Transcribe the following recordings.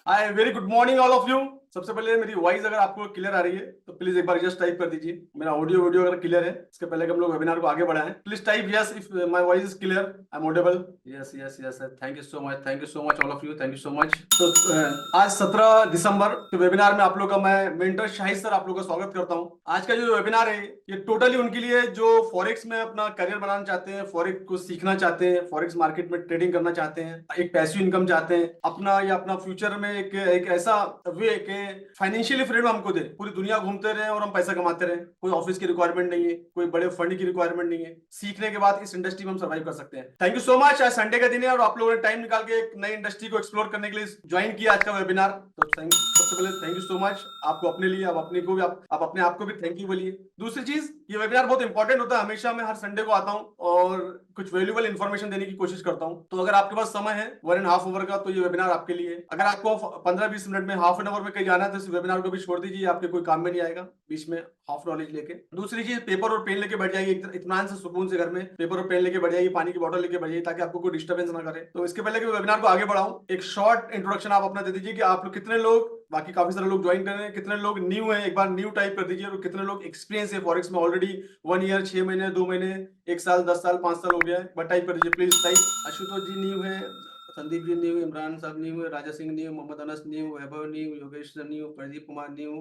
Hi, very good morning all of you. सबसे पहले मेरी वॉइस अगर आपको क्लियर आ रही है तो प्लीज एक बार जस्ट टाइप कर दीजिए। मेरा ऑडियो वीडियो अगर क्लियर है, इसके पहले कि हम लोग वेबिनार को आगे बढ़ाएं, please type yes if my voice is clear, I am audible. Yes yes yes, thank you so much, thank you so much all of you, thank you so much. तो आज 17 दिसंबर के वेबिनार में आप लोग का मैं मेंटर शाहिद सर आप लोग का स्वागत करता हूं। आज का जो वेबिनार है ये टोटली उनके लिए जो फॉरेक्स में अपना करियर बनाना चाहते हैं, फॉरेक्स को सीखना चाहते हैं, फॉरेक्स मार्केट में ट्रेडिंग करना चाहते हैं, एक पैसिव इनकम चाहते हैं अपना, या अपना फ्यूचर में एक ऐसा वे के फाइनेंशियली फ्रीडम हमको दे, पूरी दुनिया घूमते रहे और हम पैसा कमाते रहे, कोई ऑफिस की रिक्वायरमेंट नहीं है, कोई बड़े फंड की रिक्वायरमेंट नहीं है। सीखने के बाद इस इंडस्ट्री में हम सर्वाइव कर सकते हैं। Thank you so much. आज संडे का दिन है और आप लोगों ने टाइम निकाल के एक नई इंडस्ट्री को एक्सप्लोर करने के लिए ज्वाइन किया आज का वेबिनार। तो सबसे पहले थैंक यू सो मच आपको, अपने लिए, आप अपने को भी, आप अपने आप को भी थैंक यू बोलिए। दूसरी चीज, ये वेबिनार बहुत इंपॉर्टेंट होता है। हमेशा मैं हर संडे को आता हूँ और कुछ वैल्यूबल इन्फॉर्मेशन देने की कोशिश करता हूँ। तो अगर आपके पास समय है 1.5 आवर का, तो ये वेबिनार आपके लिए है। अगर आपको 15-20 मिनट में, हाफ एन आवर में कहीं जाना है, तो इस वेबिनार को भी छोड़ दीजिए, आपके कोई काम में नहीं आएगा। बीच में हाफ नॉलेज लेके। दूसरी चीज, पेपर और पेन लेके बैठ जाइए, इत्मीनान से, सुकून से घर में पेपर और पेन लेके बैठ जाइए, पानी की बोतल लेके बैठ जाइए, ताकि आपको कोई डिस्टर्बेंस ना करे। तो इसके पहले कि वेबिनार को आगे बढ़ाऊं, एक शॉर्ट इंट्रोडक्शन आप अपना दे दीजिए कि आप लोग कितने लोग, बाकी काफी सारे लोग ज्वाइन कर रहे हैं, कितने लोग न्यू हैं, एक बार न्यू टाइप कर दीजिए, और कितने लोग एक्सपीरियंस है फॉरेक्स में ऑलरेडी, 1 ईयर, 6 महीने, 2 महीने, 1 साल, 10 साल, 5 साल हो गया है, बट टाइप कर दीजिए please. Type. Ashutosh ji new है, संदीप जी न्यू, इमरान साहब न्यू है, Raja Singh new, Mohammad Anas new, Vaibhav new, Yogesh new, Pradeep Kumar new,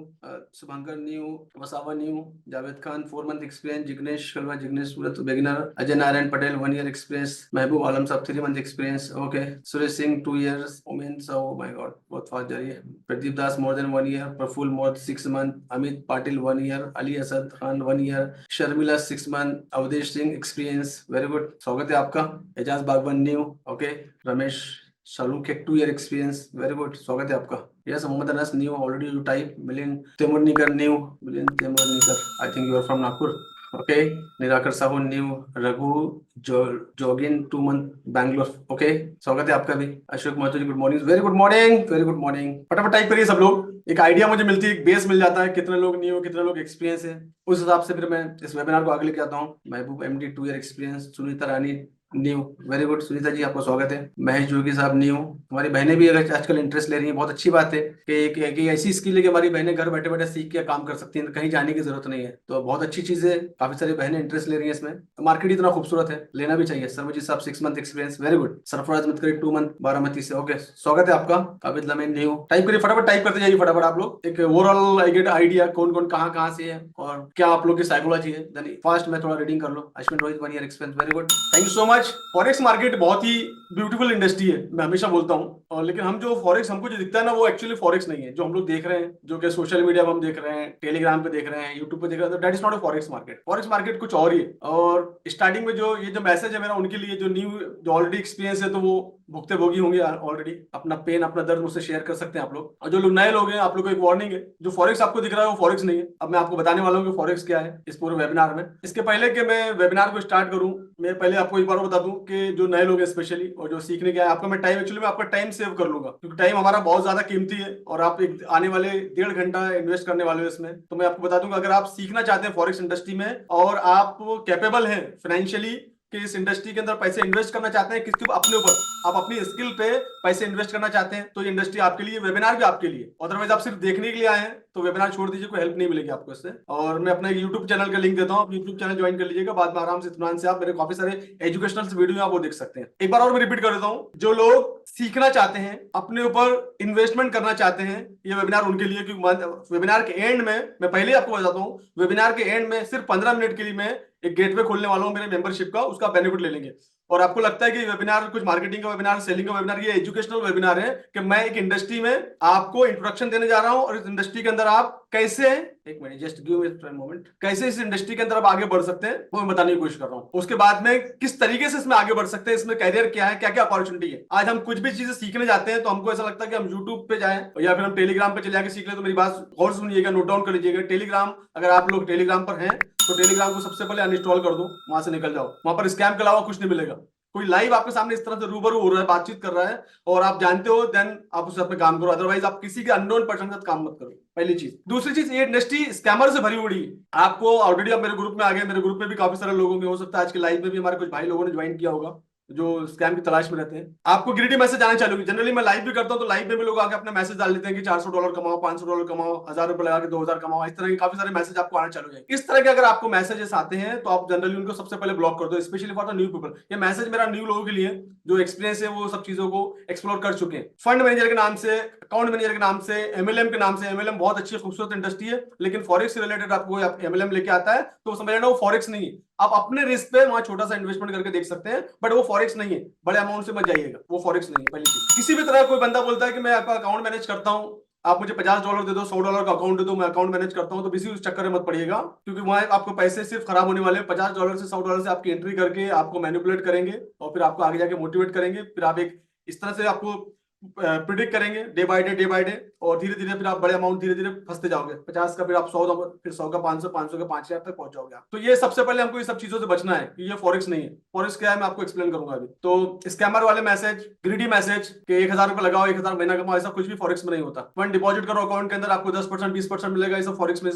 Shubhankar new, Vasava new, Javed Khan 4 month experience, Jignesh Khalwa, Jignesh Surat beginner, Ajay Narayan Patel 1 year experience, Mehboob Alam sahab 3 month experience, okay, Suresh Singh 2 years, Umen sahab my God बहुत फास्ट जा रही है, Pradeep Das more than 1 year, Praful more 6 month, Amit Patil 1 year, Ali Asad Khan 1 year, Sharmila 6 month, Awadhesh Singh experience, very good, स्वागत है आपका। Ejaz Bagwan new, okay, Ramesh Shaluke 2 year experience, very good, स्वागत है आपका। Yes, Mohammad Anas new, already you type, Milind Temurnikar new, Milind Temurnikar, I think you are from Nagpur, okay, Nirakar Sahu new, Raghu Jogin 2 month Bangalore, okay, स्वागत है आपका भी। Ashok Mahato ji good morning, very good morning, very good morning. फटाफट टाइप करिए सब लोग, एक आइडिया मुझे मिलती है, एक बेस मिल जाता है, कितने लोग न्यू, कितने लोग एक्सपीरियंस है, उस हिसाब से फिर मैं इस वेबिनार को आगे लेके आता हूँ। महबूब एमडी 2 ईयर एक्सपीरियंस, सुनीता रानी new, very good Sunita ji, आपका स्वागत है। महेश जोगी साहब न्यू, हमारी बहनें भी अगर आजकल इंटरेस्ट ले रही हैं, बहुत अच्छी बात है कि एक ऐसी स्किल है कि हमारी बहनें घर बैठे बैठे सीख के काम कर सकती हैं, कहीं जाने की जरूरत नहीं है, तो बहुत अच्छी चीज है। काफी सारी बहनें इंटरेस्ट ले रही है इसमें, तो मार्केट इतना खूबसूरत है, लेना भी चाहिए। Saramjit sahab 6 month experience, very good. Sarfaraz Mitkari 2 month Baramati से, ओके, स्वागत है आपका। काबिद लमीन न्यू, टाइप करिए फटाफट, टाइप करते जाइए फटाफट आप लोग, एक ओवरऑल आई गेट आइडिया कौन कौन कहाँ कहाँ से है और क्या आप लोग की साइकोलॉजी है। देन फास्ट मैं थोड़ा रीडिंग कर लो। Ashwin Rohit 1 year experience, very good, thank you so much. Forex market बहुत ही ब्यूटीफुल इंडस्ट्री है, मैं हमेशा बोलता हूँ, और लेकिन हम जो फॉरेक्स हमको जो दिखता है ना, वो एक्चुअली फॉरेक्स नहीं है, जो हम लोग देख रहे हैं, जो कि सोशल मीडिया पर हम देख रहे हैं, टेलीग्राम पे देख रहे हैं, यूट्यूब पे देख रहे हैं, that is not a forex market. Forex market कुछ और ही है। और स्टार्टिंग में जो ये जो मैसेज है मेरा उनके लिए, जो न्यू, जो ऑलरेडी एक्सपीरियंस है, तो वो भुगते भोगी होंगे ऑलरेडी, अपना पेन, अपना दर्द मुझसे शेयर कर सकते हैं आप लोग। और जो लोग नए लोग हैं, आप लोग को एक वार्निंग है, जो फॉरेक्स आपको दिख रहा है वो फॉरेक्स नहीं है। अब मैं आपको बताने वाला हूँ कि फॉरेक्स क्या है इस पूरे वेबिनार में। इसके पहले कि मैं वेबिनार को स्टार्ट करूं, मैं पहले आपको एक बार बता दूं कि जो नए लोग हैं स्पेशली, और जो सीखने के आए, आपका मैं टाइम, एक्चुअली मैं आपका टाइम सेव कर लूंगा, क्योंकि टाइम हमारा बहुत ज्यादा कीमती है, और आप एक आने वाले 1.5 घंटा इन्वेस्ट करने वाले हो इसमें। तो मैं आपको बता दूंगा, अगर आप सीखना चाहते हैं फॉरेक्स इंडस्ट्री में, और आप कैपेबल हैं फाइनेंशियली कि इस इंडस्ट्री के अंदर पैसे इन्वेस्ट करना चाहते हैं, किसके अपने ऊपर, आप अपनी स्किल पे पैसे इन्वेस्ट करना चाहते हैं, तो ये इंडस्ट्री आपके लिए, वेबिनार भी आपके लिए। अदरवाइज आप सिर्फ देखने के लिए आए हैं तो वेबिनार छोड़ दीजिए, कोई हेल्प नहीं मिलेगी आपको इससे। और मैं अपना यूट्यूब चैनल का लिंक देता हूँ, आप यूट्यूब चैनल ज्वाइन कर लीजिएगा, बाद में आराम से इत्मीनान से आप मेरे काफी सारे एजुकेशनल वीडियो आप वो देख सकते हैं। एक बार और मैं रिपीट कर देता हूँ, जो लोग सीखना चाहते हैं, अपने ऊपर इन्वेस्टमेंट करना चाहते हैं, ये वेबिनार उनके लिए। क्योंकि वेबिनार के एंड में, मैं पहले ही आपको बताता हूँ, वेबिनार के एंड में सिर्फ 15 मिनट के लिए मैं एक गेटवे खोलने वाला हूँ मेरे मेंबरशिप का, उसका बेनिफिट ले लेंगे। और आपको लगता है कि वेबिनार कुछ मार्केटिंग का वेबिनार, सेलिंग का वेबिनार, ये एजुकेशनल वेबिनार है कि मैं एक इंडस्ट्री में आपको इंट्रोडक्शन देने जा रहा हूं, और इस इंडस्ट्री के अंदर आप कैसे, एक minute just give me a moment, कैसे इस इंडस्ट्री के अंदर आप आगे बढ़ सकते हैं वो मैं बताने की कोशिश कर रहा हूं। उसके बाद में किस तरीके से इसमें आगे बढ़ सकते हैं, इसमें कैरियर क्या है, क्या क्या अपॉर्चुनिटी है। आज हम कुछ भी चीजें सीखने जाते हैं तो हमको ऐसा लगता है कि हम यूट्यूब पे जाएं या फिर हम टेलीग्राम पे चले जाके सीख लें। तो मेरी बात गौर से सुनिएगा, नोट डाउन कर लीजिएगा। टेलीग्राम, अगर आप लोग टेलीग्राम पर हैं तो टेलीग्राम को सबसे पहले अनइंस्टॉल कर दो, वहां से निकल जाओ। वहां पर स्कैम के अलावा कुछ नहीं मिलेगा। कोई लाइव आपके सामने इस तरह से रूबरू हो रहा है, बातचीत कर रहा है, और आप जानते हो, देन आप उस पर काम करो, अदरवाइज आप किसी के अननोन पर्सन के साथ काम मत करो। पहली चीज। दूसरी चीज, ये इंडस्ट्री स्कैमर से भरी हुई है। आपको ऑलरेडी, आप मेरे ग्रुप में आ गए, मेरे ग्रुप में भी काफी सारे लोगों में, हो सकता है आज के लाइव में भी हमारे कुछ भाई लोगों ने ज्वाइन किया होगा। जो स्कैम की तलाश में रहते हैं। आपको ग्रीडी मैसेज आने चालू होगी। जनरली मैं लाइव भी करता हूं, तो लाइव में भी लोग आके अपना मैसेज डाल देते हैं कि $400 कमाओ, $500 कमाओ, $1000 लगा के 2000 कमाओ। इस तरह के काफी सारे मैसेज आपको आने चालू हो जाएंगे। इस तरह के अगर आपको मैसेजेस आते हैं तो आप जनरली उनको सबसे पहले ब्लॉक कर दो, specially for the new people. ये मैसेज मेरा न्यू लोगों के लिए जो एक्सपीरियंस है वो सब चीजों को एक्सप्लोर कर चुके हैं। फंड मैनेजर के नाम से, अकाउंट मैनेजर के नाम से, एमएलएम के नाम से। एमएलएम बहुत अच्छी खूबसूरत इंडस्ट्री है, लेकिन फॉरेक्स से रिलेटेड आपको एमएलएम लेके आता है तो समझ लेना वो फॉरेक्स नहीं है। आप अपने रिस्क पे वहां छोटा सा इन्वेस्टमेंट करके देख सकते हैं, बट वो फॉरेक्स नहीं है। बड़े अमाउंट से मत जाइएगा, वो फॉरेक्स नहीं है। पहली चीज, किसी भी तरह कोई बंदा बोलता है कि मैं आपका अकाउंट मैनेज करता हूं, आप मुझे $50 दे दो, $100 का अकाउंट दे दो, मैं अकाउंट मैनेज करता हूं, तो किसी उस चक्कर में मत पड़िएगा, क्योंकि वहां आपको पैसे सिर्फ खराब होने वाले हैं। $50 से $100 से आपकी एंट्री करके आपको मैनिपुलेट करेंगे और फिर आपको आगे जाके मोटिवेट करेंगे। फिर आप एक इस तरह से आपको प्रिडिक्ट करेंगे डे बाय डे, और धीरे धीरे फिर आप बड़े अमाउंट धीरे धीरे फंसते जाओगे। 50 का फिर आप 100, फिर 100 का 500, 500 का 5000 तक पहुंच जाओगे आप। तो ये सबसे पहले हमको ये सब चीजों से बचना है कि ये फॉरेक्स नहीं है। फॉरेक्स क्या है मैं आपको एक्सप्लेन करूंगा अभी। तो स्कैमर वाले मैसेज, ग्रीडी मैसेज कि 1000 रुपए लगाओ, 1000 महीना कमाओ, ऐसा कुछ भी फॉरेक्स में नहीं होता। फंड डिपॉजिट करो अकाउंट के अंदर, आपको 10%, 20% मिलेगा, ये सब फॉरेक्स में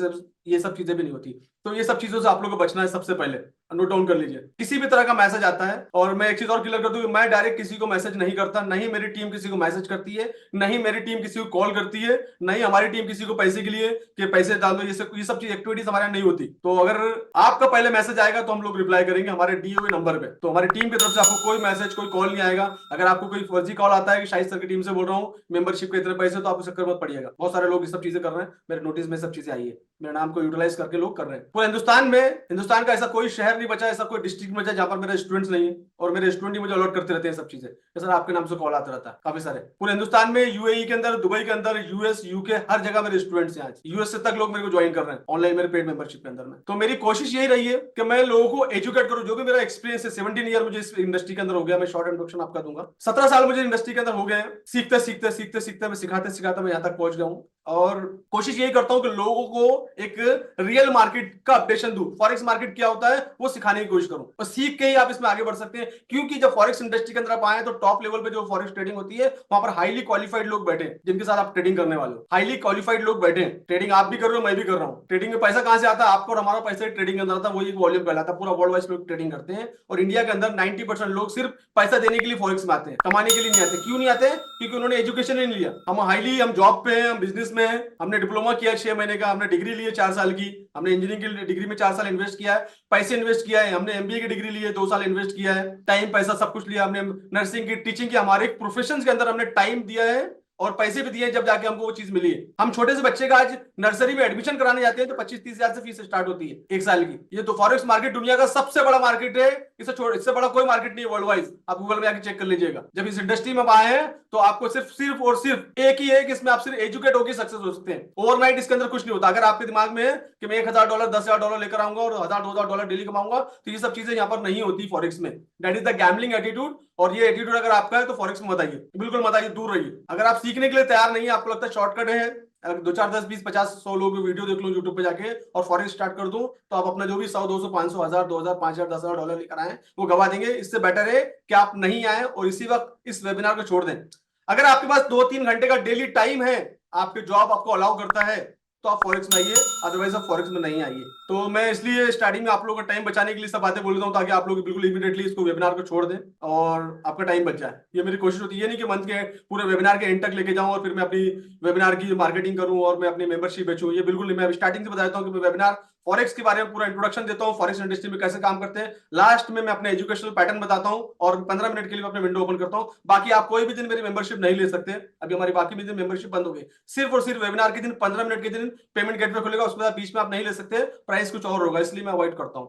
ये सब चीजें भी नहीं होती। तो ये सब चीजों से आप लोग को बचना है। सबसे पहले नोट डाउन कर लीजिए, किसी भी तरह का मैसेज आता है, और मैं एक चीज और क्लियर कर दूं, मैं डायरेक्ट किसी को मैसेज नहीं करता, नहीं मेरी टीम किसी को मैसेज करती है, नहीं मेरी टीम किसी को कॉल करती है, नहीं हमारी टीम किसी को पैसे के लिए कि पैसे डाल दो, ये सब चीज एक्टिविटीज हमारे नहीं होती। तो अगर आपका पहले मैसेज आएगा तो हम लोग रिप्लाई करेंगे हमारे डीओ नंबर पे। तो हमारी टीम की तरफ से आपको कोई मैसेज, कोई कॉल नहीं आएगा। अगर आपको कोई फर्जी कॉल आता है कि शाहिद सर की टीम से बोल रहा हूँ, मेंबरशिप के इतने पैसे, तो आप उस चक्कर मत पड़िएगा। बहुत सारे लोग ये सब चीजें कर रहे हैं, मेरे नोटिस में सब चीजें आई है, मेरे नाम को यूटिलाइज करके लोग कर रहे हैं। पूरे हिंदुस्तान में, हिंदुस्तान का ऐसा कोई शहर नहीं बचा, ऐसा कोई डिस्ट्रिक्ट बचा जहां पर मेरे स्टूडेंट्स नहीं है, और मेरे स्टूडेंट ही मुझे अलॉट करते रहते हैं सब चीजें। सर आपके नाम से कॉल आता रहता है काफी सारे। पूरे हिंदुस्तान में, यूएई के अंदर, दुबई के अंदर, यूएस, यूके, हर जगह मेरे स्टूडेंट्स हैं। आज यूएस से तक लोग मेरे को ज्वाइन कर रहे हैं ऑनलाइन मेरे पेड मेंबरशिप के अंदर में। तो मेरी कोशिश यही रही है कि मैं लोगों को एजुकेट करूं। जो भी मेरा एक्सपीरियंस है, 17 ईयर मुझे इस इंडस्ट्री के अंदर हो गया। मैं शॉर्ट इंट्रोडक्शन आपका दूंगा। 17 साल मुझे इंडस्ट्री के अंदर हो गए हैं। सीखते सीखते सीखते सीखते मैं सिखाते सिखाते मैं यहाँ तक पहुंच गया हूँ, और कोशिश यही करता हूं कि लोगों को एक रियल मार्केट का अपडेशन दूं। फॉरेक्स मार्केट क्या होता है वो सिखाने की कोशिश करूं, और सीख के ही आप इसमें आगे बढ़ सकते हैं। क्योंकि जब फॉरेक्स इंडस्ट्री के अंदर आप आए तो टॉप लेवल पे जो फॉरेक्स ट्रेडिंग होती है वहां पर हाईली क्वालिफाइड लोग बैठे हैं, जिनके साथ आप ट्रेडिंग करने वाले हो। हाईली क्वालिफाइड लोग बैठे हैं। ट्रेडिंग आप भी कर रहे हो, मैं भी कर रहा हूँ। ट्रेडिंग में पैसा कहां से आता है? आपको और हमारा पैसा ट्रेडिंग के अंदर आता है, वही वॉल्यूम कहलाता है। पूरा वर्ल्ड वाइड लोग ट्रेडिंग करते हैं, और इंडिया के अंदर 90% लोग सिर्फ पैसा देने के लिए फॉरेक्स में आते हैं, कमाने के लिए नहीं आते। क्यों नहीं आते? क्योंकि उन्होंने एजुकेशन नहीं लिया। हम जॉब पे हैं, हम बिजनेस में हैं, हमने डिप्लोमा किया 6 महीने का, हमने डिग्री ली है 4 साल की, हमने इंजीनियरिंग की डिग्री में 4 साल इन्वेस्ट किया है, पैसे इन्वेस्ट किया है, हमने एमबीए की डिग्री ली है, 2 साल इन्वेस्ट किया है, टाइम पैसा सब कुछ लिया हमने, नर्सिंग की, टीचिंग की, हमारे प्रोफेशन के अंदर हमने टाइम दिया है और पैसे भी दिए, जब जाके हमको वो चीज मिली है। हम छोटे से बच्चे का आज नर्सरी में एडमिशन कराने जाते हैं तो 25-30 हजार से फीस स्टार्ट होती है 1 साल की। ये तो फॉरेक्स मार्केट दुनिया का सबसे बड़ा मार्केट है। इससे बड़ा कोई मार्केट नहीं है वर्ल्ड वाइज। आप गूगल में आके चेक कर लीजिएगा। जब इस इंडस्ट्री में आए हैं तो आपको सिर्फ और सिर्फ एक ही है कि इसमें आप सिर्फ एजुकेट होकर सक्सेस हो सकते हैं। ओवरनाइट इसके अंदर कुछ नहीं होता। अगर आपके दिमाग में है कि मैं $1000, $10,000 लेकर आऊंगा और $1000-2000 डेली कमाऊंगा, तो ये सब चीजें यहाँ पर नहीं होती फॉरेक्स में। That is the gambling attitude. और ये एटीट्यूड अगर आपका है तो फॉरेक्स में मत आइए, बिल्कुल मत आइए, दूर रहिए। अगर आप सीखने के लिए तैयार नहीं है, आपको लगता है शॉर्टकट है, 2, 4, 10, 20, 50, 100 लोग वीडियो देख लो यूट्यूब पे जाके और फॉरेक्स स्टार्ट कर दूं, तो आप अपना जो भी 100, 200, 500, 1000, 2000, 5000, $10,000 लेकर आए वो गवा देंगे। इससे बेटर है कि आप नहीं आए और इसी वक्त इस वेबिनार को छोड़ दें। अगर आपके पास 2-3 घंटे का डेली टाइम है, आपके जॉब आपको अलाउ करता है, तो आप फॉरेक्स में आइए, अदरवाइज आप फॉरेक्स में नहीं आइए। तो मैं इसलिए स्टार्टिंग में आप लोगों का टाइम बचाने के लिए सब बातें बोल देता हूं, ताकि आप लोग बिल्कुल इमीडिएटली इसको वेबिनार को छोड़ दें और आपका टाइम बच जाए। ये मेरी कोशिश होती है। ये नहीं कि मंथ के पूरे वेबिनार के एंड तक लेके जाऊं और फिर मैं अपनी वेबिनार की मार्केटिंग करूं और मैं अपनी मेंबरशिप बेचूं। ये बिल्कुल नहीं। मैं स्टार्टिंग से बताता हूं कि मैं वेबिनार फॉरेक्स के बारे में पूरा इंट्रोडक्शन देता हूं, फॉरेक्स इंडस्ट्री में कैसे काम करते हैं। लास्ट में मैं अपने एजुकेशनल पैटर्न बताता हूं और 15 मिनट के लिए अपने विंडो ओपन करता हूं। बाकी आप कोई भी दिन मेरी मेंबरशिप नहीं ले सकते। अभी हमारी बाकी भी दिन मेंबरशिप बंद हो गई। सिर्फ और सिर्फ वेबिनार के दिन 15 मिनट के दिन पेमेंट गेटवे खुलेगा, उसके बाद बीच में आप नहीं ले सकते। प्राइस कुछ और होगा, इसलिए मैं अवॉइड करता हूं।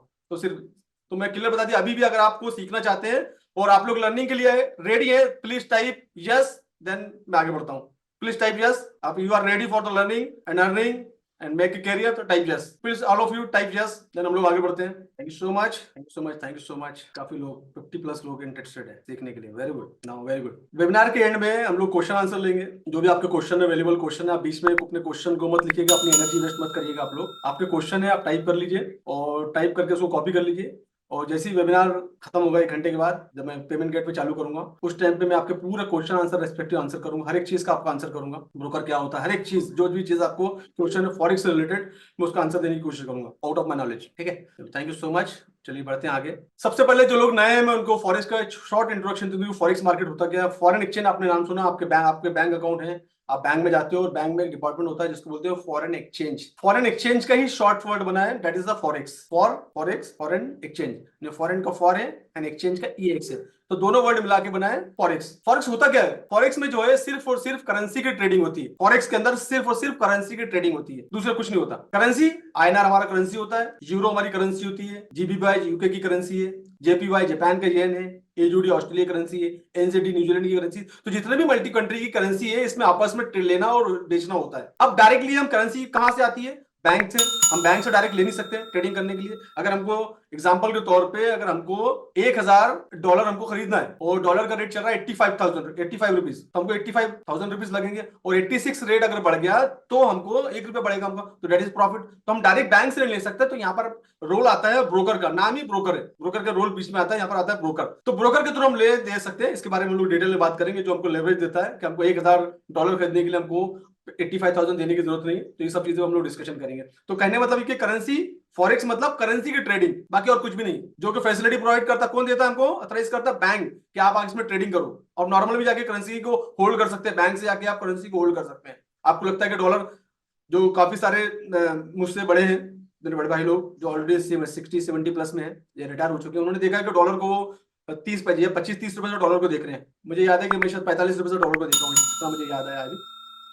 तो मैं क्लियर बता दिया। अभी भी अगर आपको सीखना चाहते हैं और आप लोग लर्निंग के लिए रेडी है, प्लीज टाइप यस, देन मैं आगे बढ़ता हूं। Please type yes. आप you are ready for the learning and earning and make a career, तो type yes please, all of you type yes, then हम लोग आगे बढ़ते हैं। Thank you so much, thank you so much, thank you so much. काफी लोग 50+ लोग interested है सीखने के लिए। Very good, now very good. Webinar के एंड में हम लोग क्वेश्चन आंसर लेंगे। जो भी आपके क्वेश्चन है, अवेलेबल क्वेश्चन है, आप बीच में अपने क्वेश्चन को मत लिखिएगा, अपनी एनर्जी वेस्ट मत करिएगा। आप लोग, आपके क्वेश्चन है आप टाइप कर लीजिए और टाइप करके उसको कॉपी कर लीजिए और जैसे ही वेबिनार खत्म होगा 1 घंटे के बाद, जब मैं पेमेंट गेट पे चालू करूंगा, उस टाइम पे मैं आपके पूरा क्वेश्चन आंसर रेस्पेक्टिव आंसर करूंगा, हर एक चीज का आपका आंसर करूंगा, ब्रोकर क्या होता है, हर एक चीज, जो भी चीज आपको क्वेश्चन है फॉरेक्स से रिलेटेड, मैं उसका आंसर देने की कोशिश करूंगा आउट ऑफ माई नॉलेज। ठीक है, थैंक यू सो मच। चलिए बढ़ते हैं आगे। सबसे पहले जो लोग नए हैं, मैं उनको फॉरेक्स का शॉर्ट इंट्रोडक्शन दूंगी। फॉरेक्स मार्केट होता क्या है? फॉरेन एक्सचेंज, आपने नाम सुना, आपके बैंक अकाउंट है, आप बैंक में जाते हो और बैंक में एक डिपार्टमेंट होता है जिसको बोलते हो फॉरेन एक्सचेंज। फॉरेन एक्सचेंज का ही शॉर्ट वर्ड बना है, that is the forex, forex foreign exchange. Foreign का फॉर है एंड एक्सचेंज का ईएक्स है, तो दोनों वर्ड मिला के बना है फॉरेक्स। फॉरेक्स होता क्या है? फॉरेक्स में जो है सिर्फ और सिर्फ करेंसी की ट्रेडिंग होती है। फॉरेक्स के अंदर सिर्फ और सिर्फ करेंसी की ट्रेडिंग होती है, दूसरा कुछ नहीं होता। करेंसी, आईएनआर हमारा करेंसी होता है, यूरो हमारी करेंसी होती है, जीबीवाई यूके की करेंसी है, जेपीवाई जापान का येन है, एजुडी ऑस्ट्रेलिया करेंसी है, एनजेडी न्यूजीलैंड की करेंसी। तो जितने भी मल्टी कंट्री की करेंसी है, इसमें आपस में लेना और बेचना होता है। अब डायरेक्टली हम करेंसी कहां से आती है? बैंक से। हम बैंक से डायरेक्ट ले नहीं सकते ट्रेडिंग करने के लिए। अगर हमको एग्जांपल के तौर पे, अगर हमको $1000 हमको खरीदना है और डॉलर का रेट चल रहा है 85 रुपीज, तो हमको 85,000 रुपीज लगेंगे, और 86 रेट अगर बढ़ गया तो हमको ₹1 बढ़ेगा हमको, तो डेट इज प्रॉफिट। तो हम डायरेक्ट बैंक से नहीं ले सकते, तो यहाँ पर रोल आता है ब्रोकर का, नाम ही ब्रोकर है, ब्रोकर का रोल बीच में आता है, यहाँ पर आता है ब्रोकर। तो ब्रोकर के थ्रू हम ले दे सकते हैं, इसके बारे में हम लोग डिटेल में बात करेंगे, जो हमको लेवरेज देता है कि हमको $1000 खरीदने के लिए हमको 85,000 देने की जरूरत नहीं। तो ये सब चीजें हम लोग डिस्कशन करेंगे। तो कहने मतलब कि करेंसी, फॉरेक्स मतलब करेंसी की ट्रेडिंग, बाकी और कुछ भी नहीं। जो कि फैसिलिटी प्रोवाइड करता कौन देता है हमको? अथराइज करता बैंक, कि आप इसमें ट्रेडिंग करो। और नॉर्मल भी जाके करेंसी को होल्ड कर सकते हैं, बैंक से जाके आप करेंसी को होल्ड कर सकते हैं। आपको लगता है कि डॉलर, जो काफी सारे मुझसे बड़े हैं, मेरे बड़े भाई लोग जो ऑलरेडी 60-70 प्लस में है, ये रिटायर हो चुके हैं, उन्होंने देखा है कि डॉलर को 30 या 25-30 रुपए से डॉलर को देख रहे हैं। मुझे याद है कि मैं शायद 45 रुपए से डॉलर को देखा हूँ, जितना मुझे याद आया अभी।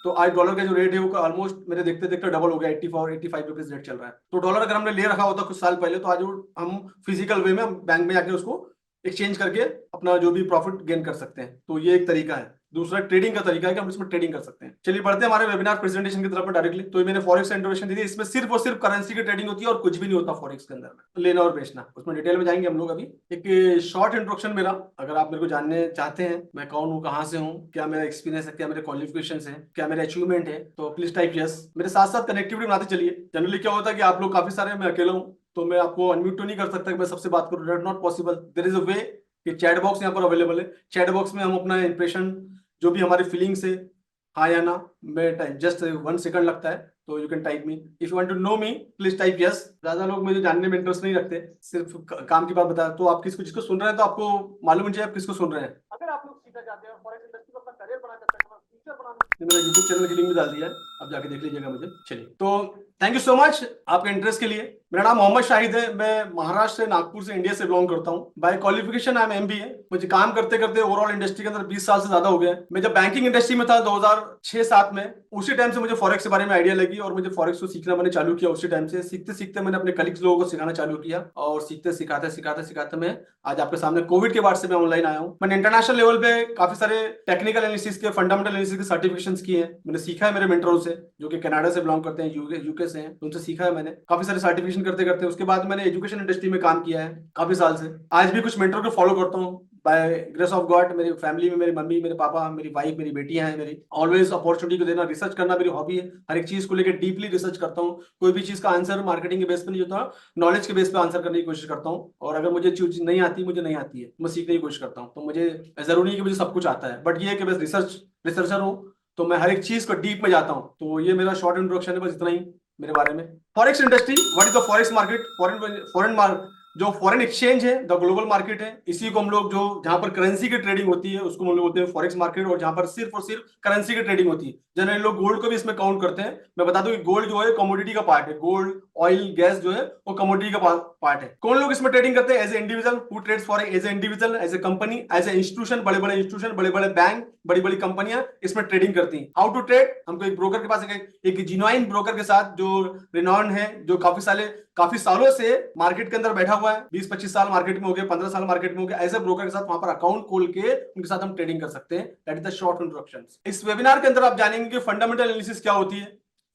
तो आज डॉलर का जो रेट है वो ऑलमोस्ट मेरे देखते देखते डबल हो गया, 84-85 रुपीज रेट चल रहा है। तो डॉलर अगर हमने ले रखा होता कुछ साल पहले, तो आज हम फिजिकल वे में हम बैंक में जाके उसको एक्सचेंज करके अपना जो भी प्रॉफिट गेन कर सकते हैं। तो ये एक तरीका है। दूसरा ट्रेडिंग का तरीका है कि हम इसमें ट्रेडिंग कर सकते हैं। चलिए बढ़ते हैं हमारे वेबिनार प्रेजेंटेशन की तरफ में डायरेक्टली। तो मैंने फॉरेक्स इंट्रोडक्शन दी थी, इसमें सिर्फ और सिर्फ करेंसी की ट्रेडिंग होती है और कुछ भी नहीं होता फॉरेक्स के अंदर में, लेना और बेचना। उसमें डिटेल में जाएंगे हम लोग अभी। एक शॉर्ट इंट्रोडक्शन मेरा, अगर आप मेरे को जानने चाहते हैं मैं कौन हूँ, कहाँ से हूँ, क्या मेरा एक्सपीरियंस है, क्या मेरे क्वालिफिकेशन है, क्या मेरे अचीवमेंट है, तो प्लीज टाइप यस। मेरे साथ साथ कनेक्टिविटी बनाते चलिए। जनरली क्या होता है कि आप लोग काफी सारे, मैं अकेला हूँ, तो मैं आपको अनम्यूट तो नहीं कर सकता कि मैं सबसे बात करूँ, not possible. There is a way कि चैट बॉक्स यहाँ पर अवेलेबल है। चैट बॉक्स में हम अपना इंप्रेशन, जो भी हमारी फीलिंग्स है, हाँ या ना, मैं जस्ट 1 सेकंड लगता है, तो you can type me. If you want to know me please type yes. ज्यादा लोग मुझे जानने में इंटरेस्ट नहीं रखते, सिर्फ काम की बात बता। तो आप किसको, जिसको सुन रहे हैं, तो आपको मालूम चाहिए आप किसको सुन रहे हैं। अगर आप लोग सीखना चाहते हैं फॉरेक्स इंडस्ट्री में अपना करियर बनाना चाहते हैं, फ्यूचर बनाना, मेरा यूट्यूब चैनल की लिंक भी डाल दिया है, आप जाके देख लीजिएगा मुझे। चलिए, तो थैंक यू सो मच आपके इंटरेस्ट के लिए। मेरा नाम मोहम्मद शाहिद है, मैं महाराष्ट्र से, नागपुर से, इंडिया से बिलोंग करता हूँ। By qualification I am MBA. मुझे काम करते करते ओवरऑल इंडस्ट्री के अंदर 20 साल से ज्यादा हो गए। मैं जब बैंकिंग इंडस्ट्री में था 2006-7 में, उसी टाइम से मुझे फॉरेक्स के बारे में आइडिया लगी और मुझे फॉरेक्स को सीखना मैंने चालू किया। उसी टाइम से सीखते सीखते मैंने अपने कलीग्स लोगों को सिखाना चालू किया, और सीखते सिखाते सिखाते सिखाते मैं आज आपके सामने कोविड के बाद से मैं ऑनलाइन आया हूँ। मैंने इंटरनेशनल लेवल पे काफी सारे टेक्निकल एनालिसिस के, फंडामेंटल एनालिसिस के सर्टिफिकेशंस किए हैं। मैंने सीखा है मेरे मेंटरों से, जो कि कनाडा से बिलोंग करते हैं, यूके से हैं, उनसे सीखा है मैंने काफी सारे सर्टिफिकेशन करते करते। उसके बाद मैंने एजुकेशन इंडस्ट्री में काम किया है काफी साल से। आज भी कुछ मेंटर को फॉलो करता हूँ बाय ग्रेस ऑफ गॉड। मेरी फैमिली में मेरी मम्मी, मेरे पापा, मेरी वाइफ, मेरी बेटियां हैं। मेरी ऑलवेज अपॉर्चुनिटी को देना, रिसर्च करना मेरी हॉबी है। हर एक चीज को लेकर डीपली रिसर्च करता हूँ। कोई भी चीज का आंसर मार्केटिंग के बेस पे नहीं होता, नॉलेज के बेस पे आंसर करने की कोशिश करता हूँ। और अगर मुझे चीज नहीं आती, मुझे नहीं आती है, मैं सीखने की कोशिश करता हूँ। तो मुझे जरूरी नहीं कि मुझे सब कुछ आता है, बट ये है कि बस रिसर्चर हूँ, तो मैं हर एक चीज को डीप में जाता हूँ। तो ये मेरा शॉर्ट इंट्रोडक्शन है, बस इतना ही मेरे बारे में। Forex industry, what is the forex market? जो फॉरेन एक्सचेंज है, द ग्लोबल मार्केट है, इसी को हम लोग, जो जहां पर करेंसी की ट्रेडिंग होती है, उसको हम लोग बोलते हैं फॉरेक्स मार्केट। और जहां पर सिर्फ और सिर्फ करेंसी की ट्रेडिंग होती है। जनरली लोग गोल्ड को भी इसमें काउंट करते हैं। मैं बता दूं कि गोल्ड जो है कमोडिटी का पार्ट है। गोल्ड, ऑयल, गैस जो है वो कमोडिटी का पार्ट है। कौन लोग इसमें ट्रेडिंग करते हैं? As a individual who trades forex, as a individual, as a company, as a institution. बड़े बड़े इंस्टीट्यूशन, बड़े बड़े बैंक, बड़ी बड़ी कंपनियां इसमें ट्रेडिंग करती हैं। How to trade? हमको एक ब्रोकर के पास, एक जिन्युइन ब्रोकर के साथ, जो रिनॉन है, जो काफी सालों से मार्केट के अंदर बैठा हुआ है, 20-25 साल मार्केट में हो गए, 15 साल मार्केट में हो गए, ऐसे ब्रोकर के साथ वहां पर अकाउंट खोल के उनके साथ हम ट्रेडिंग कर सकते हैं। That is the short introduction. इस वेबिनार के अंदर आप जानेंगे कि फंडामेंटल एनालिसिस क्या होती है,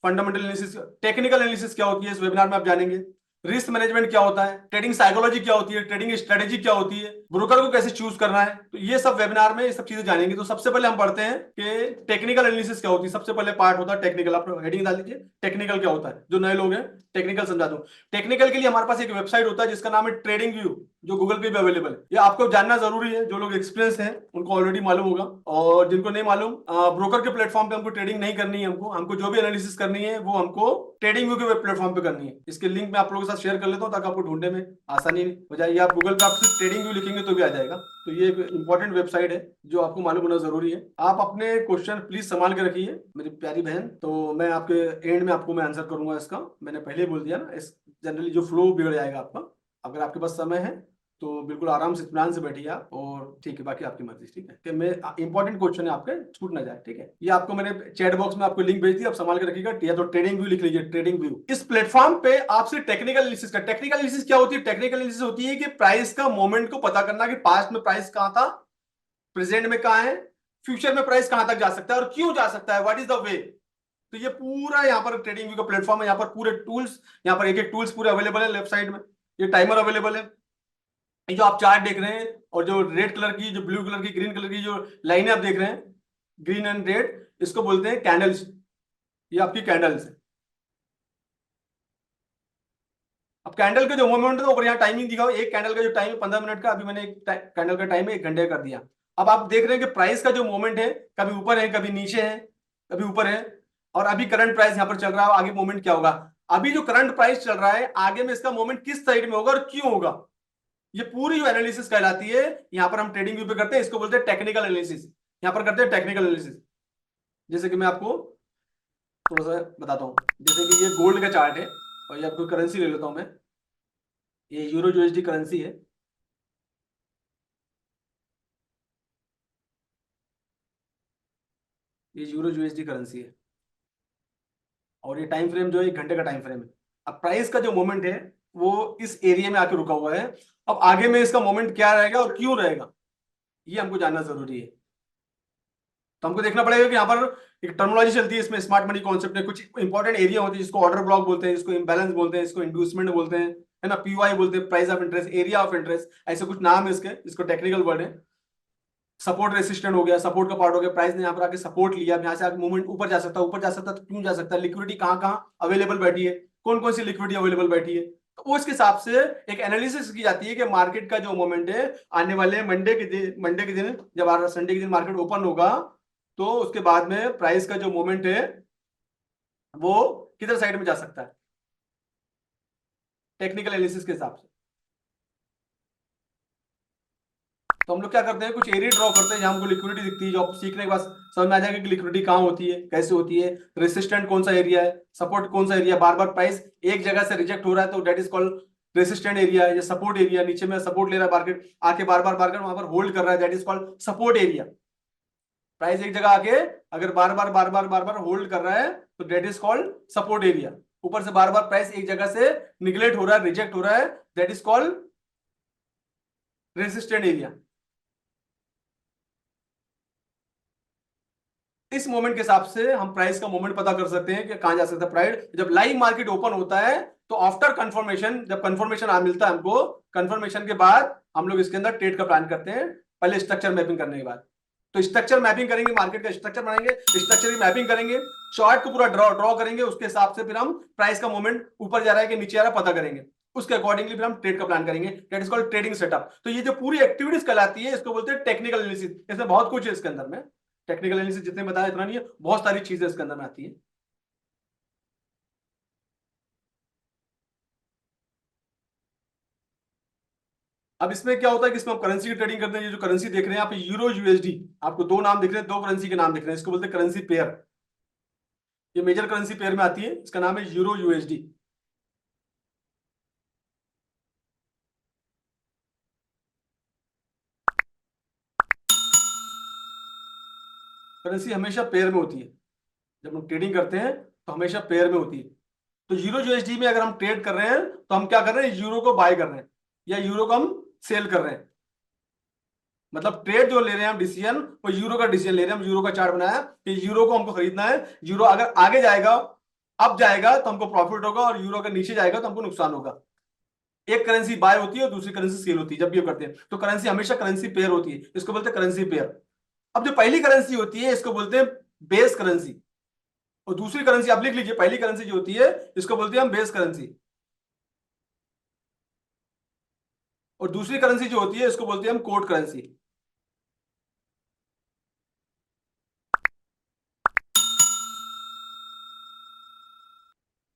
फंडामेंटल एनालिसिस, टेक्निकल एनालिसिस क्या होती है, इस वेबिनार में आप जानेंगे। रिस्क मैनेजमेंट क्या होता है, ट्रेडिंग साइकोलॉजी क्या होती है, ट्रेडिंग स्ट्रेटेजी क्या होती है, ब्रोकर को कैसे चूज करना है, तो ये सब वेबिनार में ये सब चीजें जानेंगे। तो सबसे पहले हम पढ़ते हैं कि टेक्निकल एनालिसिस क्या होती है। सबसे पहले पार्ट होता है टेक्निकल। आप हेडिंग डाल दीजिए टेक्निकल क्या होता है। जो नए लोग हैं टेक्निकल समझा दूं। टेक्निकल के लिए हमारे पास एक वेबसाइट होता है जिसका नाम है ट्रेडिंग व्यू, जो गूगल पे भी अवेलेबल है। ये आपको जानना जरूरी है। जो लोग एक्सपीरियंस हैं उनको ऑलरेडी मालूम होगा, और जिनको नहीं मालूम, ब्रोकर के प्लेटफॉर्म पे हमको ट्रेडिंग नहीं करनी है। हमको हमको जो भी एनालिसिस करनी है वो हमको ट्रेडिंग व्यू के वेब प्लेटफॉर्म पे करनी है। इसके लिंक मैं आप लोगों के साथ शेयर कर लेता हूँ ताकि आपको ढूंढने में आसानी हो जाए। आप गूगल पे आप सिर्फ ट्रेडिंग व्यू लिखेंगे तो भी आ जाएगा। तो ये एक इंपॉर्टेंट वेबसाइट है जो आपको मालूम होना जरूरी है। आप अपने क्वेश्चन प्लीज संभाल के रखिए मेरी प्यारी बहन, तो मैं आपके एंड में आपको मैं आंसर करूंगा इसका। मैंने पहले ही बोल दिया ना, इस जनरली जो फ्लो बिगड़ जाएगा आपका। अगर आपके पास समय है तो बिल्कुल आराम से इत्मीनान से बैठिए आप, और ठीक है बाकी आपकी मर्जी। ठीक है कि मैं इंपॉर्टेंट क्वेश्चन है आपके छूट ना जाए। ठीक है, ये आपको मैंने चैट बॉक्स में आपको लिंक भेज दी, आप संभाल के रखिएगा। या तो ट्रेडिंग व्यू लिख लीजिए, ट्रेडिंग व्यू। इस प्लेटफॉर्म पे आपसे टेक्निकल एनालिसिस का, टेक्निकल एनालिसिस क्या होती है? टेक्निकल एनालिसिस होती है कि प्राइस का मोमेंट को पता करना कि पास्ट में प्राइस कहां था, प्रेजेंट में कहां है, फ्यूचर में प्राइस कहां तक जा सकता है और क्यों जा सकता है, व्हाट इज द वे। तो ये पूरा यहाँ पर ट्रेडिंग व्यू का प्लेटफॉर्म है। यहाँ पर पूरे टूल्स, यहाँ पर एक एक टूल्स पूरे अवेलेबल है। लेफ्ट साइड में ये टाइमर अवेलेबल है। ये जो आप चार्ट देख रहे हैं, और जो रेड कलर की, जो ब्लू कलर की, ग्रीन कलर की जो लाइनें आप देख रहे हैं, ग्रीन एंड रेड, इसको बोलते हैं कैंडल्स। ये आपकी कैंडल्स है। अब कैंडल का जो मोमेंट है ऊपर यहाँ टाइमिंग दिखा हुआ है। एक कैंडल का जो टाइम है 15 मिनट का, अभी मैंने एक कैंडल का टाइम है 1 घंटे का कर दिया। अब आप देख रहे हैं कि प्राइस का जो मोमेंट है कभी ऊपर है कभी नीचे है, कभी ऊपर है, और अभी करंट प्राइस यहाँ पर चल रहा है। आगे मोमेंट क्या होगा? अभी जो करंट प्राइस चल रहा है आगे में इसका मोमेंट किस साइड में होगा और क्यों होगा, ये पूरी जो एनालिसिस कहलाती है। यहां पर हम ट्रेडिंग व्यू पे करते हैं, इसको बोलते हैं टेक्निकल एनालिसिस। यहां पर करते हैं टेक्निकल एनालिसिस। जैसे कि मैं आपको थोड़ा सा बताता हूं। जैसे कि ये गोल्ड का चार्ट है, और ये आपको करेंसी ले लेता हूं मैं। ये यूरो यूएसडी करेंसी है। ये यूरो यूएसडी करेंसी है, और ये टाइम फ्रेम जो है 1 घंटे का टाइम फ्रेम है। अब प्राइस का जो मोमेंट है वो इस एरिया में आके रुका हुआ है। अब आगे में इसका मोमेंट क्या रहेगा और क्यों रहेगा, ये हमको जानना जरूरी है। तो हमको देखना पड़ेगा कि यहाँ पर एक टर्मिनोलॉजी चलती है इसमें, स्मार्ट मनी कॉन्सेप्ट में कुछ इंपॉर्टेंट एरिया होती है जिसको ऑर्डर ब्लॉक बोलते हैं, जिसको इम्बैलेंस बोलते हैं, इसको इंड्यूसमेंट बोलते हैं, है ना, पीवाई बोलते हैं, price of interest, area of interest, ऐसे कुछ नाम है इसके, इसको टेक्निकल वर्ड है। सपोर्ट रेसिस्टेंट हो गया, सपोर्ट का पार्ट हो गया। प्राइस ने यहाँ पर आके सपोर्ट लिया, यहाँ से आगे मूवमेंट ऊपर जा सकता है, ऊपर जा सकता है तो क्यों जा सकता है, लिक्विडिटी कहाँ कहाँ अवेलेबल बैठी है, कौन कौन सी लिक्विडिटी अवेलेबल बैठी है। तो उसके हिसाब से एक एनालिसिस की जाती है कि मार्केट का जो मोमेंट है आने वाले मंडे के दिन जब संडे के दिन मार्केट ओपन होगा, तो उसके बाद में प्राइस का जो मोमेंट है वो किधर साइड में जा सकता है, टेक्निकल एनालिसिस के हिसाब से। तो हम लोग क्या करते हैं, कुछ एरिया ड्रॉ करते हैं जहां हमको लिक्विडिटी दिखती है। जो आप सीखने के बाद समझ में आ जाएगा कि लिक्विडिटी कहाँ होती है, कैसे होती है, रेसिस्टेंट कौन सा एरिया है, सपोर्ट कौन सा एरिया। बार बार प्राइस एक जगह से रिजेक्ट हो रहा है तो that is called resistant area है। या सपोर्ट एरिया, नीचे में सपोर्ट ले रहा है मार्केट, आके बार बार वहां पर होल्ड कर रहा है, that is called support area. Price एक जगह आके अगर बार बार होल्ड कर रहा है तो that is called support area. ऊपर से बार बार प्राइस एक जगह से निगलेक्ट हो रहा है, रिजेक्ट हो रहा है, that is called resistant area. इस मोमेंट के हिसाब से हम प्राइस का मोमेंट पता कर सकते हैं कि कहां जा सकता है प्राइस। जब लाइव मार्केट ओपन होता है तो आफ्टर कंफर्मेशन, जब कंफर्मेशन आ मिलता है हमको, कंफर्मेशन के बाद हम लोग इसके अंदर ट्रेड का प्लान करते हैं, पहले स्ट्रक्चर मैपिंग करने के बाद। तो स्ट्रक्चर मैपिंग करेंगे, मार्केट का स्ट्रक्चर बनाएंगे, स्ट्रक्चर की मैपिंग करेंगे, चार्ट को पूरा ड्रॉ करेंगे, उसके हिसाब से फिर हम प्राइस का मोमेंट ऊपर जा रहा है कि नीचे आ रहा है पता करेंगे, उसके अकॉर्डिंगली फिर हम ट्रेड का प्लान करेंगे। That is called trading setup. तो ये जो पूरी एक्टिविटीज कहलाती है इसको बोलते हैं टेक्निकल एनालिसिस। इसमें बहुत कुछ है इसके अंदर में, टेक्निकल एनालिसिस जितने बताया इतना नहीं है, बहुत सारी चीजें इसके अंदर में आती है। अब इसमें क्या होता है कि इसमें हम करेंसी की ट्रेडिंग करते हैं। ये जो करेंसी देख रहे हैं आप, यूरो यूएसडी, आपको दो नाम दिख रहे हैं, दो करेंसी के नाम दिख रहे हैं, इसको बोलते हैं करेंसी पेयर। ये मेजर करेंसी पेयर में आती है, इसका नाम है यूरो यूएसडी। करेंसी हमेशा पेयर में होती है, जब हम ट्रेडिंग करते हैं तो हमेशा पेयर में होती है। तो यूरो यूएसडी में अगर हम ट्रेड कर रहे हैं तो हम क्या कर रहे हैं, यूरो को बाय कर रहे हैं या यूरो को हम सेल कर रहे हैं। मतलब ट्रेड जो ले रहे हैं हम डिसीजन, वो यूरो का डिसीजन ले रहे हैं। हम यूरो का चार्ट बनाया कि यूरो को हमको खरीदना है। यूरो अगर आगे जाएगा, अब जाएगा तो हमको प्रॉफिट होगा, और यूरो अगर नीचे जाएगा तो हमको नुकसान होगा। एक करेंसी बाय होती है और दूसरी करेंसी सेल होती है जब भी ये करते हैं, तो करेंसी हमेशा करेंसी पेयर होती है, इसको बोलते हैं करेंसी पेयर। अब जो पहली करेंसी होती है इसको बोलते हैं बेस करेंसी, और दूसरी करेंसी आप लिख लीजिए, पहली करेंसी जो होती है इसको बोलते हैं हम बेस करेंसी, और दूसरी करेंसी जो होती है इसको बोलते हैं हम कोड करेंसी।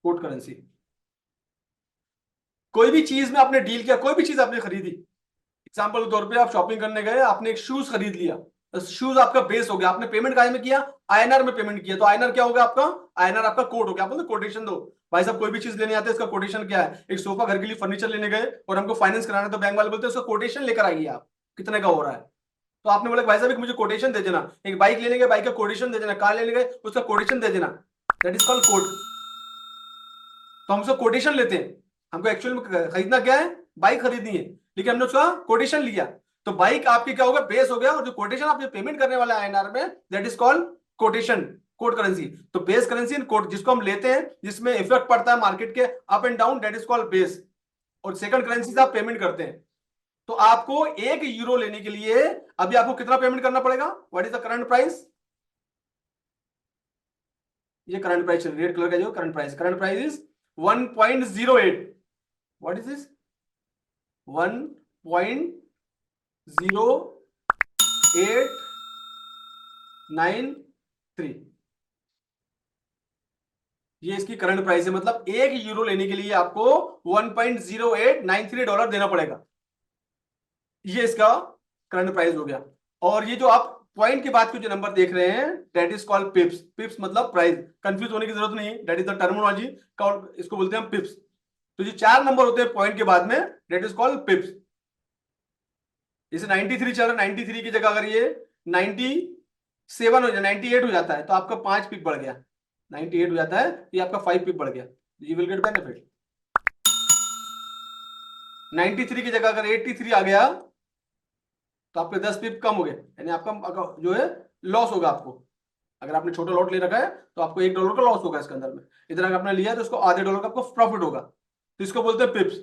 Code currency. कोई भी चीज में आपने डील किया, कोई भी चीज आपने खरीदी, एग्जाम्पल के तौर पे आप शॉपिंग करने गए, आपने एक शूज खरीद लिया, शूज आपका बेस हो गया, आपने पेमेंट काय में किया, आईएनआर में पेमेंट किया, तो आईएनआर क्या होगा आपका, आईएनआर आपका कोड हो गया। आप बोलते कोटेशन दो, भाई साहब कोई भी चीज लेने आते हैं इसका कोटेशन क्या है, एक सोफा घर के लिए फर्नीचर लेने गए और हमको फाइनेंस कराना है, तो बैंक वाले बोलते हैं उसका कोटेशन लेकर आइए आप, कितने का हो रहा है। तो आपने बोला भाई साहब एक मुझे कोटेशन दे देना, एक बाइक लेने गए बाइक का कोटेशन दे देना, कार लेने गए उसका कोटेशन दे देना, दैट इज कॉल्ड कोड। तो हम उसका कोटेशन लेते हैं, हमको एक्चुअल में खरीदना क्या है, बाइक खरीदनी है, लेकिन हमने उसका कोटेशन लिया, तो बाइक आपकी क्या होगा, बेस हो गया, और जो कोटेशन आप पेमेंट करने वाला है आईएनआर में, that is called quotation, code currency. तो बेस करेंसी एंड कोड जिसको हम लेते हैं जिसमें इफेक्ट पड़ता है मार्केट के up and down, that is called base. और सेकंड करेंसी से आप पेमेंट करते हैं। तो आपको 1 यूरो लेने के लिए अभी आपको कितना पेमेंट करना पड़ेगा, what is the current price, ये करंट प्राइस रेड कलर का जो current price is 1.08, what is this 1.0893, ये इसकी करंट प्राइस है, मतलब 1 यूरो लेने के लिए आपको $1.0893 देना पड़ेगा, ये इसका करंट प्राइस हो गया। और ये जो आप पॉइंट के बाद के जो नंबर देख रहे हैं दैट इज कॉल्ड पिप्स, पिप्स मतलब प्राइस, कंफ्यूज होने की जरूरत नहीं, दैट इज द टर्मिनोलॉजी, इसको बोलते हैं हम पिप्स। तो ये 4 नंबर होते हैं पॉइंट के बाद में, दैट इज कॉल्ड पिप्स। जैसे 93 चल रहा है, 93 की जगह अगर ये 97 हो जाए, 98 हो जाता है, तो आपका 5 पिप बढ़ गया, 98 हो जाता है ये आपका 5 पिप बढ़ गया, यू विल गेट बेनिफिट। 93 की जगह अगर 83 आ गया तो आपके 10 पिप कम हो गए, यानी आपका जो है लॉस होगा आपको। अगर आपने छोटा लॉट ले रखा है तो आपको $1 का लॉस होगा इसके अंदर में, इधर अगर आपने लिया है तो उसको आधे डॉलर का आपको प्रॉफिट होगा, तो इसको बोलते हैं पिप्स।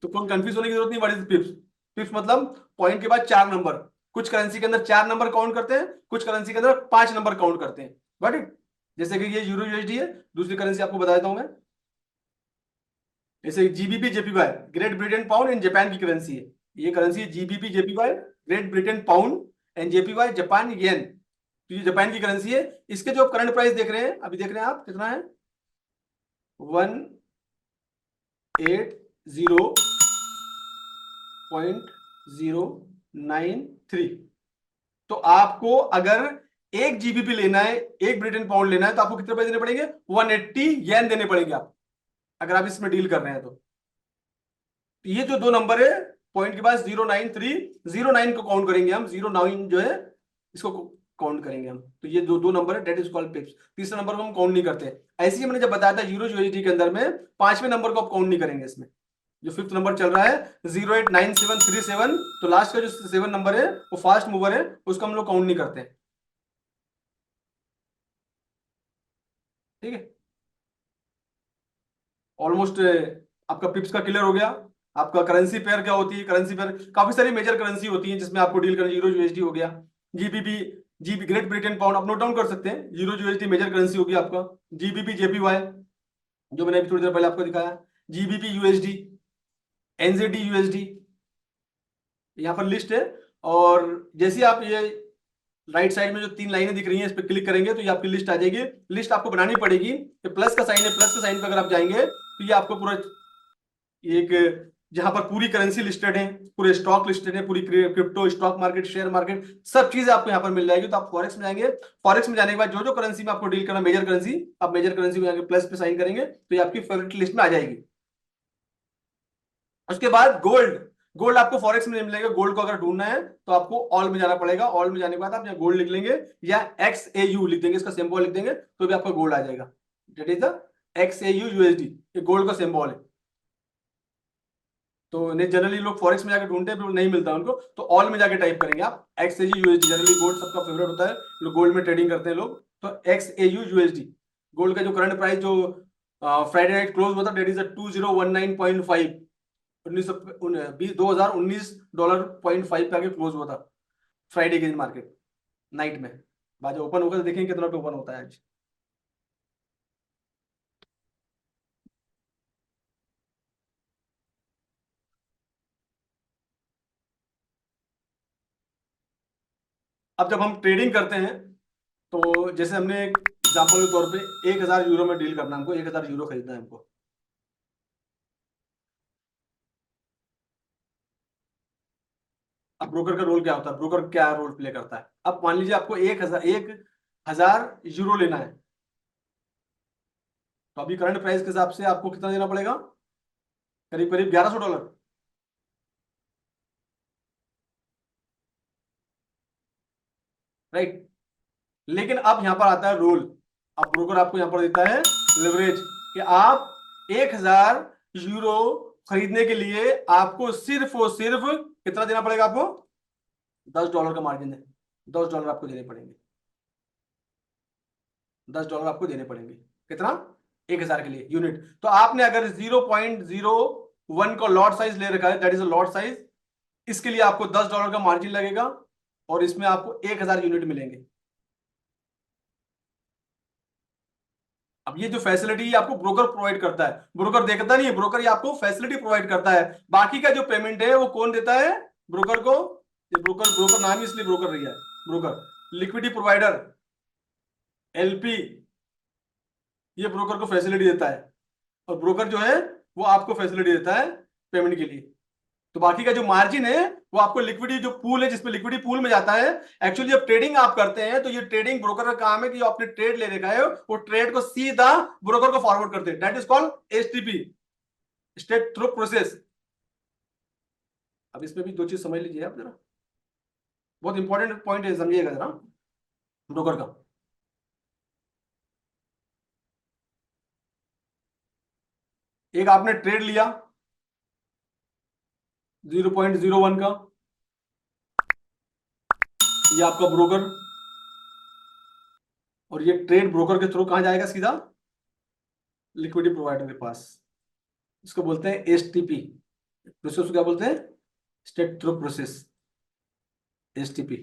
तो कोई कंफ्यूज होने की जरूरत नहीं, व्हाट इज पिप्स। पिप्स मतलब पॉइंट के बाद 4 नंबर, कुछ करेंसी के अंदर 4 नंबर काउंट करते हैं, कुछ करेंसी के अंदर 5 नंबर काउंट करते हैं, बट इट जैसे कि ये यूरो यूएसडी है, दूसरी करेंसी आपको बता देता हूं मैं, जैसे GBP JPY Great Britain pound and Japan की करेंसी है, ये करेंसी है GBP JPY Great Britain pound and JPY Japan yen, तो ये जापान की करेंसी है। इसके जो करंट प्राइस देख रहे हैं, अभी देख रहे हैं आप कितना है, 180.093। तो आपको अगर एक जीबीपी लेना है, एक ब्रिटेन पाउंड लेना है, तो आपको कितने पैसे देने पड़ेंगे, 180 येन देने पड़ेंगे आप, अगर आप इसमें डील कर रहे हैं तो। ये जो 2 नंबर है पॉइंट के पास 093, 09 को काउंट करेंगे हम, 09 जो है इसको काउंट करेंगे हम, तो ये दो नंबर है, डेट इज कॉल्ड पिप्स। तीसरा नंबर को हम काउंट नहीं करते, ऐसे ही मैंने जब बताया था यूरो यूएसडी के अंदर में 5वें नंबर को आप काउंट नहीं करेंगे इसमें, जो 5th नंबर चल रहा है 089737, तो लास्ट का जो 7 नंबर है वो फास्ट मूवर है, उसको हम लोग काउंट नहीं करते, ठीक है। ऑलमोस्ट आपका पिप्स का क्लियर हो गया। आपका करेंसी पेयर क्या होती है, करेंसी पेयर काफी सारी मेजर करेंसी होती है जिसमें आपको डील करना, यूरो यूएसडी हो गया, GBP, GB great Britain pound आप नोट डाउन कर सकते हैं, यूरो यूएसडी मेजर करेंसी होगी आपका, जीबीपी जेपीवाई जो मैंने अभी थोड़ी देर पहले आपको दिखाया, जीबीपी यूएसडी, एनजेडी यूएसडी, यहाँ पर लिस्ट है। और जैसे आप ये राइट साइड में जो 3 लाइनें दिख रही हैं इस पर क्लिक करेंगे तो ये आपकी लिस्ट आ जाएगी, लिस्ट आपको बनानी पड़ेगी, ये प्लस का साइन है, प्लस के साइन पे अगर आप जाएंगे तो ये आपको पूरा एक, जहां पर पूरी करेंसी लिस्टेड है, पूरे स्टॉक लिस्टेड है, पूरी crypto stock market share market सब चीजें आपको यहाँ पर मिल जाएगी। तो आप फॉरेक्स में जाएंगे, फॉरेक्स में जाने के बाद जो जो करेंसी में आपको डील करना मेजर करेंसी, आप मेजर करेंसी में जाके प्लस पे साइन करेंगे तो ये आपकी फेवरेट लिस्ट में आ जाएगी। उसके बाद गोल्ड, गोल्ड आपको फॉरेक्स में नहीं मिलेगा, गोल्ड को अगर ढूंढना है तो आपको ऑल में जाना पड़ेगा, ऑल में जाने के बाद आप यहाँ गोल्ड लिख लेंगे या XAU लिख देंगे, इसका सिंबल लिख देंगे तो भी आपका गोल्ड आ जाएगा, that is the XAU USD, ये गोल्ड का सिंबल है। तो नहीं जनरली लोग फॉरेक्स में जाके ढूंढते हैं, नहीं मिलता उनको, तो ऑल में जाके टाइप करेंगे आप XAU USD, जनरली गोल्ड सबका फेवरेट होता है, लोग गोल्ड में ट्रेडिंग करते हैं लोग, तो XAU USD गोल्ड का जो करंट प्राइस जो फ्राइडे नाइट क्लोज हुआ था दैट इज 2019.5, $2019 पे आके क्लोज हुआ था फ्राइडे के दिन मार्केट, नाइट में। बाद ओपन होकर देखेंगे कितना पे ओपन होता है आज। अब जब हम ट्रेडिंग करते हैं, तो जैसे हमने एग्जाम्पल के तौर पे 1,000 यूरो में डील करना है हमको, 1,000 यूरो खरीदना है हमको। अब ब्रोकर का रोल क्या होता है, ब्रोकर क्या रोल प्ले करता है? अब मान लीजिए आपको 1,000 यूरो लेना है, तो अभी करंट प्राइस के हिसाब से आपको कितना देना पड़ेगा? करीब करीब $1,100, राइट। लेकिन अब यहां पर आता है रोल। अब ब्रोकर आपको यहां पर देता है लिवरेज, कि आप 1,000 यूरो खरीदने के लिए आपको सिर्फ और सिर्फ कितना देना पड़ेगा? आपको $10 का मार्जिन है, $10 आपको देने पड़ेंगे, $10 आपको देने पड़ेंगे। कितना? 1,000 के लिए यूनिट। तो आपने अगर 0.01 का लॉट साइज ले रखा है, that is a lot size, इसके लिए आपको $10 का मार्जिन लगेगा और इसमें आपको 1,000 यूनिट मिलेंगे। अब ये जो फैसिलिटी आपको ब्रोकर प्रोवाइड करता है, ब्रोकर देखता नहीं है, ब्रोकर ये आपको फैसिलिटी प्रोवाइड करता है। बाकी का जो पेमेंट है वो कौन देता है? ब्रोकर को। ये ब्रोकर, ब्रोकर नाम ही इसलिए ब्रोकर रही है, ब्रोकर। लिक्विडिटी प्रोवाइडर, एलपी, ये ब्रोकर को फैसिलिटी देता है, और ब्रोकर जो है वो आपको फैसिलिटी देता है पेमेंट के लिए। तो बाकी का जो मार्जिन है वो आपको लिक्विडिटी जो पूल है, जिसमें लिक्विडिटी पूल में जाता है। एक्चुअली जब ट्रेडिंग आप करते हैं तो ये ट्रेडिंग ब्रोकर का काम है कि जो आपने ट्रेड ले रखा है वो ट्रेड को सीधा ब्रोकर को फॉरवर्ड करते हैं। That is called STP, state through process. अब इसमें भी दो चीज समझ लीजिए आप जरा, बहुत इंपॉर्टेंट पॉइंट है, समझिएगा जरा ब्रोकर का। एक आपने ट्रेड लिया 0.01 का, ये आपका ब्रोकर, और ये ट्रेड ब्रोकर के थ्रू कहां जाएगा? सीधा लिक्विडिटी प्रोवाइडर के पास। इसको बोलते हैं एसटीपी प्रोसेस। क्या बोलते हैं? State through process, STP.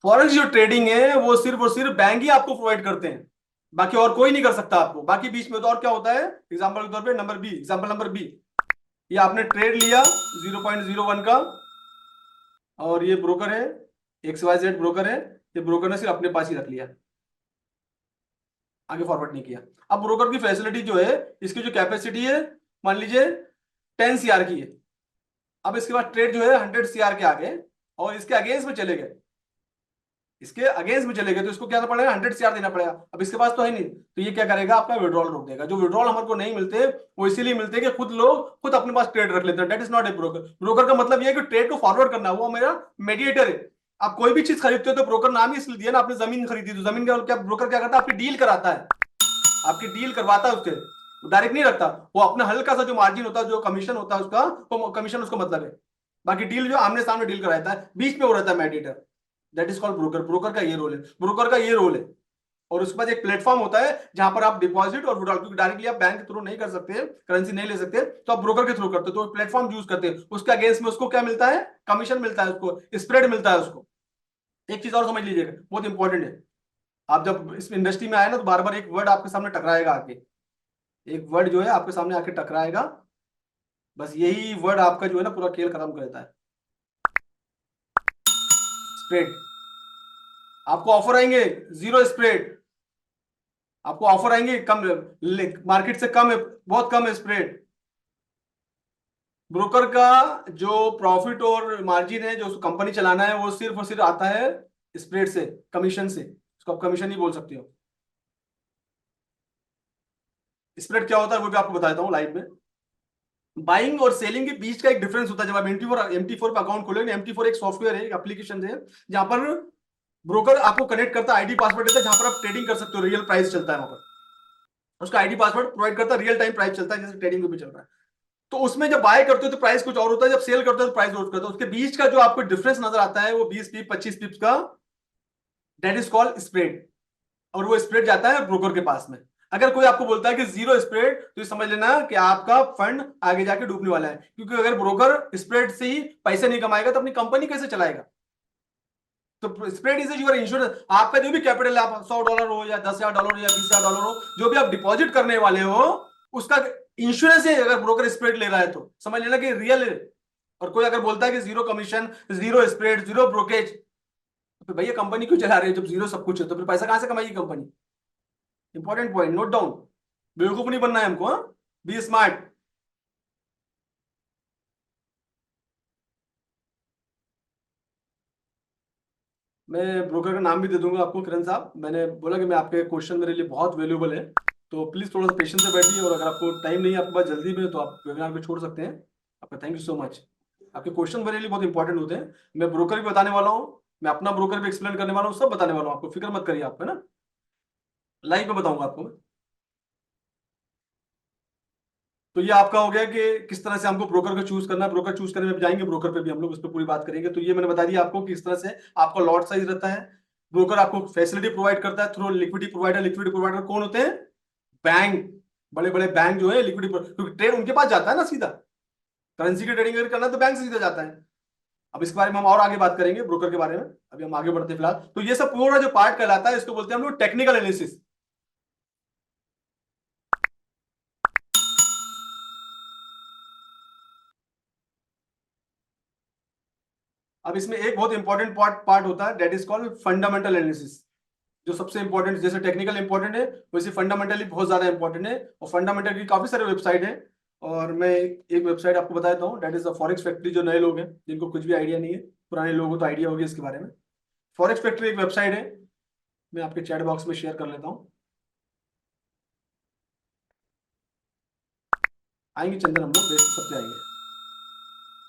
Forex जो ट्रेडिंग है वो सिर्फ और सिर्फ बैंक ही आपको प्रोवाइड करते हैं, बाकी और कोई नहीं कर सकता आपको। बाकी बीच में तो और क्या होता है? एग्जांपल के तौर पे number B, example number B, ये आपने ट्रेड लिया 0.01 का, और ये ब्रोकर है, XYZ ब्रोकर है, ये ब्रोकर ने सिर्फ अपने पास ही रख लिया, आगे फॉरवर्ड नहीं किया। अब ब्रोकर की फैसिलिटी जो है, इसकी जो कैपेसिटी है मान लीजिए 10 CR की है। अब इसके बाद ट्रेड जो है 100 CR के आगे, और इसके अगेंस्ट में चले गए, इसके अगेंस्ट में चले गए, तो इसको क्या पड़ेगा? 100 CR देना पड़ेगा। अब इसके पास तो है नहीं, तो ये क्या करेगा? आपका विड्रॉल रोक देगा। जो विड्रॉल हमारे को नहीं मिलते वो इसीलिए मिलते हैं कि खुद लोग खुद अपने पास ट्रेड रख लेते हैं। That is not a broker. Broker का मतलब ये है कि ट्रेड को फॉरवर्ड करना, वो मेरा मेडिएटर है। आप कोई भी चीज खरीदते हो तो ब्रोकर नाम ही इसलिए दिया ना। आपने जमीन खरीदी तो जमीन का क्या ब्रोकर क्या करता है? आपकी डील कराता है, आपकी डील करवाता है उससे, डायरेक्ट नहीं रखता। वो अपना हल्का सा जो मार्जिन होता है, जो कमीशन होता है उसका, वो कमीशन उसको मतलब है। बाकी डील जो आमने सामने डील कराता है, बीच में वो रहता है mediator. That is called broker. Broker का ये रोल है, ब्रोकर का ये रोल है। और उसके बाद एक प्लेटफॉर्म होता है जहां पर आप डिपॉजिट और विड्रॉल, क्योंकि डायरेक्टली आप बैंक के थ्रू नहीं कर सकते, करेंसी नहीं ले सकते, तो आप ब्रोकर के थ्रू करते हो। तो प्लेटफॉर्म यूज करते हैं, उसके अगेंस्ट में उसको क्या मिलता है? कमीशन मिलता है, उसको स्प्रेड मिलता है उसको। एक चीज और समझ लीजिएगा, बहुत इंपॉर्टेंट है। आप जब इस इंडस्ट्री में आए ना, तो बार बार एक वर्ड आपके सामने टकराएगा आके, एक वर्ड जो है आपके सामने आके टकराएगा, बस यही वर्ड आपका जो है ना पूरा खेल खत्म कर देता है। स्प्रेड। आपको ऑफर आएंगे जीरो स्प्रेड, आपको ऑफर आएंगे कम, मार्केट से कम है, बहुत कम है स्प्रेड। ब्रोकर का जो प्रॉफिट और मार्जिन है, जो उसको कंपनी चलाना है, वो सिर्फ और सिर्फ आता है स्प्रेड से, कमीशन से। उसको आप कमीशन ही बोल सकते हो। स्प्रेड क्या होता है वो भी आपको बताता हूँ लाइव में। बाइंग और सेलिंग के बीच का एक डिफरेंस होता है। जब आप MT4 पे अकाउंट खोलेंगे, MT4 एक सॉफ्टवेयर है, एक एप्लीकेशन है, जहां पर ब्रोकर आपको कनेक्ट करता है, आईडी पासवर्ड देता है, जहां पर आप ट्रेडिंग कर सकते हो, रियल प्राइस चलता है वहां पर। उसका आईडी पासवर्ड प्रोवाइड करता है, रियल टाइम प्राइस चलता है, जैसे ट्रेडिंग में भी चल रहा है। तो उसमें जब बाय करते हो तो प्राइस कुछ और होता है, जब सेल करते हो तो प्राइस और करते हो। उसके बीच का जो आपको डिफरेंस नजर आता है वो 20 पिप 25 पिप्स का, दैट इज कॉल्ड स्प्रेड। और वो स्प्रेड जाता है ब्रोकर के पास में। अगर कोई आपको बोलता है कि जीरो स्प्रेड, तो ये समझ लेना कि आपका फंड आगे जाके डूबने वाला है, क्योंकि अगर ब्रोकर स्प्रेड से ही पैसे नहीं कमाएगा तो अपनी कंपनी कैसे चलाएगा। तो स्प्रेड इज योर इंश्योरेंस। आपका जो भी कैपिटल है, आप $100 हो या $10,000 हो या $20,000 हो, जो भी आप डिपॉजिट करने वाले हो, उसका इंश्योरेंस है। अगर ब्रोकर स्प्रेड ले रहा है तो समझ लेना कि रियल है। और कोई अगर बोलता है कि zero commission, zero spread, zero brokerage, तो भैया कंपनी क्यों चला रहे हैं? जब जीरो सब कुछ है तो फिर पैसा कहां से कमाएगी company? Important point, note down. बेवकूफ नहीं बनना है हमको, हाँ, बी स्मार्ट। मैं ब्रोकर का नाम भी दे दूंगा आपको, किरण साहब। मैंने बोला कि मैं आपके क्वेश्चन मेरे लिए बहुत वैल्यूबल है, तो प्लीज थोड़ा सा पेशेंस से बैठिए, और अगर आपको टाइम नहीं है आपके पास जल्दी में, तो आप वेबिनार को छोड़ सकते हैं। आपका थैंक यू सो मच। आपके क्वेश्चन मेरे लिए बहुत इंपॉर्टेंट होते हैं। मैं ब्रोकर भी बताने वाला हूँ, मैं अपना ब्रोकर भी एक्सप्लेन करने वाला हूँ, सब बताने वाला हूँ आपको, फिक्र मत करिए आप, है ना। लाइव में बताऊंगा आपको मैं। तो ये आपका हो गया कि किस तरह से हमको ब्रोकर को चूज करना है। ब्रोकर चूज करने में भी जाएंगे, ब्रोकर पे भी हम लोग उस पर पूरी बात करेंगे। तो ये मैंने बता दिया आपको किस तरह से आपका लॉट साइज रहता है। ब्रोकर आपको फैसिलिटी प्रोवाइड करता है through liquidity provider. Liquidity provider कौन होते हैं? बैंक, बड़े बड़े बैंक जो है लिक्विडिटी, क्योंकि ट्रेड उनके पास जाता है ना सीधा। करेंसी की ट्रेडिंग अगर करना है तो बैंक से सीधा जाता है। अब इसके बारे में हम और आगे बात करेंगे ब्रोकर के बारे में, अभी हम आगे बढ़ते हैं फिलहाल। तो ये सब पूरा जो पार्ट कहलाता है, इसको बोलते हैं हम लोग टेक्निकल एनालिसिस। अब इसमें एक बहुत इंपॉर्टेंट पार्ट पार्ट होता है, that is called fundamental analysis. जो सबसे इंपॉर्टेंट, जैसे टेक्निकल इंपॉर्टेंट है, वैसे फंडामेंटली बहुत ज्यादा इंपॉर्टेंट है। और फंडामेंटल की काफी सारे वेबसाइट है, और मैं एक वेबसाइट आपको बता देता हूँ, that is the forex factory. जो नए लोग हैं जिनको कुछ भी आइडिया नहीं है, पुराने लोगों को तो आइडिया होगी इसके बारे में। फॉरेक्स फैक्ट्री एक वेबसाइट है, मैं आपके चैट बॉक्स में शेयर कर लेता हूँ। आएंगे चंदन, हम लोग बेस्ट सब पे आएंगे,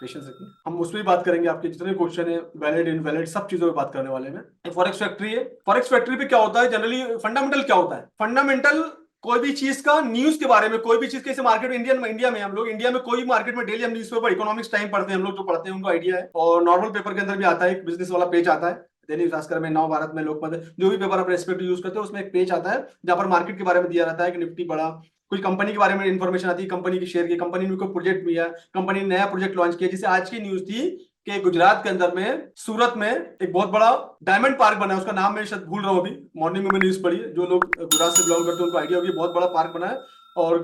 पेशेंस रखिए। हम उस पर भी बात करेंगे, आपके जितने क्वेश्चन है वैलिड इनवैलिड सब चीजों पे बात करने वाले हैं। फॉरेक्स फैक्ट्री है। फॉरेक्स फैक्ट्री पे क्या होता है जनरली? फंडामेंटल क्या होता है? फंडामेंटल कोई भी चीज का न्यूज के बारे में, कोई भी चीज कैसे मार्केट, इंडिया में हम लोग, इंडिया में कोई भी मार्केट में डेली हम न्यूज़पेपर इकोनॉमिक्स टाइम पढ़ते हैं, हम लोग जो पढ़ते हैं उनको आइडिया है। और नॉर्मल पेपर के अंदर भी आता है, एक बिजनेस वाला पेज आता है, दैनिक भास्कर में, नव भारत में, लोकमत, जो भी पेपर आप रेस्पेक्ट यूज करते हो उसमें एक पेज आता है जहां पर मार्केट के बारे में दिया रहता है कि निफ्टी बढ़ा, कुछ कंपनी के बारे में इंफॉर्मेशन आती है, कंपनी की शेयर की, कंपनी ने कोई प्रोजेक्ट भी है, कंपनी ने नया प्रोजेक्ट लॉन्च किया। जैसे आज की न्यूज थी कि गुजरात के अंदर में सूरत में एक बहुत बड़ा डायमंड पार्क बना है, उसका नाम मैं शायद भूल रहा हूँ अभी, मॉर्निंग में मैंने न्यूज पढ़ी है। जो लोग गुजरात से बिलोंग करते हैं उनको आइडिया होगी, बहुत बड़ा पार्क बना है, और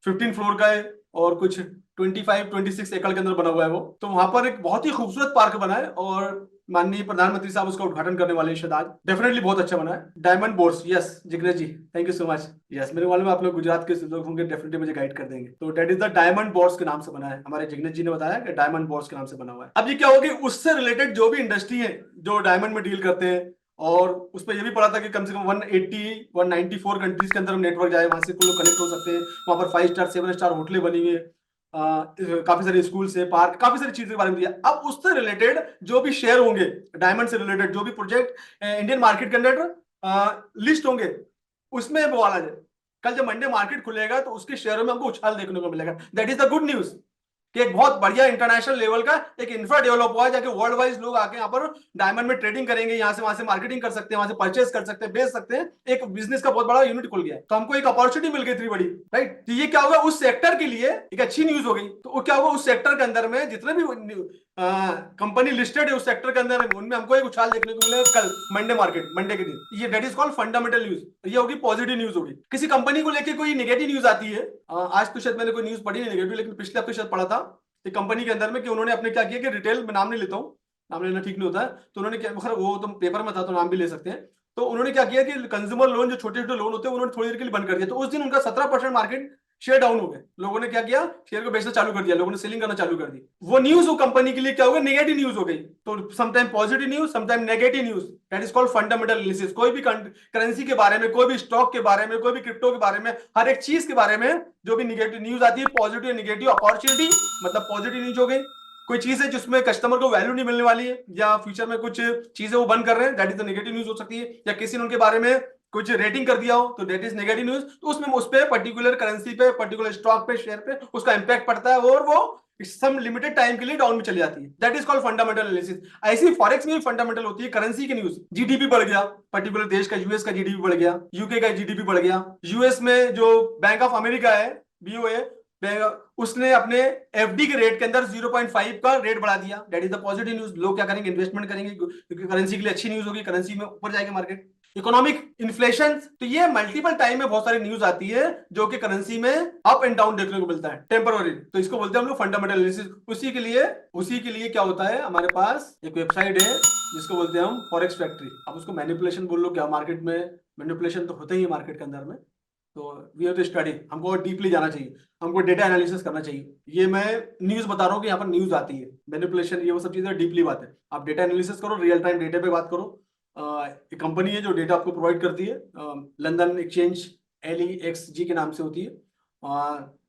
15 फ्लोर का है, और कुछ 25-26 एकड़ के अंदर बना हुआ है वो। तो वहां पर एक बहुत ही खूबसूरत पार्क बना है, और माननीय प्रधानमंत्री साहब उसका उद्घाटन करने वाले हैं शायद आज। डेफिनेटली बहुत अच्छा बना है। Diamond bourse, yes Jignesh ji, thank you so much. Yes, मेरे मालूम है आप लोग गुजरात के लोग होंगे, डेफिनेटली मुझे गाइड कर देंगे। तो that is the diamond bourse के नाम से बना है, हमारे जिग्नेश जी ने बताया कि डायमंड बोर्स के नाम से बना हुआ है। अब ये क्या होगी, उससे रिलेटेड जो भी इंडस्ट्री है जो डायमंड में डील करते हैं, और उस पर यह भी पढ़ा था कि कम से कम 194 कंट्रीज के अंदर नेटवर्क जाए, वहां से कुछ लोग कनेक्ट हो सकते हैं। वहां पर 5 स्टार 7 स्टार होटलें बनी हुई है, काफी सारे स्कूल से पार्क, काफी सारी चीजों के बारे में दिया। अब उससे रिलेटेड जो भी शेयर होंगे, डायमंड से रिलेटेड जो भी प्रोजेक्ट इंडियन मार्केट के अंदर लिस्ट होंगे, उसमें वो वाला जाए। कल जब मंडे मार्केट खुलेगा तो उसके शेयरों में हमको उछाल देखने को मिलेगा। That is the good news, कि एक बहुत बढ़िया इंटरनेशनल लेवल का एक इंफ्रा डेवलप हुआ है, जाके वर्ल्ड वाइज लोग आके यहाँ पर डायमंड में ट्रेडिंग करेंगे, यहाँ से वहां से मार्केटिंग कर सकते हैं, वहां से परचेस कर सकते हैं, बेच सकते हैं। एक बिजनेस का बहुत बड़ा यूनिट खुल गया है, तो हमको एक अपॉर्चुनिटी मिल गई इतनी बड़ी, राइट। तो ये क्या होगा, उस सेक्टर के लिए एक अच्छी न्यूज हो गई। तो वो क्या होगा, उस सेक्टर के अंदर में जितने भी कंपनी लिस्टेड है उस सेक्टर के अंदर, उनमें हमको एक उछाल देखने को मिलेगा कल मंडे मार्केट, मंडे के दिन। ये that is called fundamental news. ये होगी पॉजिटिव न्यूज होगी। किसी कंपनी को लेकर कोई नेगेटिव न्यूज आती है, आज तो शायद मैंने कोई न्यूज पढ़ी नहीं नेगेटिव, लेकिन पिछले हफ्ते शायद पढ़ा था एक कंपनी के अंदर में कि उन्होंने अपने क्या किया कि रिटेल में, नाम नहीं लेता हूँ, नाम लेना ठीक नहीं होता है, तो उन्होंने क्या, खैर वो तो पेपर में था तो नाम भी ले सकते हैं। तो उन्होंने क्या किया कि कंज्यूमर लोन, जो छोटे छोटे लोन होते हैं, उन्होंने थोड़ी देर के लिए बंद कर दिया। तो उस दिन उनका 17% मार्केट शेयर डाउन हो गए। लोगों ने क्या किया, शेयर को बेचना चालू कर दिया, लोगों ने सेलिंग करना चालू कर दी। वो न्यूज वो कंपनी के लिए क्या होगा, नेगेटिव न्यूज हो गई। तो sometime positive news, sometime negative news, that is called fundamental analysis. कोई भी करेंसी के बारे में, कोई भी स्टॉक के बारे में, कोई भी क्रिप्टो के बारे में, हर एक चीज के बारे में जो भी निगेटिव न्यूज आती है, पॉजिटिव निगेटिव, अपॉर्चुनिटी मतलब पॉजिटिव न्यूज हो गई। कोई चीज है जिसमें कस्टमर को वैल्यू नहीं मिलने वाली है, या फ्यूचर में कुछ चीजें वो बंद कर रहे हैं, that is the negative news हो सकती है। या किसी ने उनके बारे में कुछ रेटिंग कर दिया हो, तो दैट इज नेगेटिव न्यूज। तो उसमें उस पे पर्टिकुलर करेंसी पे, पर्टिकुलर स्टॉक पे, शेयर पे उसका इंपैक्ट पड़ता है, और वो सम लिमिटेड टाइम के लिए डाउन में चली जाती है, that is called fundamental analysis. ऐसी फॉरेक्स में भी फंडामेंटल होती है, करेंसी की न्यूज, जीडीपी बढ़ गया, पर्टिकुलर देश का, यूएस का जीडीपी बढ़ गया, यूके का जीडीपी बढ़ गया, यूएस में जो बैंक ऑफ अमेरिका है, बीओए, उसने अपने एफडी के रेट के अंदर 0.5 का रेट बढ़ा दिया, that is the positive news. लोग क्या करेंगे, इन्वेस्टमेंट करेंगे, क्योंकि करेंसी के लिए अच्छी न्यूज होगी, करेंसी में ऊपर जाएगा मार्केट। इकोनॉमिक इन्फ्लेशन, तो ये मल्टीपल टाइम में बहुत सारी न्यूज आती है जो कि करेंसी में अप एंड डाउन देखने को मिलता है टेम्पररी, तो इसको बोलते हैं हम लोग फंडामेंटल एनालिसिस। उसी के लिए क्या होता है, हमारे पास एक वेबसाइट है जिसको बोलते हैं हम फॉरेक्स फैक्ट्री। अब उसको मैनिपुलेशन बोल लो, क्या मार्केट में मैनिपुलेशन तो होते ही मार्केट के अंदर में, तो वी हैव टू स्टडी, हमको और डीपली जाना चाहिए, हमको डेटा एनालिसिस करना चाहिए। ये मैं न्यूज बता रहा हूँ कि यहाँ पर न्यूज आती है, मैनिपुलेशन ये वो सब चीजें डीपली बात है। आप डेटा एनालिसिस करो, रियल टाइम डेटा पे बात करो। एक कंपनी है जो डेटा आपको प्रोवाइड करती है, लंदन एक्सचेंज, LEXG के नाम से होती है।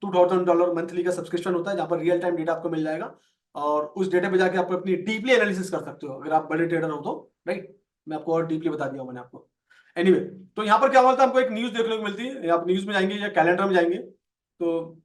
$2000 मंथली का सब्सक्रिप्शन होता है, जहाँ पर रियल टाइम डेटा आपको मिल जाएगा, और उस डेटा पे जाके आप अपनी डीपली एनालिसिस कर सकते हो, अगर आप बड़े ट्रेडर हो तो, राइट। मैं आपको और डीपली बता दिया मैंने आपको। एनीवे, तो यहाँ पर क्या होता है, हमको एक न्यूज देखने को मिलती है। आप न्यूज में जाएंगे या कैलेंडर में जाएंगे, तो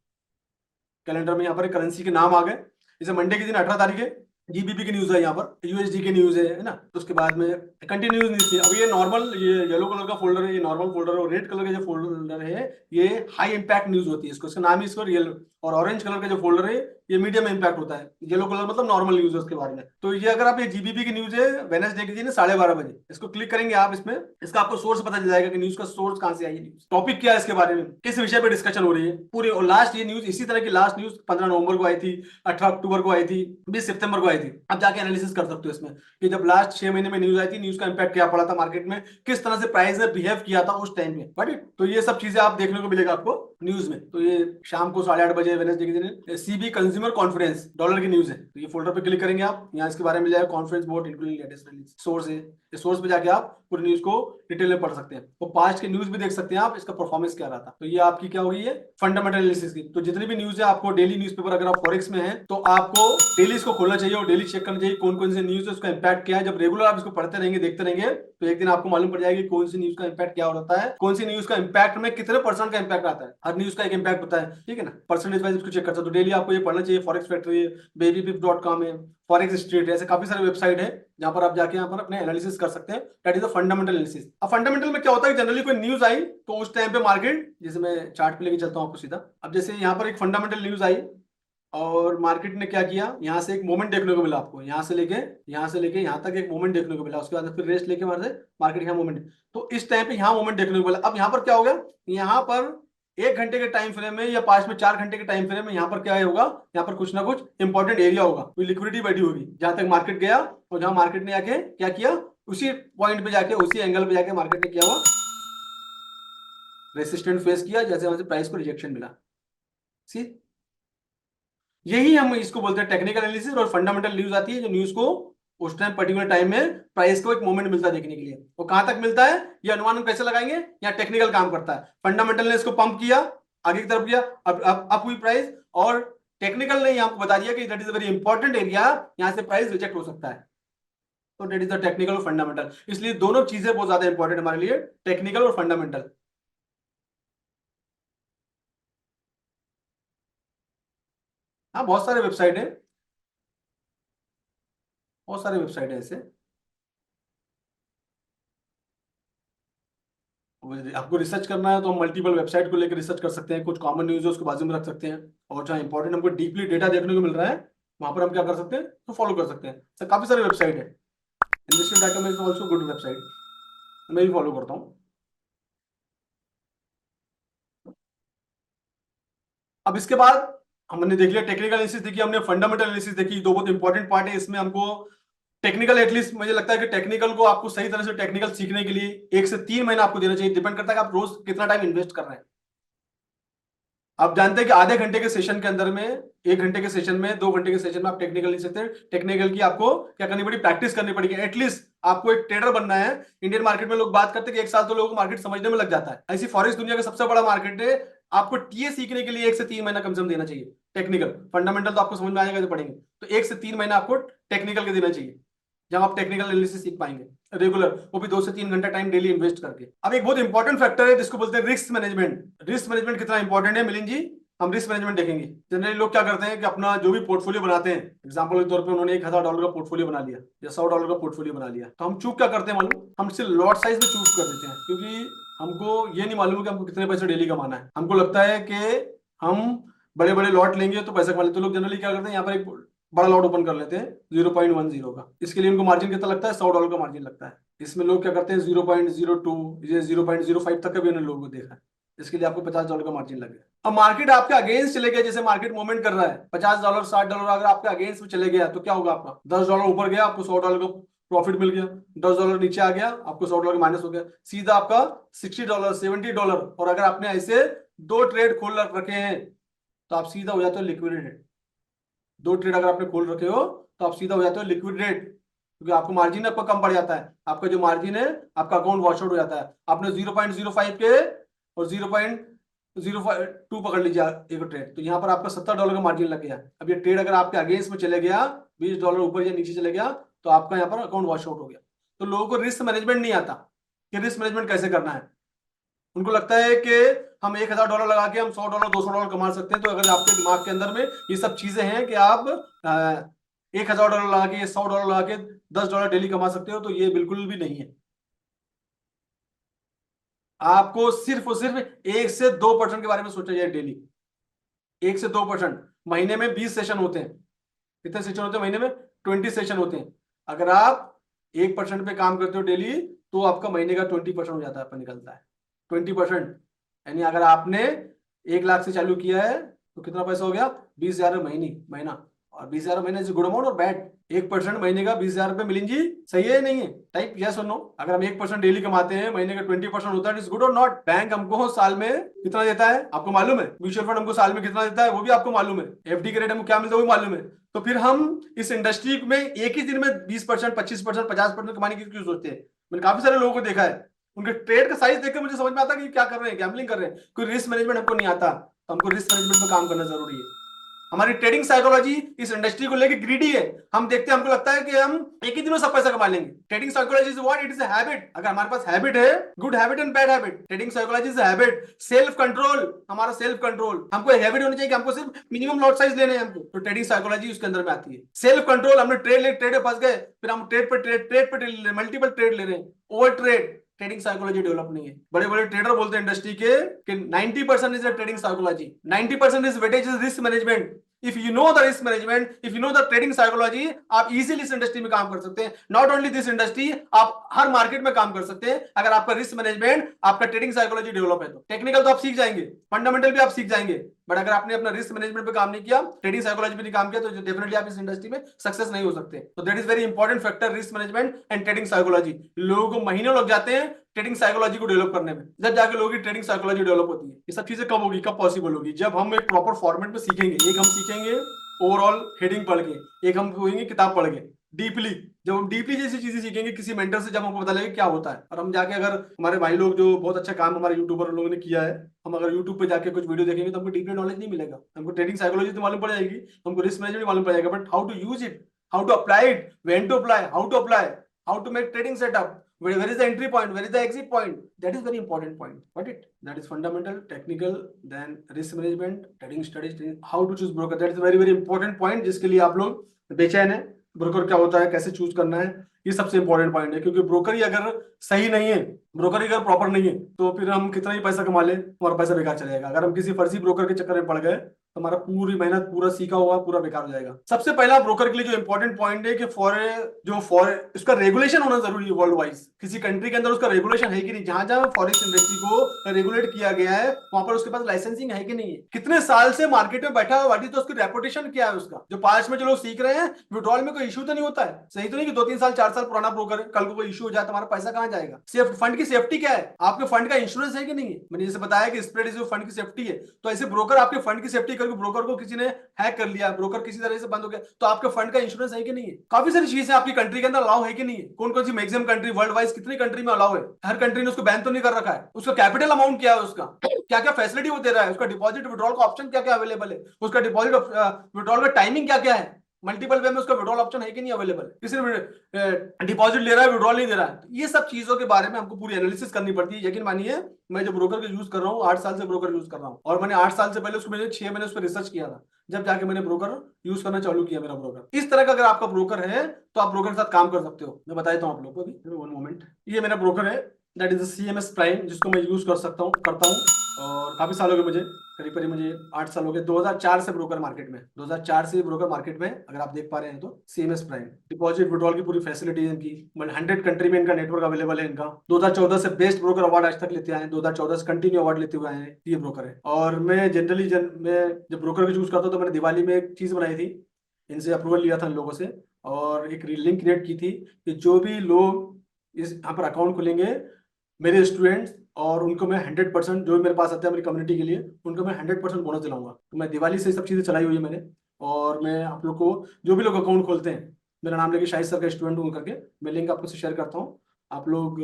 कैलेंडर में यहाँ पर करेंसी के नाम आ गए। जैसे मंडे के दिन 18 तारीख है, GBP की न्यूज है, यहाँ पर USD की न्यूज है ना। तो उसके बाद में कंटिन्यूज न्यूज थी। अब ये नॉर्मल, ये येलो कलर का फोल्डर है, ये नॉर्मल फोल्डर है, और रेड कलर का जो फोल्डर है ये हाई इंपैक्ट न्यूज होती है, इसका नाम ही इसको रियल। और ऑरेंज कलर का जो फोल्डर है ये मीडियम इंपैक्ट होता है, येलो कलर मतलब नॉर्मल न्यूज है उसके बारे में। तो ये अगर आप ये GBP की न्यूज है वेडनेसडे के दिन 12:30 बजे, इसको क्लिक करेंगे आप, इसमें इसका आपको सोर्स पता चल जाएगा कि न्यूज का सोर्स कहां से आई है, न्यूज टॉपिक क्या है, इसके बारे में किस विषय पर डिस्कशन हो रही है पूरी। और लास्ट ये न्यूज, इसी तरह की लास्ट न्यूज 15 नवंबर को आई थी, 18 अक्टूबर को आई थी, 20 सितंबर को आई थी। अब जाके एनालिसिस कर सकते हो इसमें कि जब लास्ट 6 महीने में न्यूज आई थी, न्यूज का इंपैक्ट क्या पड़ा था मार्केट में, किस तरह से प्राइस ने बिहेव किया था उस टाइम में, राइट। तो ये सब चीजें आप देखने को मिलेगा आपको न्यूज में। तो ये शाम को 8:30 बजे वेडनेसडे के दिन CB कंज्यूमर कॉन्फ्रेंस डॉलर की न्यूज है, तो ये फोल्डर पे क्लिक करेंगे आप, यहाँ इसके बारे में मिल जाएगा, conference board including latest release, source है, इस सोर्स पे जाके आप पूरी न्यूज को डिटेल में पढ़ सकते हैं, तो पास्ट की न्यूज भी देख सकते हैं आप, इसका परफॉर्मेंस क्या रहा था। तो ये आपकी क्या होगी, ये फंडामेंटल एनालिसिस की। तो जितनी भी न्यूज है आपको डेली न्यूज़पेपर, अगर आप फॉरेक्स में है तो आपको डेली इसको खोलना चाहिए और डेली चेक करना चाहिए कौन कौन सी न्यूज है, उसका इंपैक्ट क्या है। जब रेगुलर आप इसको पढ़ते रहेंगे, देखते रहेंगे, तो एक दिन आपको मालूम पड़ जाएगी कौन सी न्यूज का इंपैक्ट क्या होता है, कौन सी न्यूज का इंपैक्ट में कितने % का इंपैक्ट आता है। हर न्यूज का एक इंपैक्ट होता है, ठीक है ना, परसेंटेज वाइज उसको चेक करता है। तो डेली आपको ये पढ़ना चाहिए। फॉरेक्स फैक्ट्री है, babypip.com है, फॉरेक्स स्ट्रीट है, ऐसे काफी सारे वेबसाइट है जहां पर आप जाके यहाँ पर अपने एनालिसिस कर सकते हैं। That is the fundamental analysis. अब फंडामेंटल में क्या होता है, जनरली कोई न्यूज आई तो उस टाइम पे मार्केट, जैसे मैं चार्ट पे लेके चलता हूँ आपको सीधा। अब जैसे यहाँ पर एक फंडामेंटल न्यूज आई और मार्केट ने क्या किया, यहाँ से एक मोमेंट देखने को मिला आपको, यहाँ से लेके यहाँ तक एक मोमेंट देखने को मिला, उसके बाद फिर रेस्ट लेके वहां से मार्केट यहाँ मोमेंट, तो इस टाइम पे यहाँ मोमेंट देखने को मिला। अब यहाँ पर क्या होगा, यहाँ पर 1 घंटे के टाइम फ्रेम में या पास में 4 घंटे के टाइम फ्रेम में यहाँ पर क्या होगा, यहाँ पर कुछ ना कुछ इंपॉर्टेंट एरिया होगा, कोई लिक्विडिटी बैठी होगी जहां तक मार्केट गया, और जहां मार्केट ने आके क्या किया, उसी पॉइंट पे जाके, उसी एंगल पे जाके मार्केट ने किया हुआ रेसिस्टेंट फेस किया, जैसे वहां से प्राइस को रिजेक्शन मिला। सी, यही हम इसको बोलते हैं टेक्निकल एनालिसिस। और फंडामेंटल न्यूज आती है जो न्यूज को उस टाइम पर्टिकुलर टाइम में प्राइस को एक मोमेंट मिलता है देखने के लिए। वो कहां तक मिलता है, ये अनुमान हम कैसे लगाएंगे, यहाँ टेक्निकल काम करता है। फंडामेंटल ने इसको पंप किया, आगे की तरफ गया, अब हुई प्राइस, और टेक्निकल ने यहाँ बता दिया कि that is a very important area, यहाँ से प्राइस रिजेक्ट हो सकता है। तो दैट इज द टेक्निकल और फंडामेंटल। इसलिए दोनों चीजें बहुत ज्यादा इंपॉर्टेंट हमारे लिए, टेक्निकल और फंडामेंटल। हाँ, बहुत सारे वेबसाइट है ऐसे। आपको रिसर्च करना है तो हम मल्टीपल वेबसाइट को लेकर रिसर्च कर सकते हैं, कुछ कॉमन न्यूज है उसको बाजू में रख सकते हैं, और जहाँ इंपॉर्टेंट हमको डीपली डेटा देखने को मिल रहा है वहां पर हम क्या कर सकते हैं, तो फॉलो कर सकते हैं। सर काफी सारे वेबसाइट है, industrial data is also good website, मैं भी फॉलो करता हूँ। अब इसके बाद हमने देख लिया टेक्निकल एनालिसिस देखी, हमने फंडामेंटल एनालिसिस देखी, दो बहुत इंपॉर्टेंट पार्ट है इसमें। हमको टेक्निकल, एटलीस्ट मुझे लगता है कि टेक्निकल को आपको सही तरह से टेक्निकल सीखने के लिए 1 से 3 महीना आपको देना चाहिए, डिपेंड करता है कि आप रोज कितना टाइम इन्वेस्ट कर रहे हैं। आप जानते हैं कि आधे घंटे के सेशन के अंदर में, 1 घंटे के सेशन में, 2 घंटे के सेशन में आप टेक्निकल नहीं सकते। टेक्निकल की आपको क्या करनी पड़ेगी, प्रैक्टिस करनी पड़ेगी। एटलीस्ट आपको एक ट्रेडर बनना है। इंडियन मार्केट में लोग बात करते हैं कि 1 साल तो लोगों को मार्केट समझने में लग जाता है, ऐसी फॉरेक्स दुनिया का सबसे बड़ा मार्केट है। आपको टीए सीखने के लिए 1 से 3 महीना कम से कम देना चाहिए। टेक्निकल, फंडामेंटल तो आपको समझ में आएगा तो पढ़ेंगे, तो 1 से 3 महीना आपको टेक्निकल के देना चाहिए, जब आप टेक्निकल एनालिसिस सीख पाएंगे रेगुलर, वो भी 2 से 3 घंटा टाइम डेली इन्वेस्ट करके। अब एक बहुत इंपॉर्टेंट फैक्टर है जिसको बोलते हैं रिस्क मैनेजमेंट। रिस्क मैनेजमेंट कितना इंपॉर्टेंट है मिलिंद जी, हम रिस्क मैनेजमेंट देखेंगे। जनरली लोग क्या करते हैं कि अपना जो भी पोर्टफोलियो बनाते हैं, एग्जांपल के तौर पे उन्होंने $1000 का पोर्टफोलियो बना लिया या $100 का पोर्टफोलियो बना लिया, तो हम चूज क्या करते हैं मालूम, हम सिर्फ लॉट साइज में चूज कर देते हैं, क्योंकि हमको ये नहीं मालूम कि हमको कितने पैसे डेली कमाना है। हमको लगता है कि हम बड़े बड़े लॉट लेंगे तो पैसा कमा लेते, तो लोग जनरली क्या करते हैं, यहाँ पर एक बड़ा लॉट ओपन कर लेते हैं 0.10 का। इसके लिए उनको मार्जिन कितना लगता है, $100 का मार्जिन लगता है। इसमें लोग क्या करते हैं 0.02 ये 0.05 तक का भी उन्होंने लोगों को देखा है। इसके लिए आपको $50 का मार्जिन लगे। अब मार्केट आपके अगेंस्ट चले गया, जैसे मार्केट मूवमेंट कर रहा है, $50 $60 अगर आपके अगेंस्ट में चले गया तो क्या होगा, आपका $10 ऊपर गया आपको $100 का प्रॉफिट मिल गया, $10 नीचे आ गया आपको $100 माइनस हो गया, सीधा आपका $60 $70। और अगर आपने ऐसे 2 ट्रेड खोल रखे हैं तो आप सीधा हो जाते हो लिक्विडेटेड। 2 ट्रेड अगर आपने खोल रखे हो तो आप सीधा हो जाते हो लिक्विडेट, क्योंकि आपको मार्जिन आपका कम पड़ जाता है, आपका जो मार्जिन है आपका अकाउंट वॉश आउट हो जाता है। आपने 0.05 के और 0.02 पकड़ लीजिए एक ट्रेड, तो यहाँ पर आपका $70 का मार्जिन लग गया। अब ये ट्रेड अगर आपके अगेंस्ट में चले गया, $20 ऊपर या नीचे चले गया, तो आपका यहाँ पर अकाउंट वॉश आउट हो गया। तो लोगों को रिस्क मैनेजमेंट नहीं आता कि रिस्क मैनेजमेंट कैसे करना है। उनको लगता है कि हम $1000 लगा के हम $100 $200 कमा सकते हैं। तो अगर आपके दिमाग के अंदर में ये सब चीजें हैं कि आप $1000 लगा के $100 लगा के $10 डेली कमा सकते हो, तो ये बिल्कुल भी नहीं है। आपको सिर्फ और सिर्फ 1 से 2% के बारे में सोचा जाए डेली। 1 से 2%। महीने में 20 सेशन होते हैं। कितने सेशन होते हैं महीने में? 20 सेशन होते हैं। अगर आप 1% पे काम करते हो डेली, तो आपका महीने का 20% हो जाता है, आपका निकलता है 20%। यानी अगर आपने 1 लाख से चालू किया है तो कितना पैसा हो गया, 20,000 महीना। और 20,000 महीने इज गुड अमाउंट और बैड? 1% महीने का 20,000 रुपए मिलेंगी, सही है नहीं है? टाइप यस और नो। अगर हम 1% डेली कमाते हैं, महीने का 20% होता है, इज गुड और नॉट? बैंक हमको साल में कितना देता है आपको मालूम है? म्यूचुअल फंड हमको साल में कितना देता है वो भी आपको मालूम है? एफडी के रेट हमको क्या मिलता है वो भी मालूम है? तो फिर हम इस इंडस्ट्री में एक ही दिन में 20% 25% 50% कमाने की क्यों सोचते हैं? मैंने काफी सारे लोगों को देखा है, उनके ट्रेड का साइज देखकर मुझे समझ में आता है कि क्या कर रहे हैं, गैम्बलिंग कर रहे हैं। कोई रिस्क मैनेजमेंट हमको नहीं आता, तो हमको रिस्क मैनेजमेंट पे काम करना जरूरी है। हमारी ट्रेडिंग साइकोलॉजी इस इंडस्ट्री को लेके ग्रीडी है। हम देखते हैं, हमको लगता है कि हम एक ही दिन में सब पैसा कमा लेंगे। Trading psychology is what? It is a habit. अगर हमारे पास हैबिट है, good habit and bad habit, trading psychology is habit. Self control, हमारा सेल्फ कंट्रोल, हमको हैबिट होनी चाहिए कि हमको सिर्फ मिनिमम लॉट साइज लेने हैं हमको, तो ट्रेडिंग साइकोलॉजी उसके अंदर में आती है। सेल्फ कंट्रोल, हमने ट्रेड में फंस गए, फिर हम ट्रेड पे मल्टीपल ट्रेड ले रहे हैं, over trade, trading psychology develop नहीं है। बड़े बड़े ट्रेडर बोलते हैं इंडस्ट्री के कि 90% is trading psychology, 90% is weightage is risk management. If you know the risk management, if you know the trading psychology, आप इजीली इस इंडस्ट्री में काम कर सकते हैं। नॉट ओनली दिस इंडस्ट्री, आप हर मार्केट में काम कर सकते हैं अगर आपका रिस्क मैनेजमेंट, आपका ट्रेडिंग साइकोलॉजी डेवलप है तो। टेक्निकल तो आप सीख जाएंगे, फंडामेंटल भी आप सीख जाएंगे, बट अगर आपने अपना रिस्क मैनेजमेंट पे काम नहीं किया, ट्रेडिंग साइकोलॉजी पे नहीं काम किया, तो डेफिनेटली आप इस इंडस्ट्री में सक्सेस नहीं हो सकते। तो that is very important factor, risk management and trading psychology. लोगों को महीनों लग जाते हैं ट्रेडिंग साइकोलॉजी को डेवलप करने में, जब जाके लोगों की ट्रेडिंग साइकोलॉजी डेवलप होती है। ये सब चीजें कब होगी, कब पॉसिबल होगी? जब हम एक प्रॉपर फॉर्मेट में सीखेंगे। एक हम सीखेंगे ओवरऑल हेडिंग पढ़ के, एक हम सीखेंगे किताब पढ़ के डीपली। जब हम डीपली जैसी चीजें सीखेंगे किसी मेंटर से, जब हमको पता लगेगा क्या होता है, और हम जाके अगर हमारे भाई लोग जो बहुत अच्छा काम हमारे यूट्यूबर लोगों ने किया है, हम अगर यूट्यूब पे जाके कुछ वीडियो देखेंगे तो हमको डीपली नॉलेज नहीं मिलेगा। हमको ट्रेडिंग साइकोलॉजी तो मालूम पड़ जाएगी, हमको रिस्क मैनेजमेंट मालूम पड़ जाएगा, but how to use it, how to apply it, when to apply, how to apply, how to make trading setup, where is the entry point, where is the exit point, that is very important point. Got it? That is fundamental, technical, then risk management, trading strategy, how to choose broker, that is a very very important point जिसके लिए आप लोग बेचैन है। Broker क्या होता है, कैसे चूज करना है, ये सबसे इंपॉर्टेंट पॉइंट है। क्योंकि ब्रोकर ही अगर सही नहीं है, ब्रोकर ही अगर प्रॉपर नहीं है, तो फिर हम कितना ही पैसा कमा ले, हमारा पैसा बेकार चलेगा। अगर हम किसी फर्जी ब्रोकर के चक्कर में पड़ गए तो हमारा पूरी मेहनत, पूरा सीखा हुआ पूरा बेकार हो जाएगा। सबसे पहला ब्रोकर के लिए जो इंपॉर्टेंट पॉइंट है कि उसका रेगुलेशन होना जरूरी है वर्ल्ड वाइज। किसी कंट्री के अंदर उसका रेगुलेशन है कि नहीं, जहां जहां फॉरेक्स इंडस्ट्री को रेगुलेट किया गया है वहां पर उसके पास लाइसेंसिंग है कि नहीं है, कितने साल से मार्केट में बैठा हुआ, तो उसकी रेपुटेशन क्या है उसका। जो पास में जो लोग सीख रहे हैं, विड्रॉल में कोई इशू तो नहीं होता है, सही तो नहीं कि 2-3 साल 4 साल पुराना ब्रोकर है, कल को कोई इशू हो जाए तो हमारा पैसा कहां जाएगा। सेफ फंड की सेफ्टी क्या है, आपके फंड का इंश्योरेंस है कि नहीं है। मैंने जैसे बताया कि स्प्रेड इज फंड की सेफ्टी है, तो ऐसे ब्रोकर आपके फंड की सेफ्टी करके, ब्रोकर को किसी ने हैक कर लिया, ब्रोकर किसी तरह से बंद हो गया, तो आपके फंड का इंश्योरेंस है कि नहीं है। काफी सारी चीजें आपकी कंट्री के अंदर अलाउ है कि नहीं है। कौन कौन सी मैक्सिमम कंट्री वर्ल्ड वाइज कितनी कंट्री में अलाउ है, हर कंट्री ने उसको बैन तो नहीं कर रखा है। उसका कैपिटल अमाउंट क्या है, उसका क्या क्या फैसिलिटी वो दे रहा है, उसका डिपॉजिट विड्रॉल का ऑप्शन क्या क्या अवेलेबल है, उसका डिपॉजिट विड्रॉल का टाइमिंग क्या क्या है, मल्टीपल वे में उसका विड्रॉल ऑप्शन है कि नहीं अवेलेबल, किसी डिपॉजिट ले रहा है विड्रॉल नहीं दे रहा है, तो ये सब चीजों के बारे में हमको पूरी एनालिसिस करनी पड़ती है। यकीन मानिए मैं जो ब्रोकर का यूज कर रहा हूँ 8 साल से ब्रोकर यूज कर रहा हूँ, और मैंने 8 साल से पहले उसको मैंने 6 महीने उस पर रिसर्च किया था, जब जाके मैंने ब्रोकर यूज करना चालू किया मेरा ब्रोकर। इस तरह का अगर आपका ब्रोकर है तो आप ब्रोकर के साथ काम कर सकते हो। मैं बताता हूँ आप लोग को अभी, वन मोमेंट। ये मेरा ब्रोकर है, दैट इज CMS प्राइम, जिसको मैं यूज कर सकता हूँ करता हूँ, और काफी साल हो गए मुझे, करीब करीब मुझे 8 साल हो गए। 2004 से ब्रोकर मार्केट में, 2004 से ब्रोकर मार्केट में, अगर आप देख पा रहे हैं तो CMS प्राइम डिपॉजिट विड्रॉल की पूरी फैसिलिटी है इनकी, मतलब 100 कंट्री में इनका नेटवर्क अवेलेबल है इनका। 2014 से बेस्ट ब्रोकर अवार्ड आज तक लेते आए हैं, 2014 से कंटिन्यू अवार्ड लेते हुए आए हैं, ये ब्रोकर है। और मैं जनरली मैं जब ब्रोकर को चूज करता हूँ तो मैंने दिवाली में एक चीज बनाई थी, इनसे अप्रूवल लिया था इन लोगों से, और एक लिंक क्रिएट की थी कि जो भी लोग इस यहाँ पर अकाउंट खुलेंगे मेरे स्टूडेंट्स, और उनको मैं 100% जो मेरे पास आते हैं मेरी कम्युनिटी के लिए, उनको मैं 100% बोनस दिलाऊंगा। तो मैं दिवाली से सब चीज़ें चलाई हुई है मैंने, और मैं आप लोग को जो भी लोग अकाउंट खोलते हैं मेरा नाम लेके शाहिद सर का स्टूडेंट हूँ करके, मैं लिंक आपको शेयर करता हूँ। आप लोग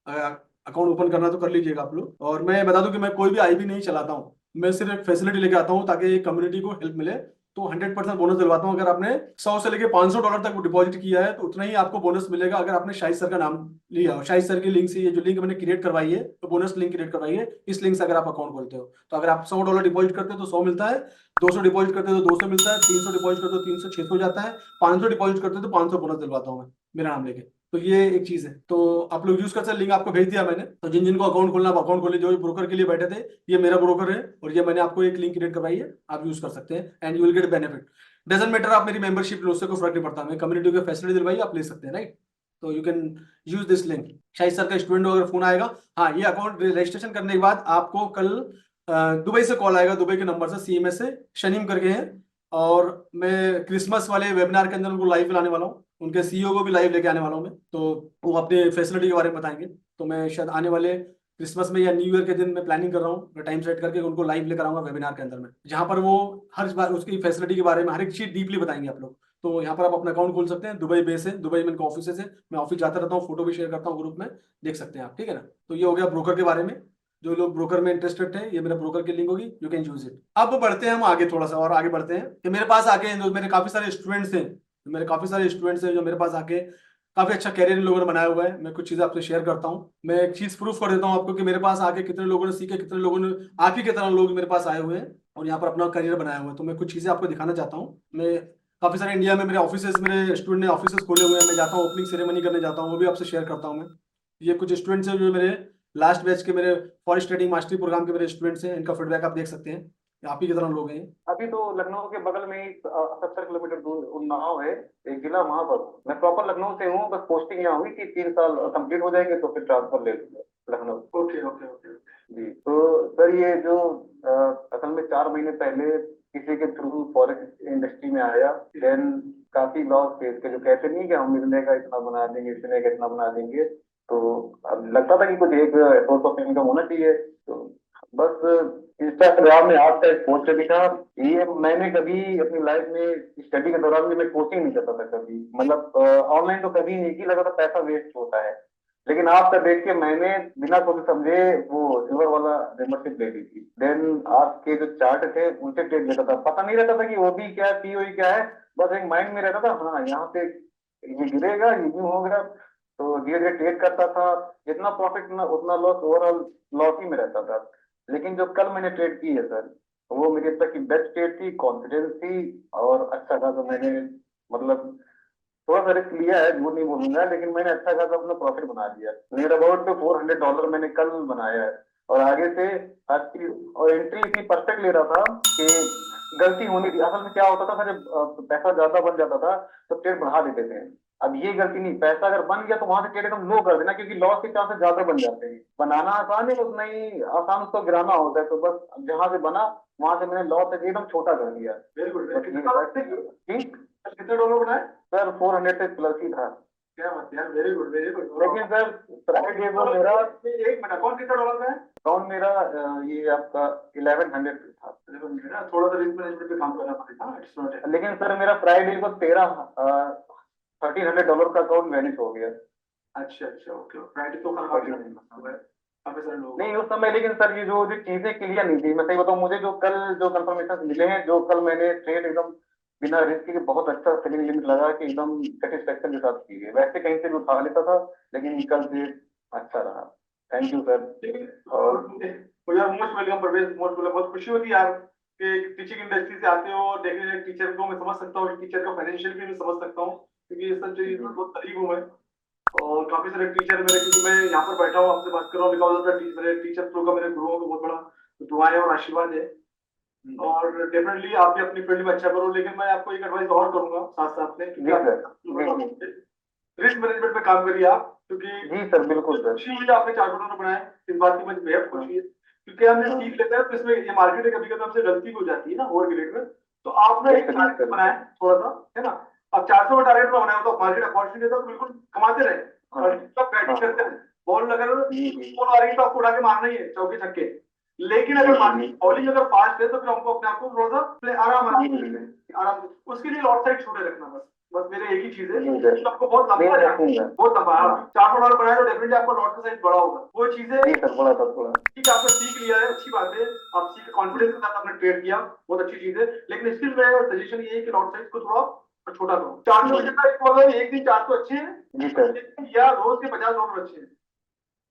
अकाउंट ओपन करना तो कर लीजिएगा आप लोग। और मैं बता दूं कि मैं कोई भी IB नहीं चलाता हूँ, मैं सिर्फ एक फैसिलिटी लेके आता हूँ ताकि कम्युनिटी को हेल्प मिले। तो 100% बोनस दिलवाता हूँ। अगर आपने 100 से लेके $500 तक डिपॉजिट किया है तो उतना ही आपको बोनस मिलेगा, अगर आपने शाहिद सर का नाम लिया हो। शाहिद सर की लिंक से, ये जो लिंक मैंने क्रिएट करवाई है, तो बोनस लिंक क्रिएट करवाई है, इस लिंक से अगर आप अकाउंट खोलते हो तो अगर आप $100 डिपॉजिट करते हो तो 100 मिलता है, 200 डिपॉजिट करते हो तो 200 मिलता है, 300 डिपॉजिट करते हो 300, 600 हो जाता है, 500 डिपॉजिट करते हो तो 500 बोनस दिलवाता हूँ मैं मेरा नाम लेके। तो ये एक चीज है, तो आप लोग यूज कर सकते, लिंक आपको भेज दिया मैंने। तो जिन जिनको अकाउंट खोलना आप अकाउंट खोले, जो ब्रोकर के लिए बैठे थे, ये मेरा ब्रोकर है, और ये मैंने आपको एक लिंक क्रिएट करवाई है, आप यूज कर सकते हैं and you will get benefit. Doesn't matter आप मेरी मेंबरशिप लो, उससे कोई फर्क नहीं पड़ता, मैं कम्युनिटी को फैसिलिटी दिलवाई आप ले सकते हैं, राइट। तो you can use this link. Shahid sir का स्टूडेंट अगर फोन आएगा, हाँ, ये अकाउंट रजिस्ट्रेशन करने के बाद आपको कल दुबई से कॉल आएगा, दुबई के नंबर से, CMS से, शनीम करके हैं। और मैं क्रिसमस वाले वेबिनार के अंदर उनको लाइव लाने वाला हूँ, उनके CEO को भी लाइव लेके आने वाला हूँ मैं, तो वो अपने फैसिलिटी के बारे में बताएंगे। तो मैं शायद आने वाले क्रिसमस में या न्यू ईयर के दिन मैं प्लानिंग कर रहा हूँ, मैं टाइम सेट करके उनको लाइव लेकर आऊंगा वेबिनार के अंदर में, जहाँ पर वो हर बार उसकी फैसिलिटी के बारे में हर एक चीज डीपली बताएंगे आप लोग। तो यहाँ पर आप अपना अकाउंट खोल सकते हैं, दुबई बेस है, दुबई में इनका ऑफिस है, मैं ऑफिस जाता रहता हूँ, फोटो भी शेयर करता हूँ ग्रुप में, देख सकते हैं आप, ठीक है ना। तो ये हो गया ब्रोकर के बारे में। जो लोग ब्रोकर में इंटरेस्टेड है, ये मेरा ब्रोकर की लिंक होगी, यू कैन यूज इट। अब बढ़ते हैं हम आगे, थोड़ा सा और आगे बढ़ते हैं कि मेरे पास आके जो मेरे काफी सारे स्टूडेंट्स हैं, जो मेरे पास आके काफी अच्छा कैरियर इन लोगों ने बनाया हुआ है। मैं कुछ चीजें आपसे शेयर करता हूँ, मैं एक चीज प्रूफ कर देता हूँ आपको कि मेरे पास आके कितने लोगों ने सीखे, कितने लोगों ने, आप ही की तरह लोग मेरे पास आए हुए हैं और यहाँ पर अपना करियर बनाया हुआ है। तो मैं कुछ चीजें आपको दिखाना चाहता हूँ। मैं काफी सारे इंडिया में मेरे ऑफिसेस, मेरे स्टूडेंट ने ऑफिसेस खोले हुए हैं, मैं जाता हूँ ओपनिंग सेरेमनी करने जाता हूँ, वो भी आपसे शेयर करता हूँ मैं। ये कुछ स्टूडेंट्स हैं जो मेरे लास्ट बैच के, मेरे फॉरेस्ट ट्रेडिंग मास्टरी प्रोग्राम के मेरे स्टूडेंट्स हैं, इनका फीडबैक आप देख सकते हैं, आप ही की तरह लोग हैं। अभी तो लखनऊ के बगल में ही 70 किलोमीटर दूर उन्नाव है, एक जिला वहां पर। मैं प्रॉपर लखनऊ से हूँ, बस पोस्टिंग यहाँ हुई कि 3 साल कंप्लीट हो जाएंगे तो फिर ट्रांसफर ले लूंगा लखनऊ। Okay okay okay. जी, तो सर ये जो असल में 4 महीने पहले किसी के थ्रू फॉरेस्ट इंडस्ट्री में आया, देन काफी लॉस फेस के, जो कहते नहीं कि हम इतने का इतना बना देंगे, इतने का इतना बना देंगे। तो अब लगता था कि कुछ एक सोर्स ऑफ इनकम होना चाहिए। तो बस इंस्टाग्राम में आपका एक पोस्ट दिखा। ये मैंने कभी अपनी लाइफ में स्टडी के दौरान भी मैं कोचिंग नहीं करता था कभी, मतलब ऑनलाइन तो कभी नहीं की, लगा था पैसा वेस्ट होता है। लेकिन आपका देख के मैंने बिना सोचे समझे वो सिल्वर वाला मेंबरशिप ले ली थी। देन आपके जो चार्ट थे उनसे ट्रेड लेता था, पता नहीं रहता था कि ओबी क्या है, पीओई क्या है, बस एक माइंड में रहता था हाँ यहाँ पे ये गिरेगा, ये यूं होगा। तो धीरे धीरे ट्रेड करता था, जितना प्रॉफिट ना उतना लॉस, ओवरऑल लॉस ही में रहता था। लेकिन जो कल मैंने ट्रेड की है सर, वो मेरी अब तक की बेस्ट ट्रेड थी, कॉन्फिडेंस थी, और अच्छा खासा मैंने, मतलब थोड़ा सा रिस्क लिया है, झूठ नहीं बोलूंगा, लेकिन मैंने अच्छा खासा अपना प्रॉफिट बना लिया। नियर अबाउट $400 मैंने कल बनाया है। और आगे से हर चीज, और एंट्री इतनी परफेक्ट ले रहा था कि गलती होनी थी। असल में क्या होता था सर, जब पैसा ज्यादा बन जाता था तो ट्रेड बढ़ा देते थे। अब ये गलती नहीं, पैसा अगर बन गया तो वहां से ट्रेड एकदम लो कर देना, क्योंकि लॉस के चांसेस ज्यादा बन जाते हैं। बनाना आसान है, उतना ही आसान उसको गिराना होता है। तो बस जहां से बना वहां से मैंने लॉस एकदम छोटा कर दिया। Very good. ठीक कितने डॉलर बनाए सर, 400 से प्लस ही था। क्या बात है यार, वेरी गुड वेरी गुड। लेकिन सर फ्राइडे को मेरा एक मिनट, कौन कितना डॉलर का है? अकाउंट मेरा ये आपका 1100 था। थोड़ा सा रिस्क मैनेजमेंट पे काम करना पड़ेगा, इट्स नॉट। लेकिन सर मेरा फ्राइडे को 1300 $1,300 का अकाउंट मैनेज हो गया। अच्छा अच्छा, ओके। फ्राइडे तो काफी सारे लोग नहीं उस समय, लेकिन सर ये जो जो चीजें क्लियर नहीं थी, मैं सही बताऊं, मुझे जो कल जो कंफर्मेशन मिले हैं, जो कल मैंने ट्रेड एकदम बिना रिस्क के बहुत अच्छा सेलिंग लिमिट लगा के एकदम सेटिस्फेक्शन के साथ की है। वैसे कहीं से भी उठा लेता था, लेकिन कल से अच्छा रहा। Thank you sir. और यार most welcome Parvez, most welcome. बहुत खुशी होती है यार कि टीचिंग इंडस्ट्री से आते हो और देखने टीचर को मैं समझ सकता हूँ, टीचर का फाइनेंशियल भी मैं समझ सकता हूँ, क्योंकि ये सब चीज बहुत करीब हूँ मैं। और काफी सारे टीचर मेरे, क्योंकि मैं यहाँ पर बैठा हूँ आपसे बात कर रहा हूँ, बिकॉज ऑफ द मेरे टीचर थ्रू का, मेरे गुरुओं का बहुत बड़ा दुआएं और आशीर्वाद है। और डेफिनेटली आप भी अपनी फील्ड में अच्छा करो, लेकिन मैं आपको एक एडवाइस और करूंगा साथ साथ में, क्योंकि जी आप सर। रिस्क मैनेजमेंट में काम करिए आप, क्योंकि जी सर, बिल्कुल सर। खुशी हुई आपने चार्ट होल्डर बनाए, इस बात की मुझे बेहद खुशी है, क्योंकि हमने हाँ। सीख लेते हैं तो इसमें ये मार्केट कभी कभी हमसे गलती हो जाती है ना ओवर ग्रेड में। तो आपने यस एक सर, यस टारगेट सर। बनाया थोड़ा सा, है ना। अब 400 का टारगेट में बनाया तो मार्केट अपॉर्चुनिटी देता तो बिल्कुल कमाते रहे, हाँ। और जब बैटिंग हाँ। करते रहे, बॉल अगर जी जी। बॉल आ रही है तो आपको उड़ा के मारना ही है, चौके छक्के। लेकिन जी अगर जी। बॉलिंग अगर फास्ट है तो फिर हमको अपने आप को थोड़ा सा आराम जी आराम जी। आराम से उसके लिए लॉट साइड छोटे रखना, बस बस मेरे एक ही चीज है जी सर। कि आपको बहुत मैं लंबा जाना है, रखूंगा। बहुत लंबा। हाँ। आप 400 डॉलर बनाए तो डेफिनेटली आपका लॉट का साइज बड़ा होगा, वो चीजें। जी सर, बड़ा था थोड़ा। ठीक है, आपने सीख लिया है, अच्छी बात है। आप सीख कॉन्फिडेंस के साथ आपने ट्रेड किया, बहुत अच्छी चीज है। लेकिन स्टिल मेरा सजेशन ये है कि लॉट साइज को थोड़ा छोटा करो। 400 की जगह एक मतलब एक दिन 400 अच्छे जी सर। हैं, या रोज के 50 डॉलर अच्छे हैं।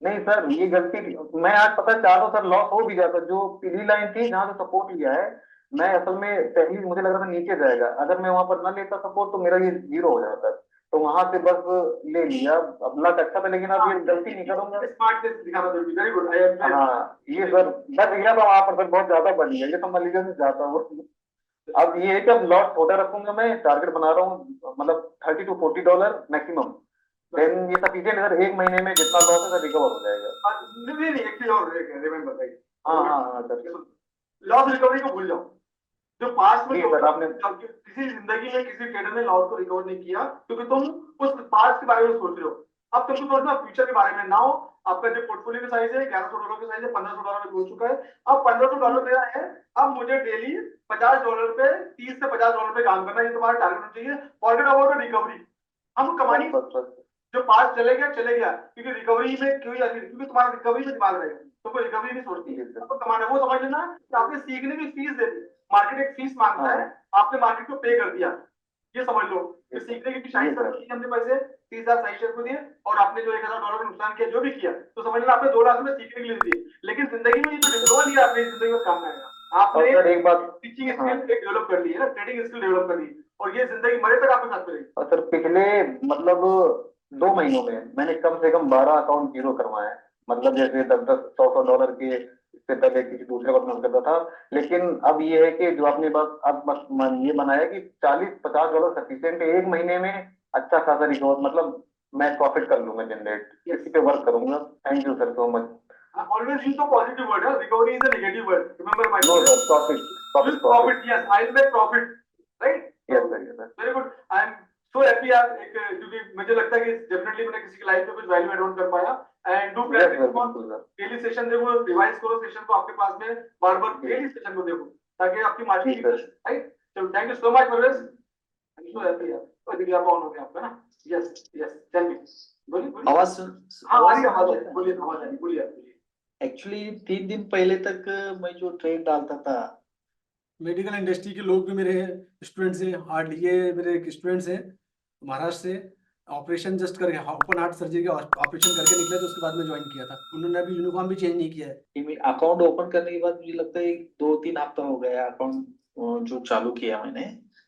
नहीं सर, ये गलती मैं आज पता चाह सर लॉस हो भी जाता। जो पीली लाइन थी जहाँ से सपोर्ट लिया है, मैं असल में पहली मुझे लग रहा था नीचे जाएगा, अगर मैं वहां पर न लेता सपोर्ट तो मेरा ये जीरो हो जाता। तो वहां से बस ले लिया। अब लक अच्छा था, लेकिन अब ये गलती नहीं करूंगा। स्मार्टनेस दिखाना जरूरी, वेरी गुड, आई एम। हाँ ये सर, बस गया था वहां पर सर, बहुत ज्यादा बढ़ गया, ये समझ लीजिए मैं जाता हूँ। अब ये है कि अब लॉट छोटा रखूंगा, मैं टारगेट बना रहा हूँ मतलब $30 to $40 मैक्सिमम। देन ये सफिशियंट है सर, एक महीने में जितना लॉस है सर रिकवर हो जाएगा। नहीं नहीं, एक चीज और रिमेम्बर भाई, हाँ हाँ हाँ सर। लॉस रिकवरी को भूल जाओ। जो पास्ट में जी जो सर आपने। किसी जिंदगी में किसी ट्रेडर ने लॉस को रिकवर नहीं किया, क्योंकि तुम उस पास्ट के बारे में सोच रहे हो। अब तुमको सोचना फ्यूचर के बारे में ना हो। आपका जो पोर्टफोलियो का साइज है $1100 का साइज है, $1500 में हो चुका है। अब $1500 मेरा है। अब मुझे डेली $50 पे, $30 से $50 पे काम करना, ये तुम्हारा टारगेट होना चाहिए। फॉरगेट अबाउट रिकवरी, हम बस कमानी। बस बस। जो पास चले गया चले गया, क्योंकि रिकवरी में क्यों आती है, क्योंकि तुम्हारा रिकवरी में दिमाग रहेगा, तुमको रिकवरी नहीं सोचती है, जी सर। आपको कमाना है। वो समझ लेना कि आपने सीखने की फीस दे दी, मार्केट एक फीस मांगता है, हाँ। आपने मार्केट को पे कर दिया। ये समझ लो कि जी सर। सीखने की जी शायद सर। दिए हमने पैसे, 30,000 साइड शेयर को दिए, और आपने जो $1,000 का नुकसान किया, जो भी किया, तो समझ लेना आपने 2 लाख रुपए सीखने के लिए दिए। लेकिन जिंदगी में ये जो डिप्लोमा लिया आपने, जिंदगी में काम आएगा। और आपने सर एक बात। टीचिंग हाँ। स्किल एक डेवलप कर ली है ना, ट्रेडिंग स्किल डेवलप कर ली, और ये जिंदगी मरे तक आपके साथ रहेगी। और सर पिछले मतलब 2 महीनों में मैंने कम से कम 12 अकाउंट जीरो करवाए हैं। मतलब जैसे 10-10, 100-100 डॉलर के, इससे पहले किसी दूसरे को अपना करता था। लेकिन अब ये है कि जो आपने बस अब बस ये बनाया कि $40-50 सफिशियंट है एक महीने में। अच्छा खासा रिकवर, मतलब मैं प्रॉफिट कर लूंगा जनरेट, इसी पे वर्क करूंगा। Thank you sir so much. Always use the positive word. Huh? Recovery is a negative word. Remember my no point. Sir, profit Use profit profit. profit. Yes, I'll make profit. Right? Yes sir, yes sir. Very good. I'm so happy यार, एक क्योंकि मुझे लगता है कि definitely मैंने किसी की लाइफ में कुछ वैल्यू एड ऑन कर पाया। And do yes sir, practice on बिल्कुल सर। डेली सेशन, देखो रिवाइज करो सेशन को आपके पास में, बार बार जी डेली सेशन को देखो, ताकि आपकी जी मार्केट सर। राइट। चलो, thank you so much Parvesh, thank you so happy यार। तो देखिए आप ऑन हो गया आपका ना। Yes yes, thank you. बोलिए बोलिए। आवाज हाँ आ आवाज रही है, सुनाई आवाज आ रही देता है, है। बोलिए, आवाज आ रही है, बोलिए आप बोलिए। एक्चुअली 3 दिन पहले तक मैं जो ट्रेड डालता था, मेडिकल इंडस्ट्री के लोग भी मेरे स्टूडेंट्स हैं, हार्ट ये मेरे स्टूडेंट्स हैं महाराष्ट्र से। ऑपरेशन जस्ट करके, ओपन हार्ट सर्जरी का ऑपरेशन करके निकले, तो उसके बाद में ज्वाइन किया था उन्होंने। अभी यूनिफॉर्म भी चेंज नहीं किया है। अकाउंट ओपन करने के बाद मुझे लगता है 2-3 हफ्ता हो गया अकाउंट जो चालू किया मैंने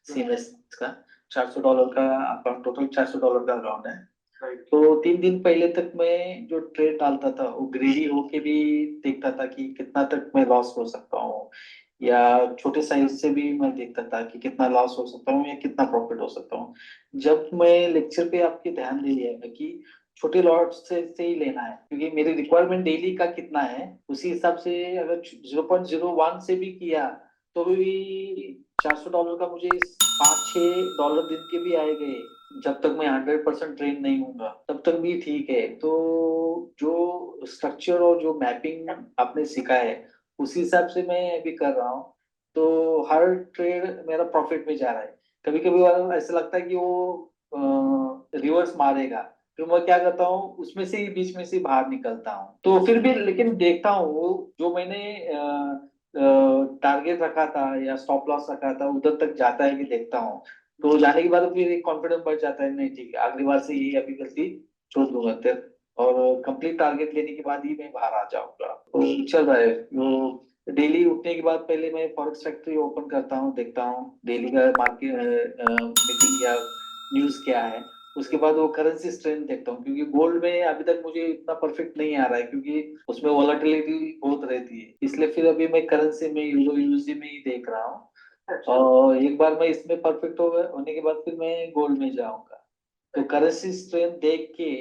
सीएमएस का। $400 का अकाउंट, टोटल $400 का अकाउंट है। राइट। तो 3 दिन पहले तक मैं जो ट्रेड डालता था वो ग्रीडी होके भी देखता था कि कितना तक मैं लॉस हो सकता हूँ, या छोटे साइज से भी मैं देखता था कि कितना लॉस हो सकता हूँ या कितना प्रॉफिट हो सकता हूँ। जब मैं लेक्चर पे आपके ध्यान दे दिया है कि छोटे लॉट से ही लेना है, क्योंकि मेरी रिक्वायरमेंट डेली का कितना है उसी हिसाब से, अगर 0.01 से भी किया तो भी $400 का मुझे 5-6 डॉलर दिन के भी आए गए। जब तक मैं 100% ट्रेन नहीं हूँगा तब तक भी ठीक है। तो जो स्ट्रक्चर और जो मैपिंग आपने सीखा है उसी हिसाब से मैं अभी कर रहा हूँ। तो हर ट्रेड मेरा प्रॉफिट में जा रहा है। कभी कभी ऐसा लगता है कि वो रिवर्स मारेगा, फिर मैं क्या करता हूँ उसमें से ही बीच में से बाहर निकलता हूँ। तो फिर भी लेकिन देखता हूँ वो जो मैंने टारगेट रखा था या स्टॉप लॉस रखा था उधर तक जाता है कि देखता हूँ। तो जाने के बाद फिर एक कॉन्फिडेंस बढ़ जाता है, नहीं ठीक है अगली बार से ये अभी गलती छोड़ दूंगा फिर, और कंप्लीट टारगेट लेने के बाद ही मैं बाहर आ जाऊंगा। तो चल रहा है वो। डेली उठने के बाद पहले मैं फॉरेक्स फैक्ट्री ओपन करता हूँ, देखता हूँ डेली का मार्केट मीटिंग या न्यूज क्या है। उसके बाद वो करेंसी स्ट्रेंथ देखता हूँ, क्योंकि गोल्ड में अभी तक मुझे इतना परफेक्ट नहीं आ रहा है, क्योंकि उसमें वॉलेटिलिटी बहुत रहती है, इसलिए फिर अभी मैं करेंसी में यूरो यूएसडी में ही देख रहा हूँ। और एक बार मैं इसमें परफेक्ट हो गए होने के बाद फिर मैं गोल्ड में जाऊंगा। तो करेंसी स्ट्रेंथ देख के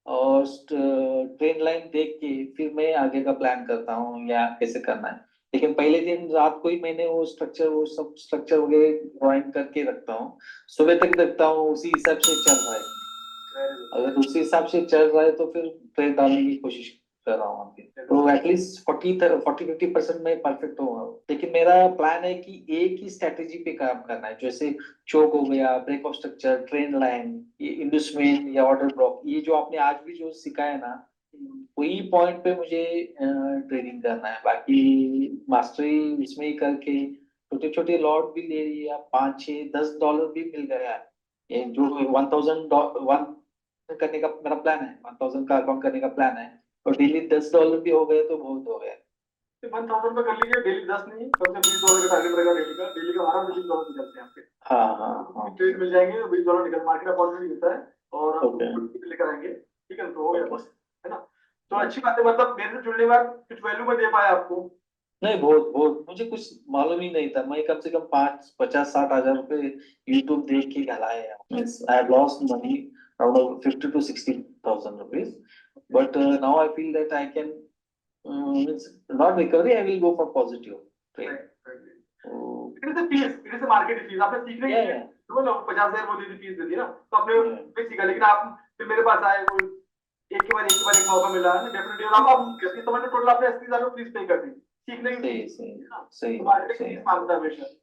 और ट्रेंड लाइन देख के फिर मैं आगे का प्लान करता हूँ या कैसे करना है। लेकिन पहले दिन रात को ही मैंने वो सब स्ट्रक्चर वगैरह ड्राइंग करके रखता हूँ, सुबह तक देखता हूँ उसी हिसाब से चल रहा है। अगर उसी हिसाब से चल रहा है तो फिर ट्रेड डालने की कोशिश कर रहा हूँ अभी। तो एटलीस्ट 40-50% में परफेक्ट होगा। लेकिन मेरा प्लान है कि एक ही स्ट्रेटेजी पे काम करना है, जैसे चोक हो गया, break of structure, trend line, ये इंडस्ट्रियल या ऑर्डर ब्लॉक, ये जो आपने आज भी जो सिखाया है ना, वही पॉइंट पे मुझे ट्रेडिंग करना है। बाकी मास्टरी इसमें ही करके छोटे छोटे लॉट भी ले लिया, 5-6-10 डॉलर भी मिल गया है। ये जो 1000 करने का मेरा प्लान है, 1000 का अकाउंट करने का प्लान है, और डेली $10 भी हो गए तो बहुत हो गया। 1000 पे कर लीजिए, डेली 10 नहीं, कम से $20 का टारगेट रहेगा डेली का। डेली का आराम से $20 निकलते हैं आपके। हाँ हाँ हाँ। ट्रेड मिल जाएंगे तो $20 निकल, मार्केट अपॉर्चुनिटी मिलता है और आप ओके लेकर आएंगे, ठीक है, तो हो गया बस, है ना। तो अच्छी बात है, मतलब मेरे से जुड़ने के बाद कुछ वैल्यू में दे पाया आपको। नहीं, बहुत बहुत मुझे कुछ मालूम ही नहीं था। मैं कम से कम 50-60 हजार रुपए यूट्यूब देख के घलाए हैं। Means I have lost money around 50-60 thousand rupees, but now I feel that I can means not recovery, I will go for positive trade. It is fees, it is market fees, आपने सीखने के लिए तो ना 50,000 वो दे fees दे दी ना, तो आपने भी सीखा। लेकिन आप फिर मेरे पास आए, वो एक मौका मिला है डेफिनेटली, और आप कैसे समझ टोटल आपने 80,000 फीस पे कर दी सीखने की। सही मार्केट फीस मांगता है हमेशा।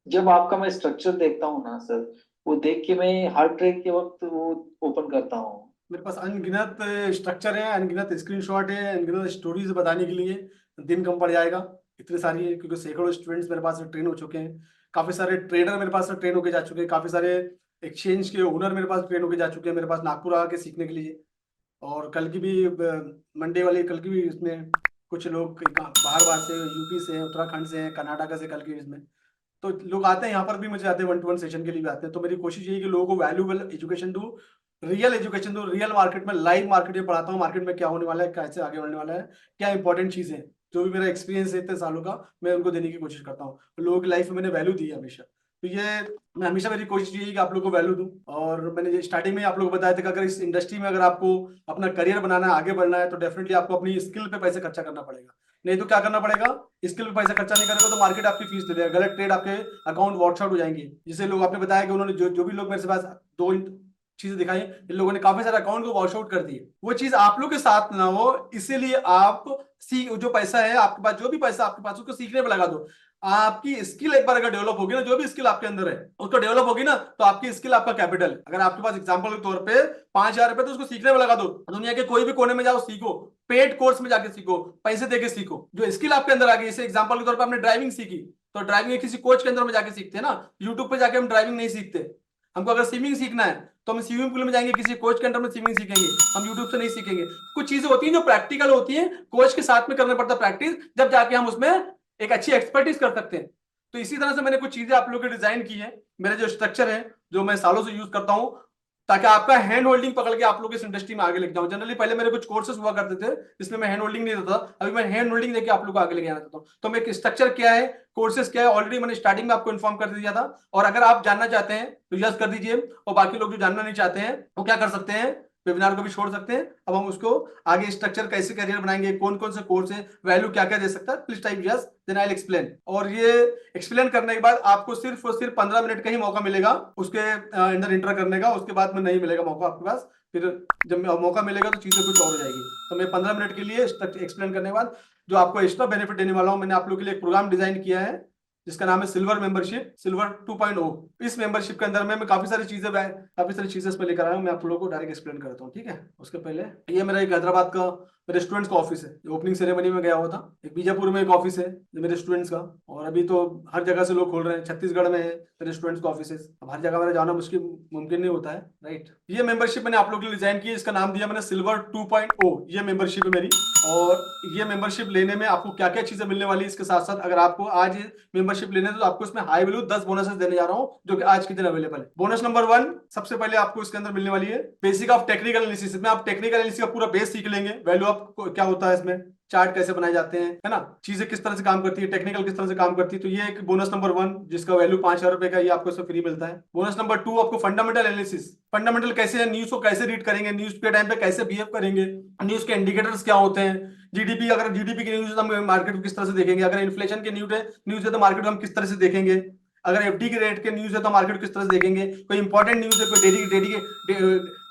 जब आपका मैं स्ट्रक्चर देखता हूँ ना सर, वो देख के मैं हर ट्रेड के वक्त वो ओपन करता हूँ। मेरे पास अनगिनत स्ट्रक्चर है, अनगिनत स्क्रीनशॉट है, अनगिनत स्टोरीज बताने के लिए दिन कम पड़ जाएगा। इतनी सारी है क्योंकि सैकड़ों स्टूडेंट्स मेरे पास ट्रेन हो चुके हैं, काफी सारे ट्रेडर मेरे पास ट्रेन होके जा चुके हैं, काफी सारे एक्सचेंज के ओनर मेरे पास ट्रेन होके जा चुके हैं मेरे पास नागपुर आके सीखने के लिए। और कल की भी मंडे वाली, कल की भी इसमें कुछ लोग बाहर बाहर से, यूपी से हैं, उत्तराखंड से हैं, कर्नाटका से, कल की इसमें तो लोग आते हैं यहाँ पर भी, मुझे आते हैं 1-to-1 सेशन के लिए भी आते हैं। तो मेरी कोशिश यही है कि लोगों को वैल्यूएबल एजुकेशन दूं, रियल एजुकेशन दूं, रियल मार्केट में, लाइव मार्केट में पढ़ाता हूँ, मार्केट में क्या होने वाला है, कैसे आगे बढ़ने वाला है, क्या इंपॉर्टेंट चीजें हैं, जो भी मेरा एक्सपीरियंस है इतने सालों का, मैं उनको देने की कोशिश करता हूँ। लोगों की लाइफ में मैंने वैल्यू दी है हमेशा। तो ये मैं हमेशा, मेरी कोशिश यही है कि आप लोगों को वैल्यू दूं। और मैंने ये स्टार्टिंग में आप लोगों को बताया था कि अगर इस इंडस्ट्री में अगर आपको अपना करियर बनाना है, आगे बढ़ना है, तो डेफिनेटली आपको अपनी स्किल पे पैसे खर्चा करना पड़ेगा। नहीं तो क्या करना पड़ेगा, स्किल पे पैसा खर्चा नहीं करेगा तो मार्केट आपकी फीस ले लेगा, गलत ट्रेड आपके अकाउंट वॉश आउट हो जाएंगे। जिसे लोग आपने बताया कि उन्होंने जो भी लोग मेरे पास दो चीजें दिखाई, इन लोगों ने काफी सारे अकाउंट को वॉश आउट कर दिए। वो चीज आप लोग के साथ ना हो, इसीलिए आप जो पैसा है आपके पास, जो भी पैसा आपके पास, उसको सीखने में लगा दो। आपकी स्किल एक बार अगर डेवलप होगी ना, जो भी स्किल आपके अंदर है उसको डेवलप होगी ना, तो आपकी स्किल आपका कैपिटल। अगर आपके पास एग्जांपल के तौर पे 5,000 रुपए, तो उसको सीखने में लगा दो, दुनिया के कोई भी कोने में जाओ, सीखो, पेड कोर्स में जाके सीखो, पैसे देके सीखो। जो स्किल आपके अंदर आ गई, जैसे एग्जांपल के तौर पे आपने ड्राइविंग सीखी, तो ड्राइविंग किसी कोच के अंदर में जाके सीखते हैं ना, यूट्यूब पे जाके हम ड्राइविंग नहीं सीखते। हमको अगर स्विमिंग सीखना है तो हम स्विमिंग पूल में जाएंगे, किसी कोच के अंडर में स्विमिंग सीखेंगे, हम यूट्यूब से नहीं सीखेंगे। कुछ चीजें होती हैं जो प्रैक्टिकल होती हैं, कोच के साथ में करना पड़ता है प्रैक्टिस, जब जाके हम उसमें एक अच्छी एक्सपर्टीज कर सकते हैं। तो इसी तरह से मैंने कुछ चीजें आप लोगों के डिजाइन की है, मेरे जो स्ट्रक्चर है, जो मैं सालों से यूज करता हूं, ताकि आपका हैंड होल्डिंग पकड़ के आप लोग इस इंडस्ट्री में आगे लेके जाऊं। जनरली पहले मेरे कुछ कोर्सेस हुआ करते थे, इसमें मैं हैंड होल्डिंग नहीं देता था, अभी मैं हैंड होल्डिंग देके आप लोग को आगे लेके आना चाहता हूं। तो मैं स्ट्रक्चर क्या है, कोर्सेस क्या है, ऑलरेडी मैंने स्टार्टिंग में आपको इन्फॉर्म कर दिया था। और अगर आप जानना चाहते हैं तो यस कर दीजिए, और बाकी लोग जो जानना नहीं चाहते हैं वो क्या कर सकते हैं, वेबिनार को भी छोड़ सकते हैं। अब हम उसको आगे स्ट्रक्चर कैसे करियर बनाएंगे, कौन कौन से कोर्स है, वैल्यू क्या क्या दे सकता है, please type yes, then I will explain. और ये एक्सप्लेन करने के बाद आपको सिर्फ और सिर्फ 15 मिनट का ही मौका मिलेगा उसके अंदर इंटर करने का, उसके बाद में नहीं मिलेगा मौका आपके पास। फिर जब मौका मिलेगा तो चीजें कुछ और हो जाएगी। तो मैं 15 मिनट के लिए एक्सप्लेन करने के बाद जो आपको एक्स्ट्रा बेनिफिट देने वाला हूं, मैंने आप लोगों के लिए एक प्रोग्राम डिजाइन किया है जिसका नाम है सिल्वर मेंबरशिप, सिल्वर 2.0। इस मेंबरशिप के अंदर में मैं काफी सारी चीजें इसमें लेकर आया हूं। मैं आप लोगों को डायरेक्ट एक्सप्लेन करता हूँ, ठीक है। उसके पहले ये मेरा एक हैदराबाद का मेरे स्टूडेंट्स का ऑफिस है, ओपनिंग सेरेमनी में गया हुआ था। एक बीजापुर में एक ऑफिस है जो मेरे स्टूडेंट्स का, और अभी तो हर जगह से लोग खोल रहे हैं। छत्तीसगढ़ में है मेरे स्टूडेंट्स का ऑफिस है। अब हर जगह मेरा जाना मुमकिन नहीं होता है, राइट। ये मेंबरशिप मैंने आप लोगों के लिए डिजाइन की है, इसका नाम दिया मैंने सिल्वर 2.0। ये मेंबरशिप है मेरी, और ये मेंबरशिप लेने में आपको क्या क्या चीजें मिलने वाली है इसके साथ साथ, अगर आपको आज मेंबरशिप लेने तो आपको इसमें हाई वैल्यू 10 बोनसेस देने जा रहा हूं जो कि आज के दिन अवेलेबल है। बोनस नंबर 1, सबसे पहले आपको इसके अंदर मिलने वाली है बेसिक ऑफ टेक्निकल एनालिसिस में। आप टेक्निकल एनालिसिस का पूरा बेस सीख लेंगे। वैल्यू आप क्या होता है इसमें, चार्ट कैसे बनाए जाते हैं, है ना, चीजें किस तरह से काम करती है, टेक्निकल किस तरह से काम करती है। तो ये एक बोनस नंबर 1 जिसका वैल्यू 5,000 रुपए का, ये आपको इसमें फ्री मिलता है। बोनस नंबर 2 आपको फंडामेंटल एनालिसिस, फंडामेंटल कैसे है, न्यूज को कैसे रीड करेंगे, न्यूज के टाइम पे कैसे बिहेव करेंगे, न्यूज के इंडिकेटर्स क्या होते हैं, जीडीपी, अगर जीडीपी की न्यूज हम मार्केट को किस तरह से देखेंगे, अगर इन्फ्लेशन की न्यूज है तो मार्केट को हम किस तरह से देखेंगे, अगर एफडी के रेट के न्यूज है तो मार्केट को किस तरह से देखेंगे, कोई इंपॉर्टेंट न्यूज है, कोई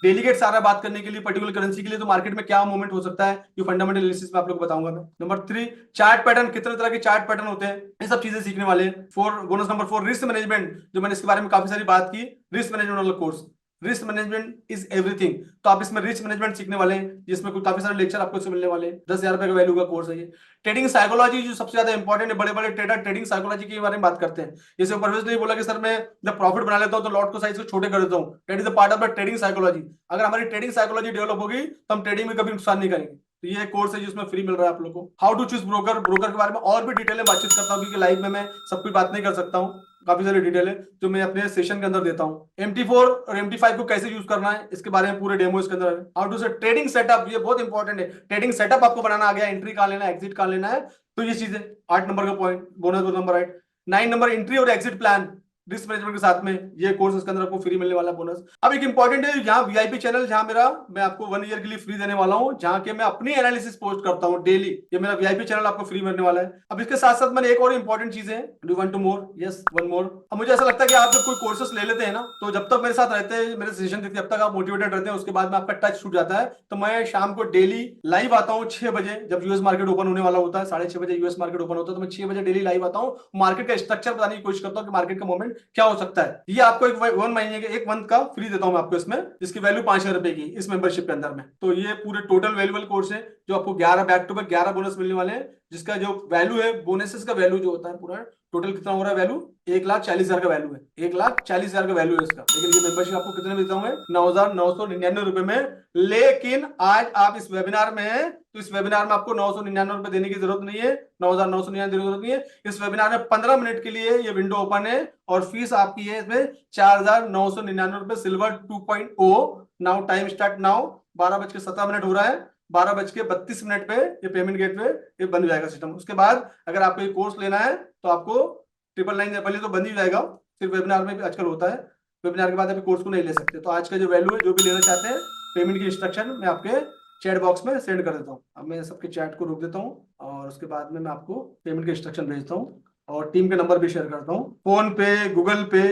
डेलीगेट्स आ रहा है बात करने के लिए पर्टिकुलर करेंसी के लिए, तो मार्केट में क्या मूवमेंट हो सकता है, ये फंडामेंटल एनालिसिस में आप लोग बताऊंगा मैं। नंबर 3, चार्ट पैटर्न, कितने तरह के चार्ट पैटर्न होते हैं, ये सब चीजें सीखने वाले हैं। बोनस नंबर 4 रिस्क मैनेजमेंट, जो मैंने इसके बारे में काफी सारी बात की, रिस्क मैनेजमेंट वाला course. Risk management is everything, तो आप इसमें रिस्क मैनेजमेंट सीखने वाले हैं, जिसमें कुछ काफी सारे लेक्चर आपको इससे मिलने वाले हैं। 10,000 रुपए का वैल्यू का कोर्स है ये। ट्रेडिंग साइकोलॉजी जो सबसे ज्यादा इंपॉर्टेंट है, बड़े बड़े ट्रेडर ट्रेडिंग साइकोलॉजी के बारे में बात करते हैं। जैसे परवेज ने बोला कि सर मैं जब प्रॉफिट बना लेता हूं तो लॉट को साइज को छोटे कर देता हूं, that is a part of the trading psychology. अगर हमारी ट्रेडिंग साइकोलॉजी डेवलप होगी तो हम ट्रेडिंग में कभी नुकसान नहीं करेंगे। तो ये कोर्स है जिसमें फ्री मिल रहा है आप लोग को। How to choose broker, broker के बारे में और भी डिटेल में बातचीत करता हूँ, क्योंकि लाइव में मैं सब कुछ बात नहीं कर सकता हूँ। काफी सारी डिटेल है जो मैं अपने सेशन के अंदर देता हूँ। MT4 और MT5 को कैसे यूज करना है इसके बारे में पूरे डेमो इसके अंदर है। हाउ टू से ट्रेडिंग सेटअप, ये बहुत इंपॉर्टेंट है। ट्रेडिंग सेटअप आपको बनाना आ गया, एंट्री कहां लेना है, एग्जिट कहां लेना है, तो ये चीजें 8 नंबर का point, bonus number 8। 9 number entry और एग्जिट प्लान रिस्क मैनेजमेंट के साथ में, ये कोर्स इसके अंदर आपको फ्री मिलने वाला बोनस। अब एक इंपॉर्टेंट है, यहाँ VIP चैनल, जहां मेरा मैं आपको 1 ईयर के लिए फ्री देने वाला हूं, जहां के मैं अपनी एनालिसिस पोस्ट करता हूं डेली। ये मेरा VIP चैनल आपको फ्री मिलने वाला है। अब इसके साथ साथ मैंने एक और इंपॉर्टेंट चीज है, do want to more, yes one more. अब मुझे ऐसा लगता है कि आप जब कोई कोर्सेस ले लेते हैं ना, तो जब तक मेरे साथ रहते हैं, मेरे सेशन देखते हैं, जब तक आप मोटिवेटेड रहते हैं, उसके बाद में आपका टच छूट जाता है। तो मैं शाम को डेली लाइव आता हूँ 6 बजे, जब यूएस मार्केट ओपन होने वाला होता है, 6:30 बजे यूएस मार्केट ओपन होता है, तो मैं 6 बजे डेली लाइव आता हूँ। मार्केट का स्ट्रक्चर बताने की कोशिश करता हूँ कि मार्केट का मूवमेंट क्या हो सकता है। ये आपको एक 1 महीने के 1 मंथ का फ्री देता हूं मैं आपको इसमें, जिसकी वैल्यू 5,000 रुपए की इस मेंबरशिप के अंदर में। तो ये पूरे टोटल वैल्यूएबल कोर्स है जो आपको 11 बैक टू बैक 11 बोनस मिलने वाले हैं, जिसका जो वैल्यू है, बोनसेस का वैल्यू जो होता है पूरा टोटल कितना हो रहा है, वैल्यू 1,40,000 का वैल्यू है, 1,40,000 का वैल्यू है इसका। लेकिन ये मेंबरशिप आपको कितने में देता हूं मैं, 9,999 रुपए में। लेकिन आज आप इस वेबिनार में हैं, तो इस वेबिनार में आपको 999 रुपए देने की जरूरत नहीं है, 9,999 देने की जरूरत नहीं है। इस वेबिनार में 15 मिनट के लिए ये विंडो ओपन है, और फीस आपकी है इसमें 4,999 रुपए, silver 2.0। Now time start now, 12:17 हो रहा है, 12:32 पे ये पेमेंट गेटवे ये बंद हो जाएगा सिस्टम। उसके बाद अगर आपको ये कोर्स लेना है तो आपको 999, पहले तो बंद ही जाएगा, सिर्फ वेबिनार में भी आजकल होता है। वेबिनार के बाद आप कोर्स को नहीं ले सकते। तो आज का जो वैल्यू है, जो भी लेना चाहते हैं, पेमेंट की इंस्ट्रक्शन मैं आपके चैट बॉक्स में सेंड कर देता हूँ। अब मैं सबके चैट को रोक देता हूँ, और उसके बाद में मैं आपको पेमेंट के इंस्ट्रक्शन भेजता हूँ, और टीम के नंबर भी शेयर करता हूँ। फोन पे, गूगल पे,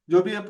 जो भी आप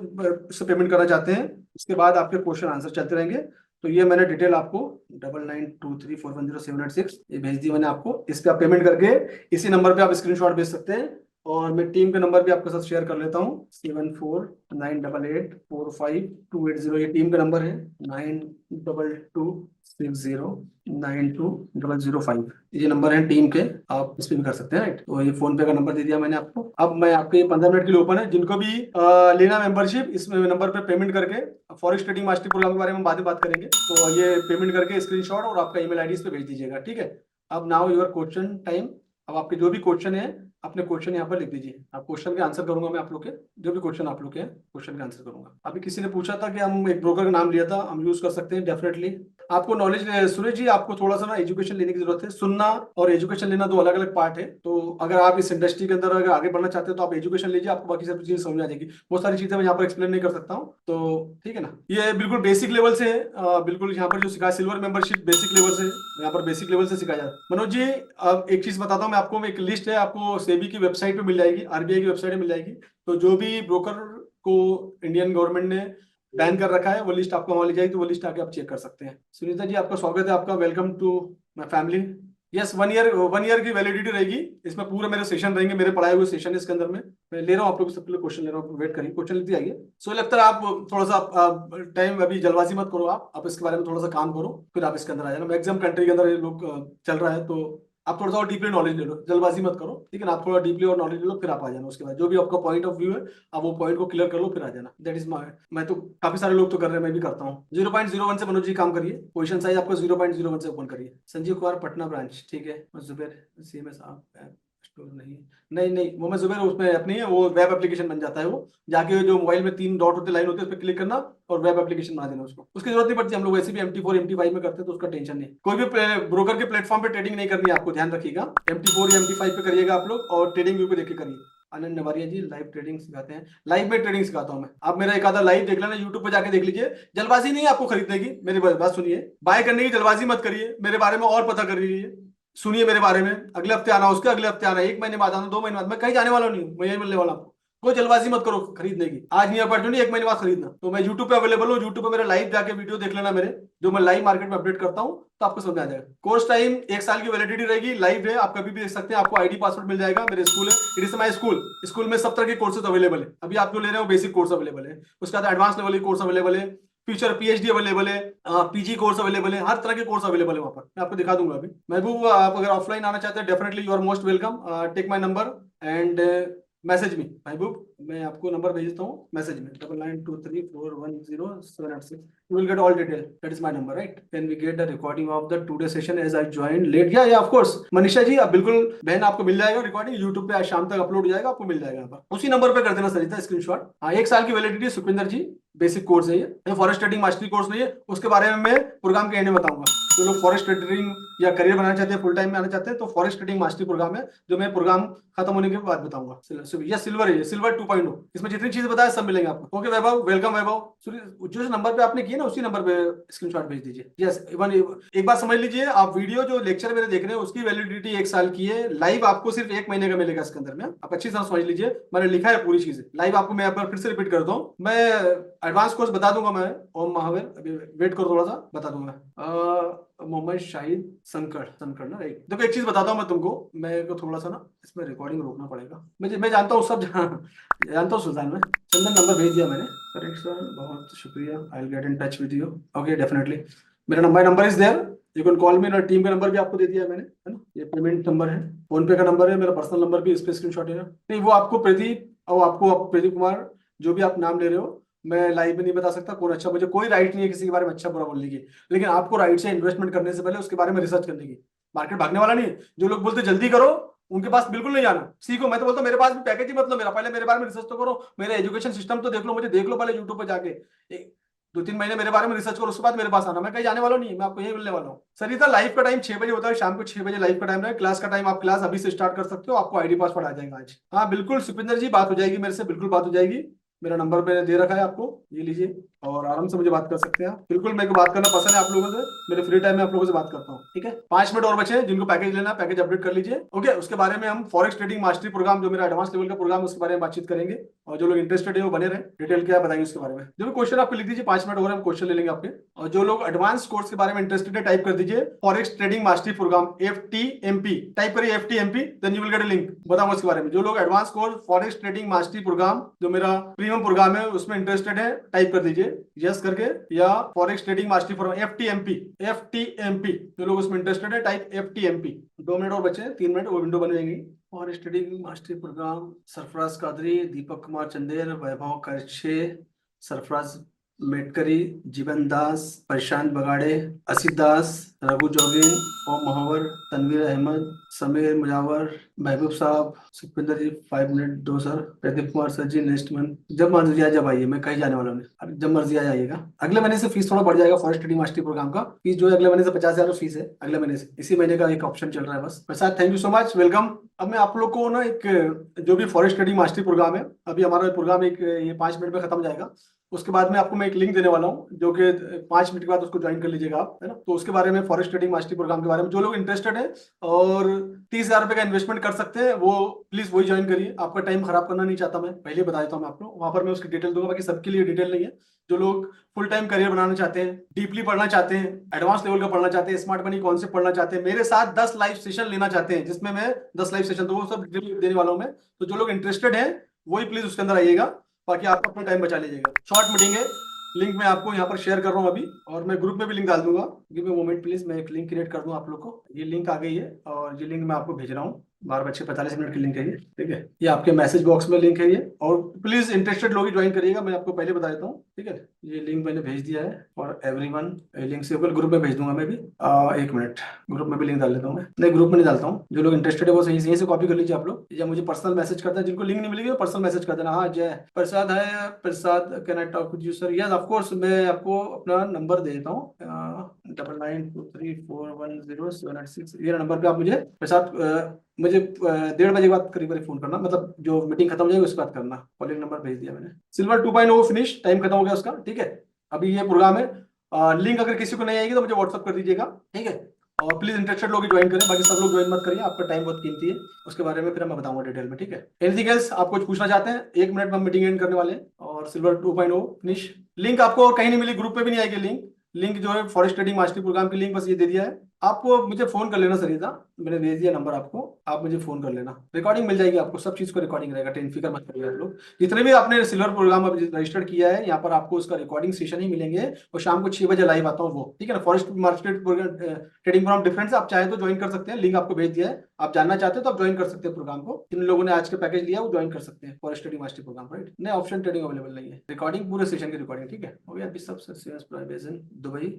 इससे पेमेंट करना चाहते हैं, इसके बाद आपके क्वेश्चन आंसर चलते रहेंगे। तो ये मैंने डिटेल आपको 9923410786 ये भेज दी मैंने आपको। इस पे आप पेमेंट करके इसी नंबर पे आप स्क्रीनशॉट भेज सकते हैं, और मैं टीम के नंबर भी आपके साथ शेयर कर लेता हूँ। 7498845280 ये टीम का नंबर है। 9226092005 ये नंबर है टीम के, आप इस पे भी कर सकते हैं, राइट। तो ये फोन पे का नंबर दे दिया मैंने आपको। अब मैं आपके 15 मिनट के लिए ओपन है, जिनको भी लेना मेंबरशिप, इस नंबर पे पेमेंट करके, फॉरेक्स ट्रेडिंग मास्टरी प्रोग्राम के बारे में बाद में बात करेंगे, तो ये पेमेंट करके स्क्रीनशॉट और आपका ईमेल आईडी इस पे भेज दीजिएगा, ठीक है। अब नाउ योर क्वेश्चन टाइम। अब आपके जो भी क्वेश्चन है, अपने क्वेश्चन यहाँ पर लिख दीजिए। आप क्वेश्चन के आंसर करूंगा मैं, आप लोग के जो भी क्वेश्चन आप लोग के क्वेश्चन का आंसर करूंगा। अभी किसी ने पूछा था कि हम एक ब्रोकर का नाम लिया था, हम यूज कर सकते हैं, डेफिनेटली। आपको नॉलेज, सूरज जी आपको थोड़ा सा ना एजुकेशन लेने की जरूरत है। सुनना और एजुकेशन लेना दो अलग अलग पार्ट है। तो अगर आप इस इंडस्ट्री के अंदर अगर आगे बढ़ना चाहते हो तो आप एजुकेशन लीजिए, आपको बाकी सब चीजें समझ आ जाएगी। बहुत सारी चीजें मैं यहाँ पर एक्सप्लेन नहीं कर सकता हूँ, तो ठीक है ना। ये बिल्कुल बेसिक लेवल से बिल्कुल यहाँ पर जो सिखाया, सिल्वर मेंबरशिप बेसिक लेवल से, यहाँ पर बेसिक लेवल से सिखाया जाता है। मनोज जी अब एक चीज बताता हूँ मैं आपको, एक लिस्ट है आपको सेबी की वेबसाइट पे मिल जाएगी, RBI की वेबसाइट पे मिल जाएगी। तो जो भी ब्रोकर को इंडियन गवर्नमेंट ने बैन कर रखा है, वो लिस्ट आपको वहां ले जाएगी, तो वो लिस्ट आके आप चेक कर सकते हैं। सुनीता जी आपका स्वागत है, आपका welcome to my family. Yes, 1 year की वैलिडिटी रहेगी। इसमें पूरे मेरे सेशन रहेंगे, मेरे पढ़ाए हुए सेशन है इसके अंदर में। मैं ले रहा हूँ आप लोग सबके लिए क्वेश्चन ले रहा हूँ, वेट करिए, क्वेश्चन लेते आइए। सो लगता है आप थोड़ा सा टाइम अभी जल्दबाजी मत करो, आप इसके बारे में थोड़ा सा काम करो, फिर आप इसके अंदर आ जाना। मैक्सिमम कंट्री के अंदर ये लोग चल रहा है, तो आप थोड़ा सा और डीपली नॉलेज ले लो, जल्दबाजी मत करो, ठीक है ना। आप थोड़ा डीपली और नॉलेज ले लो, फिर आप आ जाना। उसके बाद जो भी आपका पॉइंट ऑफ व्यू है, आप वो पॉइंट को क्लियर कर लो, फिर आ जाना। दैट इज माय, मैं तो काफी सारे लोग तो कर रहे हैं, मैं भी करता हूँ। 0.01 से मनोज जी काम करिए, पोजीशन साइज आपका 0.01 से ओपन करिए। संजीव कुमार पटना ब्रांच, ठीक है। जुबेर CMS आप स्टोर नहीं, वो मैं जुबेर उसमें अपनी है, वो वेब एप्लीकेशन बन जाता है। वो जाके जो मोबाइल में 3 डॉट होते, लाइन होते हैं, उस पर क्लिक करना और वेब एप्लीकेशन बना देना उसको। उसकी जरूरत नहीं पड़ती, हम लोग ऐसे भी MT4 MT5 में करते हैं, तो उसका टेंशन नहीं। कोई भी ब्रोकर के प्लेटफॉर्म पे ट्रेडिंग नहीं करनी है आपको, ध्यान रखिएगा। MT4 या MT5 पे करिएगा आप लोग, और ट्रेडिंग व्यू पे देख के करिए। आनंद नवारिया जी लाइव ट्रेडिंग सिखाते हैं, लाइव में ट्रेडिंग सिखाता हूं मैं। आप मेरा एक आधा लाइव देख लेना, यूट्यूब पे जाके देख लीजिए। जल्दबाजी नहीं है आपको खरीदने की, मेरी बात सुनिए। बाय करने की जल्दबाजी मत करिए, मेरे बारे में और पता कर लीजिए, सुनिए मेरे बारे में। अगले हफ्ते आना, उसके अगले हफ्ते आना, 1 महीने बाद आना, 2 महीने बाद। मैं कहीं जाने वाला नहीं हूँ, मैं यही मिलने वाला हूँ। कोई जल्दबाजी मत करो खरीदने की, आज नहीं अपॉर्चुनिटी, 1 महीने बाद खरीदना। तो मैं यूट्यूब पे अवेलेबल हूँ, यूट्यूब पे मेरा लाइव जाके वीडियो देख लेना मेरे, जो मैं लाइव मार्केट में अपडेट करता हूँ, तो आपको समझ में आ जाएगा। कोर्स टाइम 1 साल की वैलिडिटी रहेगी, लाइव है, आप कभी भी देख सकते हैं। आपको ID पासवर्ड मिल जाएगा, मेरे स्कूल है, it is my school. School में सब तरह के कोर्सेज अवेलेबल है। अभी आप जो ले रहे हो बेसिक कोर्स अवेलेबल है, उसके बाद एडवांस लेवल के कोर्स अवेलेबल है, फ्यूचर PhD अवेलेबल है, PG कोर्स अवेलेबल है, हर तरह के कोर्स अवेलेबल है वहां पर। मैं आपको दिखा दूंगा अभी। महबूब, आप अगर ऑफलाइन आना चाहते हैं, definitely you are most welcome. Take my number and message me. Mehboob, मैं आपको नंबर भेजता हूँ मैसेज में, 9923410786। You will get all detail. That is my number, right? Can we get the recording of the today session as I joined late? Yeah, of course. Manisha ji, आप बिल्कुल, बहन, आपको मिल जाएगा रिकॉर्डिंग, यूट्यूब पे आज शाम तक अपलोड हो जाएगा, आपको मिल जाएगा यहाँ पर। उसी नंबर पे कर देना सरिता स्क्रीनशॉट। हाँ, 1 साल की वैलिडिटी, सुखविंदर जी, बेसिक कोर्स है ये फॉरेस्ट ट्रेडिंग मास्टरी कोर्स नहीं है, उसके बारे में मैं प्रोग्राम के एंड में बताऊंगा। जो लोग फॉरेस्ट ट्रेडिंग या करियर बनाना चाहते हैं, फुल टाइम में आना चाहते हैं, तो फॉरेस्ट ट्रेडिंग मास्टरी प्रोग्राम है, जो मैं प्रोग्राम खत्म होने के बाद बताऊंगा। यह सिल्वर है, सिल्वर 2.0, इसमें जितनी चीजें बताया सब मिलेंगे आपको। ओके वैभव, वेलकम वैभव। जो नंबर पे आपने किया ना, उसी नंबर पे स्क्रीनशॉट भेज दीजिए। यस, एक बात समझ लीजिए, आप वीडियो जो लेक्चर मेरे देख रहे हैं, उसकी वैलिडिटी 1 साल की है। लाइव आपको सिर्फ 1 महीने का मिलेगा इसके अंदर में। आप अच्छी तरह समझ लीजिए, मैंने लिखा है पूरी चीजें। लाइव आपको मैं फिर से रिपीट करता हूँ, मैं एडवांस कोर्स बता दूंगा मैं। ओम महावीर, अभी वेट करो थोड़ा सा, बता दूंगा। मोहम्मद शाहिद संकट ना, राइट। देखो एक चीज बताता हूँ मैं तुमको, मेरे को थोड़ा सा ना इसमें रिकॉर्डिंग रोकना पड़ेगा। मैं जानता हूँ सब जानता हूँ सुल्तान में। चंदन नंबर भेज दिया मैंने। करेक्ट सर, बहुत शुक्रिया। I will get in touch with you. Okay, definitely. मेरा number is there, you can call me. Team का नंबर भी आपको दे दिया है मैंने, है ना। ये पेमेंट नंबर है, फोन पे का नंबर है, मेरा पर्सनल नंबर भी, इस पे स्क्रीनशॉट है ना। नहीं, वो आपको प्रदीप, और आपको प्रदीप कुमार, जो भी आप नाम ले रहे हो, मैं लाइव में नहीं बता सकता कौन अच्छा। मुझे कोई राइट नहीं है किसी के बारे में अच्छा बुरा बोलने की, लेकिन आपको राइट से इन्वेस्टमेंट करने से पहले उसके बारे में रिसर्च करने की। मार्केट भागने वाला नहीं है। जो लोग बोलते जल्दी करो, उनके पास बिल्कुल नहीं जाना, सीखो। मैं तो बोलता हूँ मेरे पास भी पैकेज ही मतलब मेरा, पहले मेरे बारे में रिसर्च तो करो, मेरा एजुकेशन सिस्टम तो देख लो, मुझे देख लो पहले यूट्यूब पे जाके। 2-3 महीने मेरे बारे में रिसर्च करो, उसके बाद मेरे पास आना। मैं कहीं जाने वाला नहीं, मैं आपको यही मिलने वाला हूँ। सरिता, लाइव का टाइम 6 बजे होता है, शाम को 6 बजे लाइव का टाइम है। क्लास का टाइम, आप क्लास अभी से स्टार्ट कर सकते हो, आपको ID पासवर्ड आ जाएगा आज। हाँ बिल्कुल सुपिंदर जी, बात हो जाएगी मेरे से, बिल्कुल बात हो जाएगी। मेरा नंबर मैंने दे रखा है आपको, ये लीजिए, और आराम से मुझे बात कर सकते हैं आप। बिल्कुल, मेरे को बात करना पसंद है आप लोगों से, मेरे फ्री टाइम में आप लोगों से बात करता हूँ, ठीक है। 5 मिनट और बचे हैं, जिनको पैकेज लेना है पैकेज अपडेट कर लीजिए। ओके, उसके बारे में हम फॉरेक्स ट्रेडिंग मास्टरी प्रोग्राम, जो मेरा एडवांस लेवल का प्रोग्राम, उसके बारे में बातचीत करेंगे। और जो लोग इंटरेस्टेड है वो बने रहे, डिटेल क्या बताएंगे उसके बारे में। जो भी क्वेश्चन आपको लिख दीजिए, 5 मिनट हो रहे हैं, हम क्वेश्चन ले लेंगे आपके। और जो लोग एडवांस कोर्स के बारे में इंटरेस्टेड है, टाइप कर दीजिए forex trading mastery program, FTMP type करिए, FTMP, then you will get a link. बताऊंगा इसके बारे में। जो लोग advance course forex trading mastery program, जो मेरा प्रीमियम प्रोग्राम है, उसमें इंटरेस्टेड है, टाइप कर दीजिए यस करके, या forex trading mastery program FTMP। जो लोग उसमें इंटरेस्टेड है, टाइप FTMP। 2 मिनट और बचे, 3 मिनट, वो विंडो बन जाएगी। Forex trading mastery program, Sarfaraz Qadri, Deepak Kumar Chander, Vaibhav Karche, Sarfaraz Metkari, जीवन दास, प्रशांत बगाड़े, असित दास, रघु जोगिन, ओम महावर, तनवीर अहमद, समीर मुजावर, महबूब साहब, सुखविंदर जी। 5 मिनट दो सर। प्रदीप कुमार सर जी, नेक्स्ट मंथ जब मर्जी आए, जब आइए, मैं कहीं जाने वाला नहीं, जब मर्जी आ जाइएगा। अगले महीने से फीस थोड़ा बढ़ जाएगा, फॉरेस्ट ट्रेडिंग मास्टरी प्रोग्राम का फीस जो है अगले महीने से 50,000 फीस है, अगले महीने से। इसी महीने का एक ऑप्शन चल रहा है बस। Prasad, thank you so much, welcome. अब मैं आप लोग को ना एक, जो भी फॉरेस्ट ट्रेडिंग मास्टरी प्रोग्राम है, अभी हमारा प्रोग्राम एक ये 5 मिनट में खत्म हो जाएगा। उसके बाद में आपको मैं एक लिंक देने वाला हूँ, जो कि 5 मिनट के बाद उसको ज्वाइन कर लीजिएगा आप, है ना। तो उसके बारे में, फॉरेक्स ट्रेडिंग मास्टरी प्रोग्राम के बारे में जो लोग इंटरेस्टेड है और 30,000 रुपए का इन्वेस्टमेंट कर सकते हैं, वो प्लीज वही ज्वाइन करिए। आपका टाइम खराब करना नहीं चाहता मैं, पहले बता देता हूँ मैं आपको। वहां पर मैं उसकी डिटेल दूंगा, बाकी सबके लिए डिटेल नहीं है। जो लोग फुल टाइम करियर बनाना चाहते हैं, डीपली पढ़ना चाहते हैं, एडवांस लेवल का पढ़ना चाहते हैं, स्मार्ट मनी कॉन्सेप्ट पढ़ना चाहते हैं, मेरे साथ 10 लाइव सेशन लेना चाहते हैं, जिसमें मैं 10 लाइव सेशन, तो वो सब डिटेल देने वाला हूं मैं। तो जो लोग इंटरेस्टेड है वही प्लीज उसके अंदर आइएगा, बाकी आप अपना टाइम बचा लीजिएगा। शॉर्ट मीटिंग है, लिंक मैं आपको यहाँ पर शेयर कर रहा हूँ अभी, और मैं ग्रुप में भी लिंक डाल दूंगा। गिव मी मोमेंट प्लीज, मैं एक लिंक क्रिएट कर दूं आप लोग को। ये लिंक आ गई है और ये लिंक मैं आपको भेज रहा हूँ। 12:45 की लिंक है ये, ठीक है। ये आपके मैसेज बॉक्स में लिंक है ये, और प्लीज इंटरेस्टेड लोग ही ज्वाइन करिएगा, मैं आपको पहले बता देता हूँ, ठीक है। ये लिंक मैंने भेज दिया है फॉर एवरीवन। ये लिंक से ग्रुप में भेज दूंगा मैं भी। एक मिनट, ग्रुप में भी लिंक डाल लेता हूँ मैं। नहीं, ग्रुप में नहीं डालता हूँ, जो लोग इंटरेस्टेड है वो सही से कॉपी कर लीजिए आप लोग, या मुझे पर्सनल मैसेज करते हैं। जिनको लिंक नहीं मिलेगी वो पर्सनल मैसेज कर देना। हाँ, जय प्रसाद है, Prasad can I talk with you sir? Yes of course, मैं आपको अपना नंबर दे देता हूँ, 9923410786। ये नंबर पे आप मुझे प्रसाद, मुझे 1:30 बजे के बाद करीब फोन करना, मतलब जो मीटिंग खत्म हो जाएगी उसके बाद करना। कॉलिंग नंबर भेज दिया मैंने। सिल्वर 2.0 फिनिश, टाइम खत्म हो गया उसका, ठीक है। अभी ये प्रोग्राम है। लिंक अगर किसी को नहीं आएगी तो मुझे व्हाट्सअप कर दीजिएगा, ठीक है। और प्लीज इंटरेस्टेड लोग ज्वाइन करें, बाकी सब लोग ज्वाइन मत करिए, आपका टाइम बहुत कीमती है। उसके बारे में फिर मैं बताऊंगा डिटेल में, ठीक है। एनीथिंग एल्स आप कुछ पूछना चाहते हैं? 1 मिनट में हम मीटिंग एंड करने वाले हैं। और सिल्वर 2.0 फिनिश, लिंक आपको कहीं नहीं मिली, ग्रुप पे भी नहीं आएगी लिंक। लिंक जो है फॉरेस्ट ट्रेडिंग मास्टरी प्रोग्राम की लिंक बस ये दे दिया है आपको। मुझे फोन कर लेना सरिता, मैंने भेज दिया नंबर आपको, आप मुझे फोन कर लेना। रिकॉर्डिंग मिल जाएगी आपको, सब चीज को रिकॉर्डिंग रहेगा, टेंशन फिक्र मत करिए आप लोग। जितने भी आपने सिल्वर प्रोग्राम रजिस्टर्ड किया है, यहाँ पर आपको उसका रिकॉर्डिंग सेशन ही मिलेंगे, और शाम को 6 बजे लाइव आता हूँ वो, ठीक है ना। Forex market trading program different है, आप चाहे तो ज्वाइन कर सकते हैं, लिंक आपको भेज दिया है। आप जानना चाहते हो तो आप ज्वाइन कर सकते हैं प्रोग्राम को। जिन लोगों ने आज का पैकेज लिया वो ज्वाइन कर सकते हैं forex trading mastery program, right. नहीं, ऑप्शन ट्रेडिंग अवेलेबल नहीं है, रिकॉर्डिंग पूरे सेशन की रिकॉर्डिंग, ठीक है। हो गया अभी सब।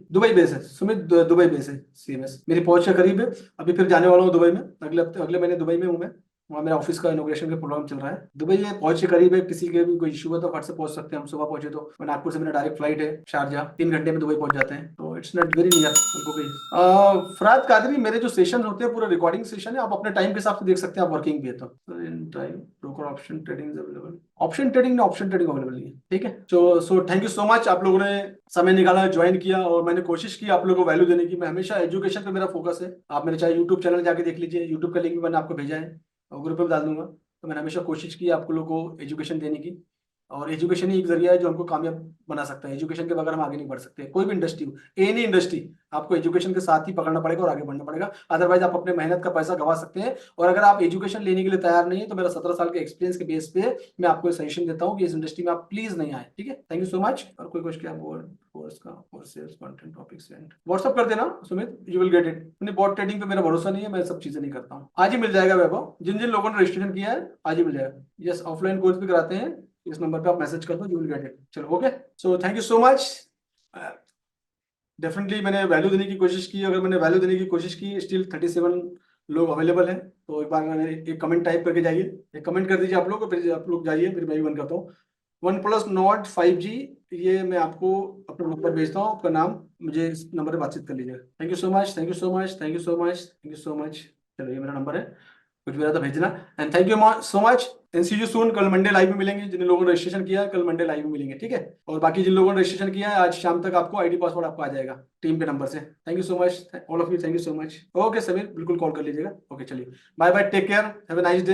दुबई बेस है सुमित, दुबई बेस है सीएमएस, मेरी पहुंच के करीब है। अभी फिर जाने वाला हूँ दुबई में, अगले हफ्ते, अगले महीने दुबई में हूँ मैं। वहाँ मेरा ऑफिस का इनोग्रेशन का प्रोग्राम चल रहा है। दुबई में पहुंच के करीब है, किसी के भी कोई इशू है तो फट से पहुंच सकते हैं हम। सुबह पहुंचे तो नागपुर से मेरा डायरेक्ट फ्लाइट है शारजा, 3 घंटे में दुबई पहुंच जाते हैं, तो इट्स नॉट वेरी नियर हमको भी। फराद कादरी, मेरे जो सेशन होते हैं पूरा रिकॉर्डिंग सेशन है, आप अपने टाइम के हिसाब से देख सकते हैं, आप वर्किंग भी है तो। In time broker option trading available, option trading available नहीं है, ठीक है। So thank you so much, आप लोगों ने समय निकाला, ज्वाइन किया, और मैंने कोशिश की आप लोगों को वैल्यू देने की। मैं हमेशा एजुकेशन पे मेरा फोकस है। आप मेरे चाहे यूट्यूब चैनल जाके देख लीजिए, यूट्यूब का लिंक भी मैंने आपको भेजा है और ग्रुप में डाल दूंगा। तो मैंने हमेशा कोशिश की आप लोगों को एजुकेशन देने की, और एजुकेशन ही एक जरिया है जो हमको कामयाब बना सकता है। एजुकेशन के बगैर हम आगे नहीं बढ़ सकते। कोई भी इंडस्ट्री हो, एनी इंडस्ट्री, आपको एजुकेशन के साथ ही पकड़ना पड़ेगा और आगे बढ़ना पड़ेगा, अदरवाइज आप अपने मेहनत का पैसा गवा सकते हैं। और अगर आप एजुकेशन लेने के लिए तैयार नहीं है तो मेरा 17 साल के एक्सपीरियंस के बेस पे मैं आपको सजेशन देता हूँ कि इस इंडस्ट्री में आप प्लीज नहीं आए, ठीक है। Thank you so much. और कोई क्वेश्चन व्हाट्सअप कर देना Sumit, you will get it. अपने बॉट ट्रेडिंग पे मेरा भरोसा नहीं है, मैं सब चीजें नहीं करता हूँ। आज ही मिल जाएगा वैभव, जिन जिन लोगों ने रजिस्ट्रेशन किया है आज ही मिल जाएगा। यस, ऑफलाइन कोर्स भी कराते हैं, इस नंबर पे आप मैसेज कर दो, यू विल गेट इट। चलो, okay. So thank you so much. Definitely मैंने वैल्यू देने की कोशिश की। अगर मैंने वैल्यू देने की कोशिश की, स्टिल 37 लोग अवेलेबल हैं, तो एक बार मैंने एक कमेंट टाइप करके जाइए, एक कमेंट कर दीजिए आप लोग, फिर आप लोग जाइए, फिर मैं भी बंद करता हूँ। OnePlus Nord 5G, ये मैं आपको अपना नंबर भेजता हूँ, आपका नाम, मुझे इस नंबर पे बातचीत कर लीजिएगा। Thank you so much, thank you so much, thank you so much, thank you so much. चलो, ये मेरा नंबर है, कुछ भी रहता भेजना। And thank you so much, and see you soon. कल मंडे लाइव में मिलेंगे, जिन लोगों ने रजिस्ट्रेशन किया है कल मंडे लाइव में मिलेंगे, ठीक है। और बाकी जिन लोगों ने रजिस्ट्रेशन किया है आज शाम तक आपको आईडी पासवर्ड आपको आ जाएगा टीम के नंबर से। Thank you so much all of you, thank you so much. Okay Sameer, बिल्कुल कॉल कर लीजिएगा। ओके, चलिए, bye bye, take care, have a nice day.